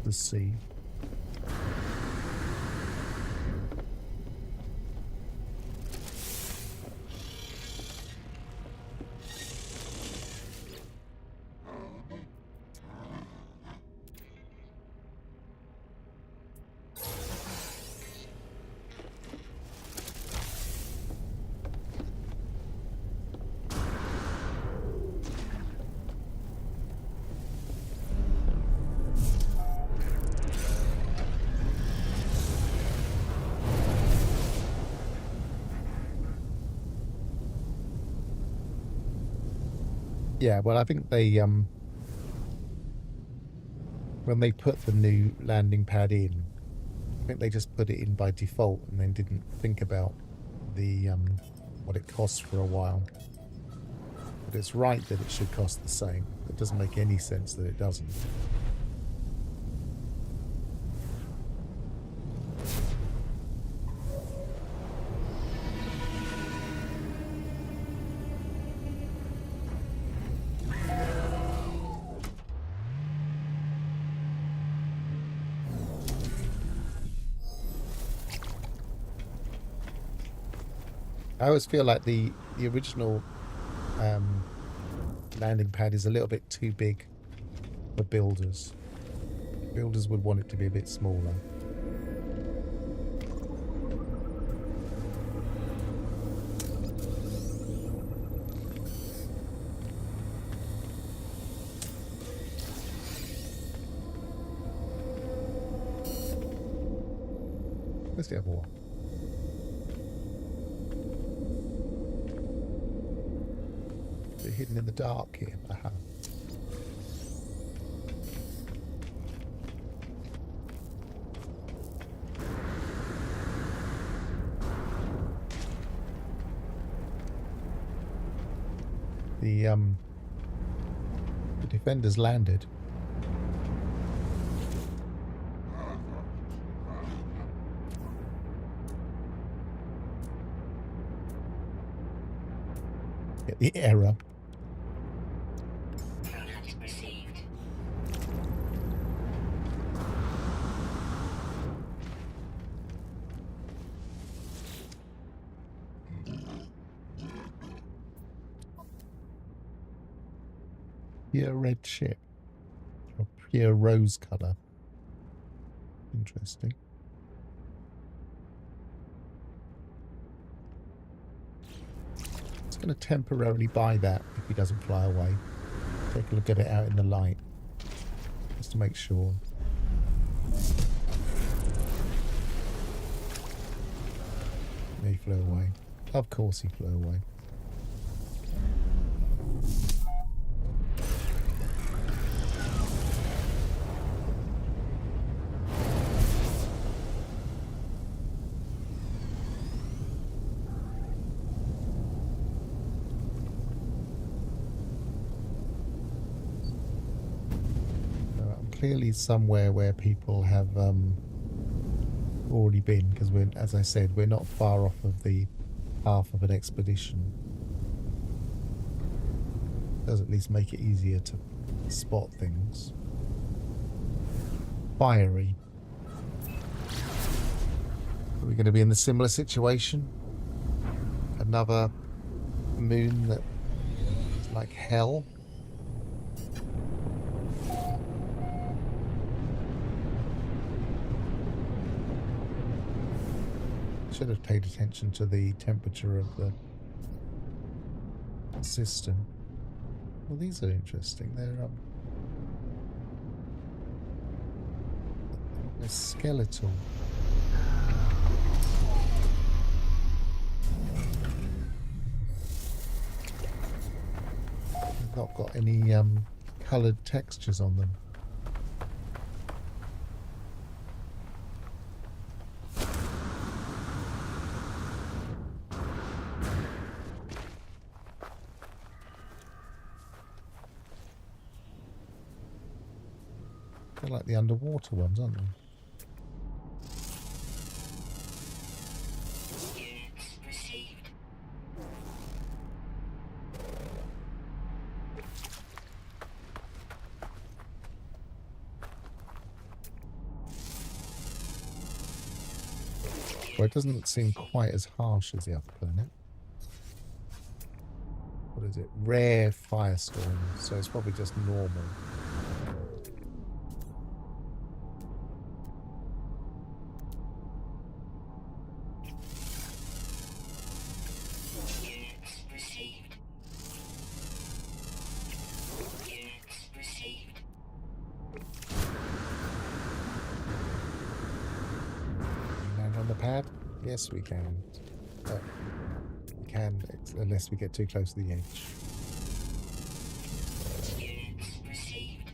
The sea. Yeah, well, I think they when they put the new landing pad in, I think they just put it in by default and then didn't think about the what it costs for a while. But it's right that it should cost the same. It doesn't make any sense that it doesn't. I always feel like the original landing pad is a little bit too big for builders. Builders would want it to be a bit smaller. Where's the other one? They're hidden in the dark here. Aha. The defenders landed. Get the error. Product received. Pure red ship. Or pure rose colour. Interesting. It's going to temporarily buy that if he doesn't fly away. Take a look at it out in the light, just to make sure. Yeah, he flew away. Of course he flew away. Clearly somewhere where people have already been, because we're, as I said, we're not far off of the path of an expedition. Does at least make it easier to spot things. Fiery. Are we going to be in the similar situation? Another moon that is like hell? Should have paid attention to the temperature of the system. Well, these are interesting. They're skeletal. They've not got any coloured textures on them. They're like the underwater ones, aren't they? Units received. Well, it doesn't seem quite as harsh as the other planet. What is it? Rare firestorm, so it's probably just normal. Units received. Units received. Land on the pad? Yes, we can. We can, unless we get too close to the edge. Units received.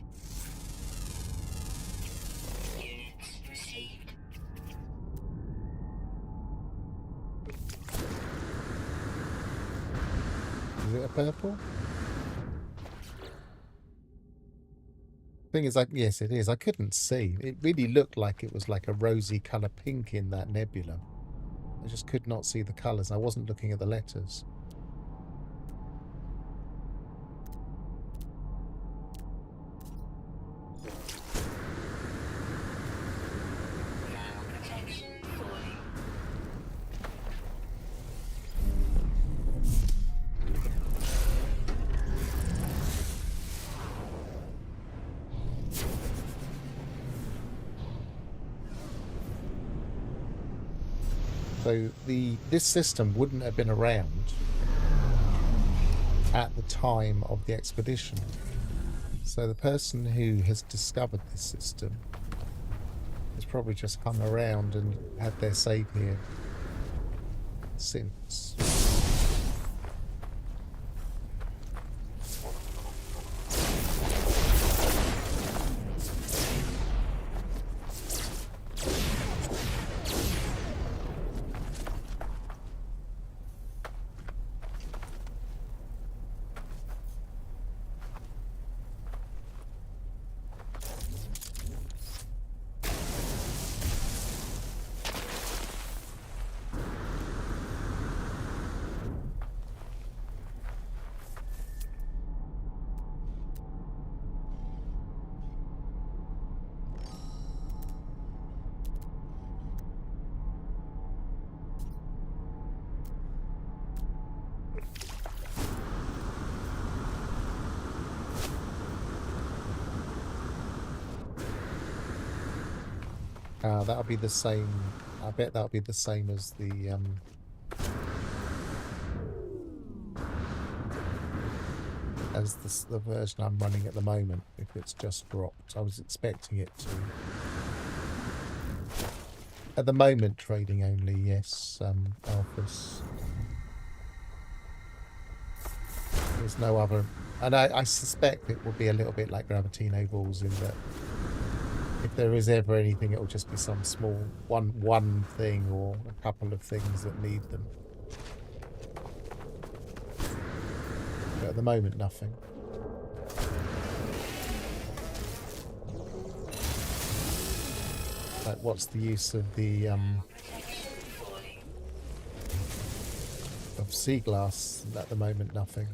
Units received. Is it a purple? Thing is, like, yes, it is. I couldn't see. It really looked like it was like a rosy colour pink in that nebula. I just could not see the colours. I wasn't looking at the letters. Now protection falling. So this system wouldn't have been around at the time of the expedition. So the person who has discovered this system has probably just hung around and had their save here since. That'll be the same. I bet that'll be the same as the the version I'm running at the moment. If it's just dropped, I was expecting it to. At the moment, trading only. Yes, Alphas. There's no other, and I suspect it will be a little bit like Gravitino balls in that if there is ever anything, it will just be some small one thing or a couple of things that need them. But at the moment, nothing. Like, what's the use of the of sea glass? At the moment, nothing.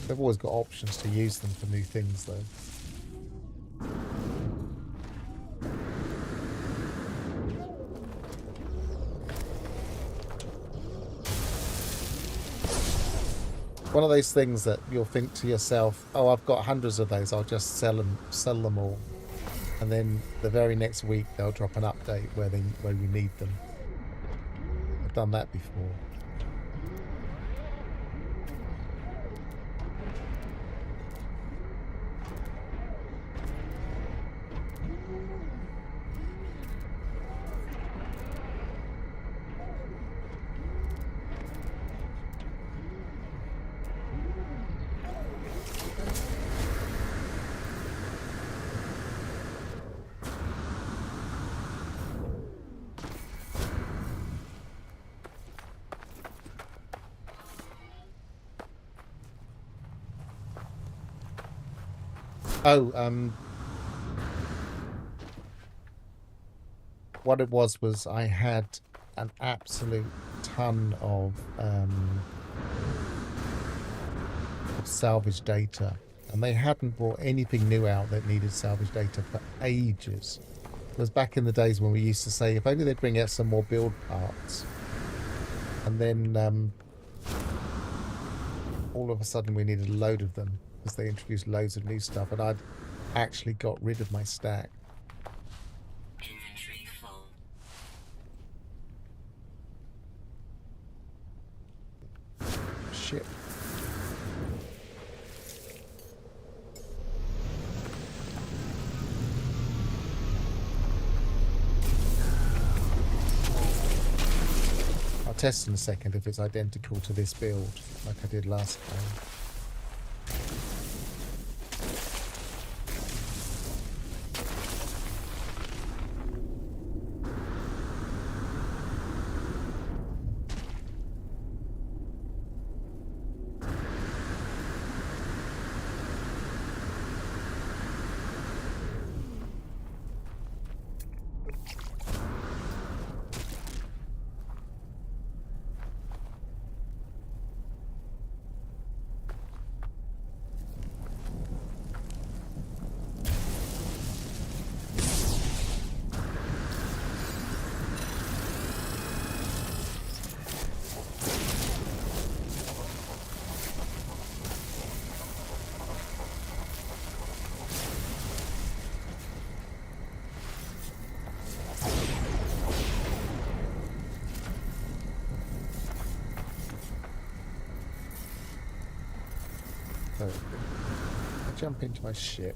They've always got options to use them for new things, though. One of those things that you'll think to yourself, "Oh, I've got hundreds of those. I'll just sell them all," and then the very next week they'll drop an update where you need them. I've done that before. Oh, what it was I had an absolute ton of salvage data, and they hadn't brought anything new out that needed salvage data for ages. It was back in the days when we used to say, if only they'd bring out some more build parts. And then all of a sudden we needed a load of them because they introduced loads of new stuff, and I'd actually got rid of my stack. Inventory full. Shit. I'll test in a second if it's identical to this build, like I did last time. So I jump into my ship.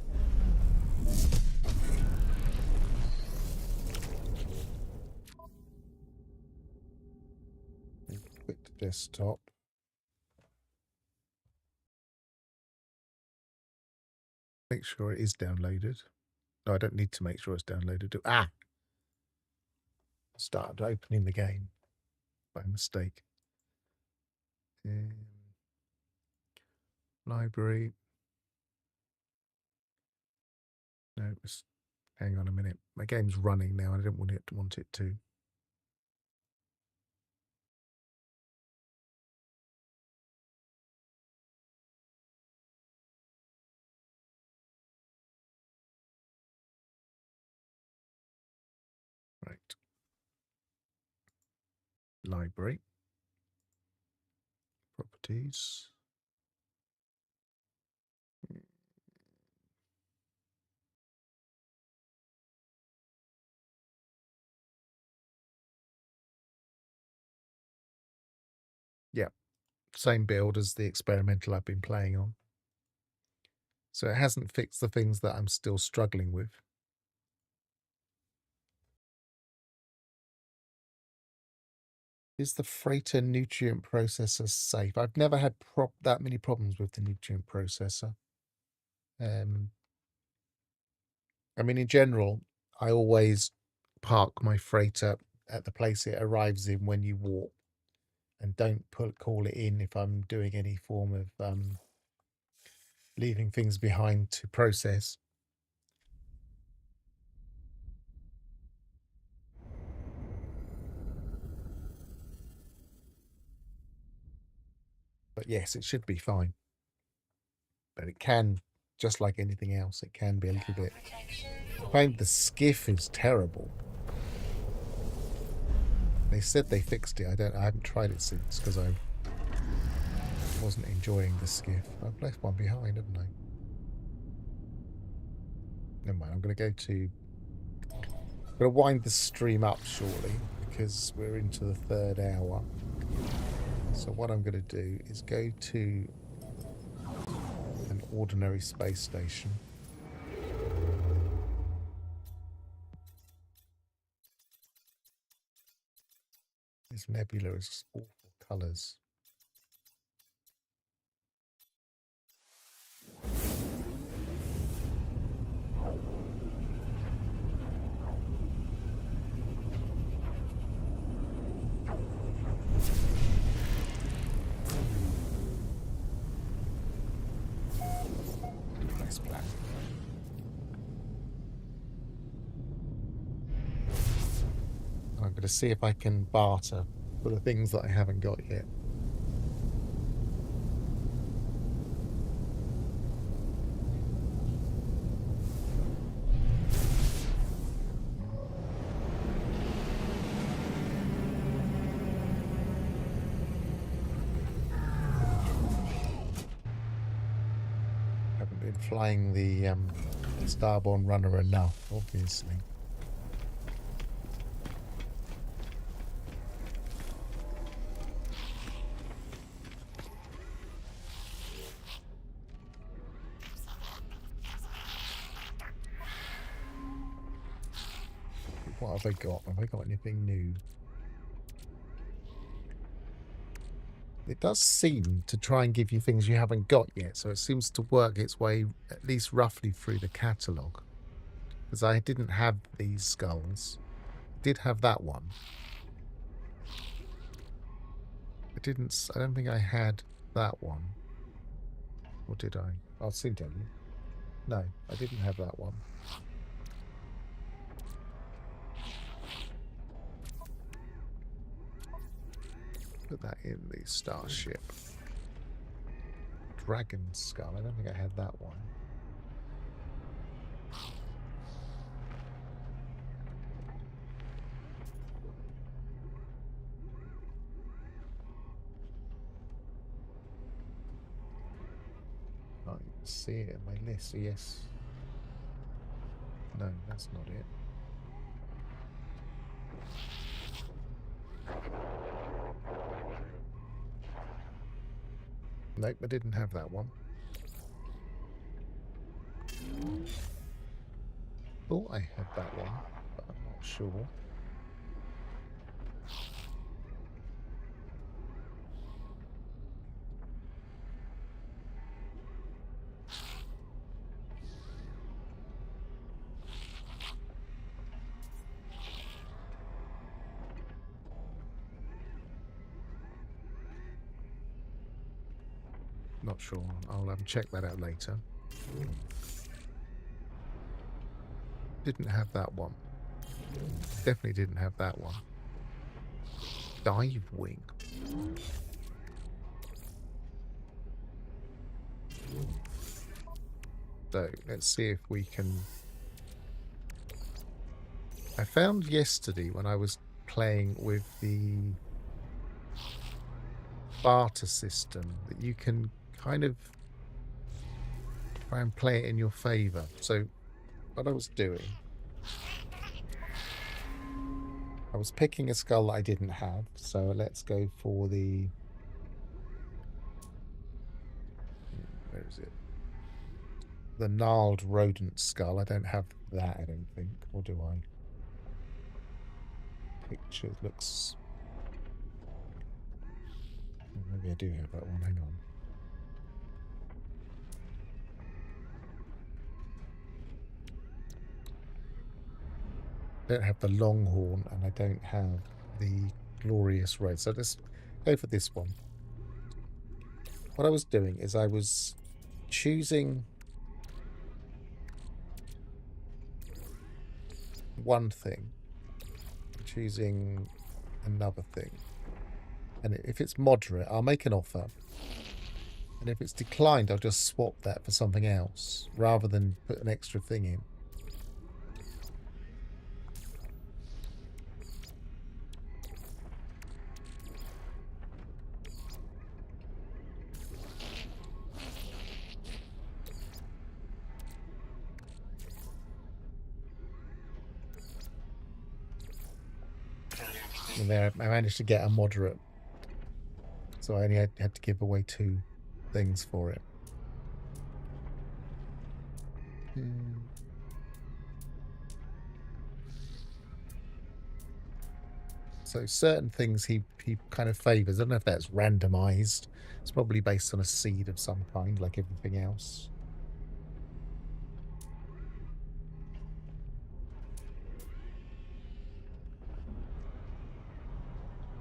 And quit the desktop. Make sure it is downloaded. No, I don't need to make sure it's downloaded. Started opening the game by mistake. Library. No, hang on a minute. My game's running now. I don't want it to. Right. Library. Properties. Same build as the experimental I've been playing on. So it hasn't fixed the things that I'm still struggling with. Is the freighter nutrient processor safe? I've never had that many problems with the nutrient processor. I mean, in general, I always park my freighter at the place it arrives in when you walk, and don't call it in if I'm doing any form of leaving things behind to process. But yes, it should be fine. But it can, just like anything else, it can be a little bit. I find the skiff is terrible. They said they fixed it. I haven't tried it since because I wasn't enjoying the skiff. I've left one behind, haven't I? Never mind. I'm going to go to. I'm going to wind the stream up shortly because we're into the 3rd hour. So what I'm going to do is go to an ordinary space station. This nebula is awful colours. Nice plan. I'm going to see if I can barter for the things that I haven't got yet. Haven't been flying the Starborn Runner enough, obviously. What have I got? Have I got anything new? It does seem to try and give you things you haven't got yet, so it seems to work its way at least roughly through the catalogue. Because I didn't have these skulls. I did have that one. I don't think I had that one. Or did I? I'll soon tell you. No, I didn't have that one. Put that in the starship. Dragon skull. I don't think I had that one. I see it in my list. Yes. No, that's not it. Nope, I didn't have that one. Thought I had that one, but I'm not sure. Not sure. I'll check that out later. Didn't have that one. Definitely didn't have that one. Dive wing. So let's see if we can. I found yesterday when I was playing with the barter system that you can kind of try and play it in your favor. So what I was doing, I was picking a skull that I didn't have. So let's go for the is it? The gnarled rodent skull. I don't have that, I don't think. Or do I? Picture looks... Maybe I do have that one. Hang on. I don't have the longhorn, and I don't have the glorious red. So let's go for this one. What I was doing is I was choosing one thing, choosing another thing. And if it's moderate, I'll make an offer. And if it's declined, I'll just swap that for something else, rather than put an extra thing in. And there I managed to get a moderate. So I only had to give away 2 things for it. So certain things he kind of favours. I don't know if that's randomised. It's probably based on a seed of some kind, like everything else.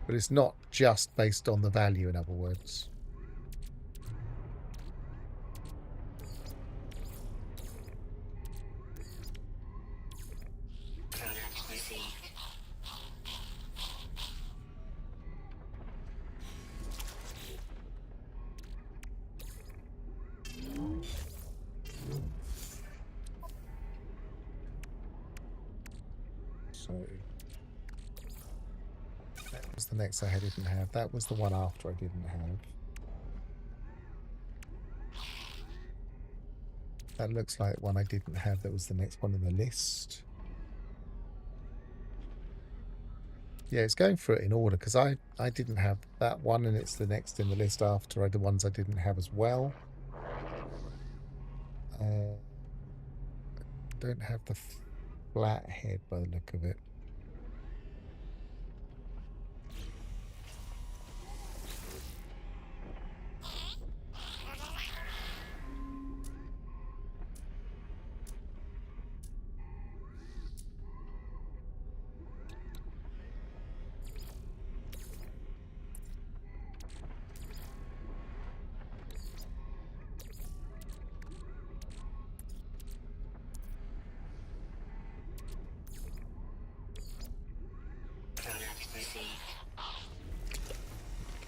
But it's not just based on the value, in other words. So that was the next I didn't have. That was the one after I didn't have. That looks like one I didn't have. That was the next one in the list. Yeah, it's going through it in order because I didn't have that one, and it's the next in the list after the ones I didn't have as well. Don't have the flat head by the look of it.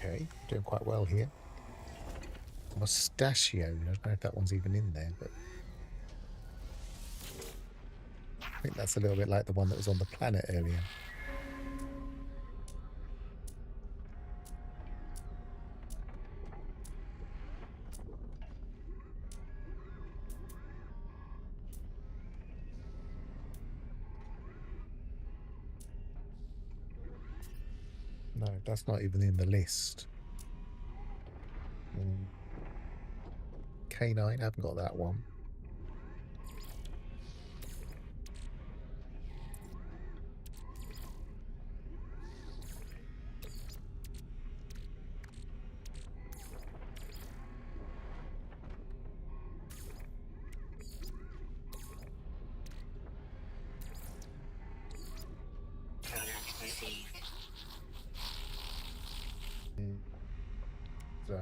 Okay, doing quite well here. Mustachio. I don't know if that one's even in there, but I think that's a little bit like the one that was on the planet earlier. No, that's not even in the list. K9, I haven't got that one.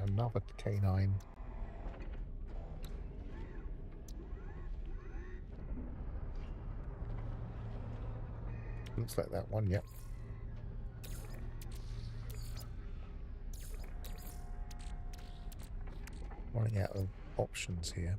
Another K9. Looks like that one, yep. Running out of options here.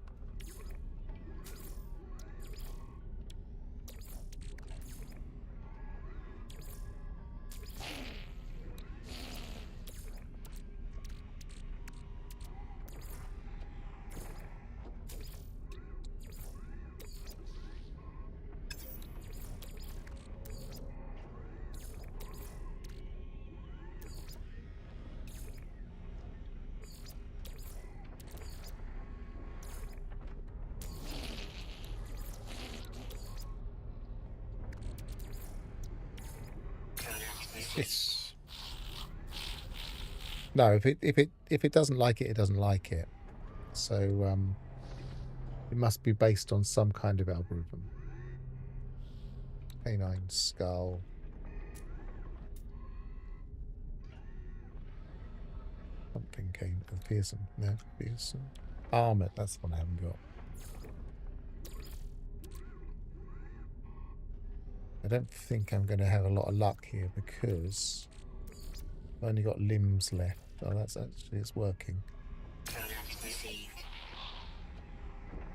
Yes. No, if it doesn't like it, it doesn't like it. So it must be based on some kind of algorithm. Canine skull. Something came. Fearsome. No, fearsome. Armored. That's the one I haven't got. I don't think I'm going to have a lot of luck here because I've only got limbs left. Oh, that's actually, it's working. Product received.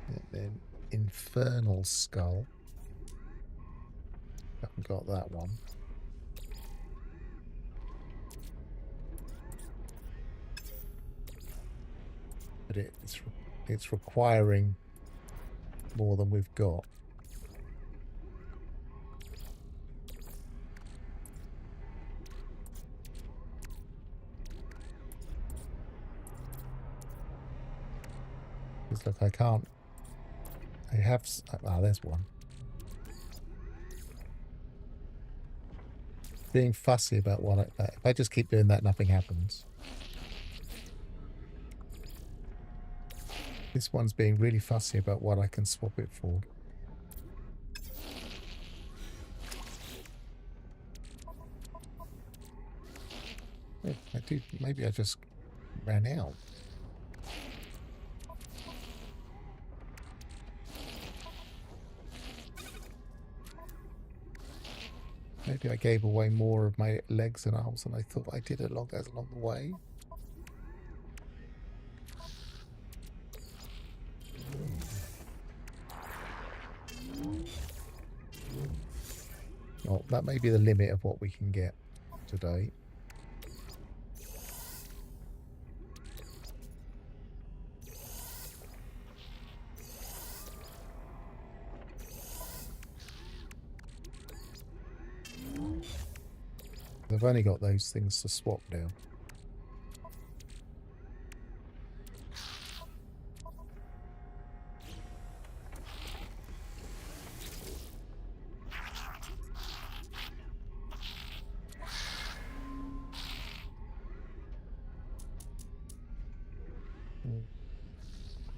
And then infernal skull. Haven't got that one. But it's requiring more than we've got. It's like I can't. I have. Ah, there's one. Being fussy about what if I just keep doing that, nothing happens. This one's being really fussy about what I can swap it for. Oh, I do. Maybe I just ran out. Maybe I gave away more of my legs and arms than I thought I did along the way. Oh, that may be the limit of what we can get today. I've only got those things to swap now.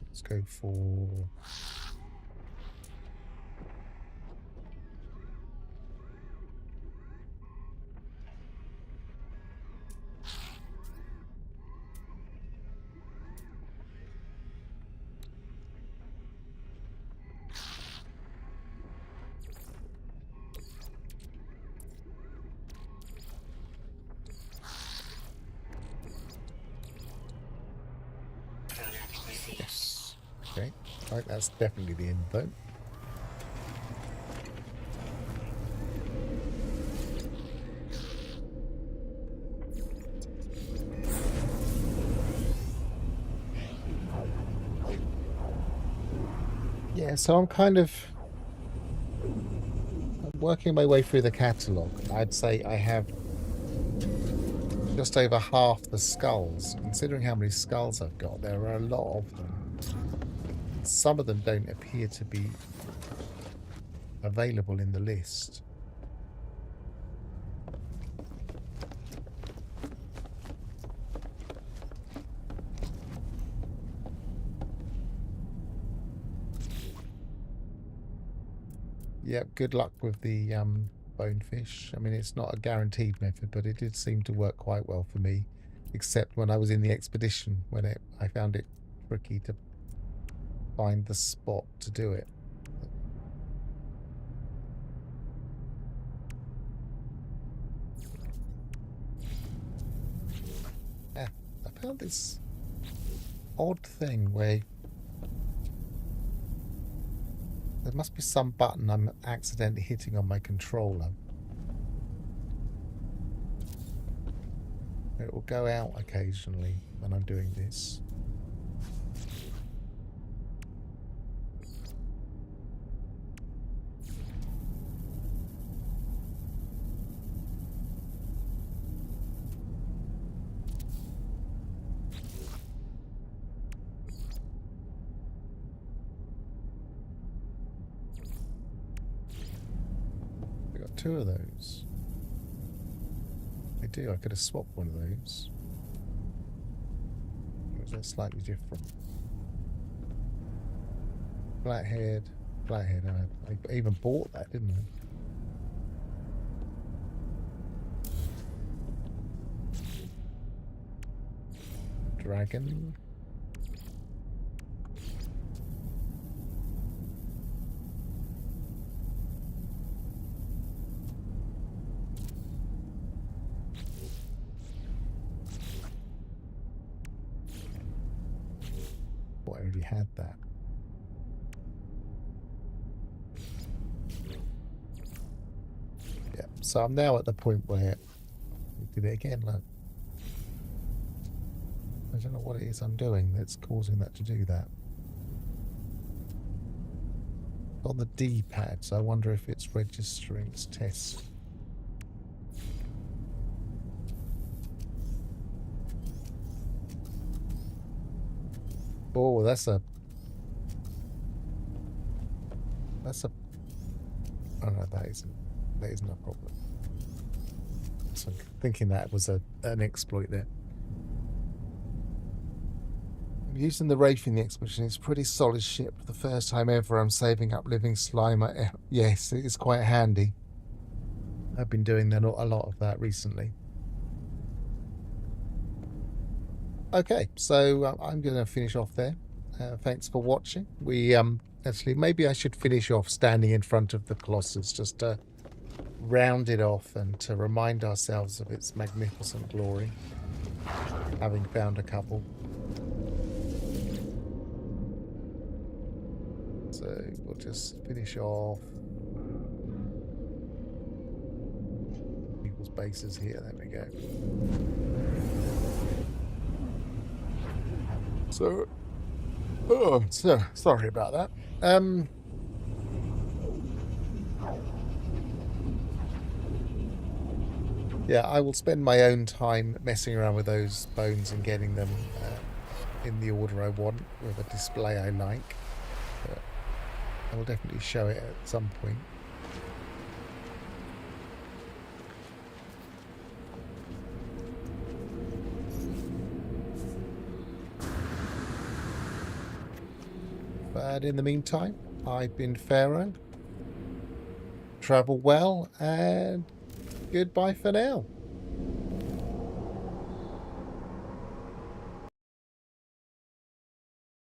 Let's go for... Yes. Okay. Right, that's definitely the end though. Yeah, so I'm working my way through the catalogue. I'd say I have just over half the skulls. Considering how many skulls I've got, there are a lot of them. Some of them don't appear to be available in the list. Yep, good luck with the bonefish. I mean, it's not a guaranteed method, but it did seem to work quite well for me, except when I was in the expedition, when I found it tricky to find the spot to do it. Yeah, I found this odd thing where there must be some button I'm accidentally hitting on my controller. It will go out occasionally when I'm doing this. We got two of those. do. I could have swapped one of those. They're slightly different. Flathead. I even bought that, didn't I? Dragon. Oh, I already had that. Yeah, so I'm now at the point where we did it again. Look, I don't know what it is I'm doing that's causing that to do that. On the D-pad, so I wonder if it's registering its tests. Oh, that's a... Oh no, that isn't a problem. So I'm thinking that was an exploit there. I'm using the Wraith in the expedition. It's a pretty solid ship. The first time ever I'm saving up living slime. Yes, it is quite handy. I've been doing a lot of that recently. Okay, so I'm going to finish off there. Thanks for watching. We actually, maybe I should finish off standing in front of the Colossus just to round it off and to remind ourselves of its magnificent glory, having found a couple. So we'll just finish off people's bases here. There we go. So, sorry about that. Yeah, I will spend my own time messing around with those bones and getting them in the order I want with a display I like. But I will definitely show it at some point. But in the meantime, I've been Pharaoh. Travel well, and goodbye for now.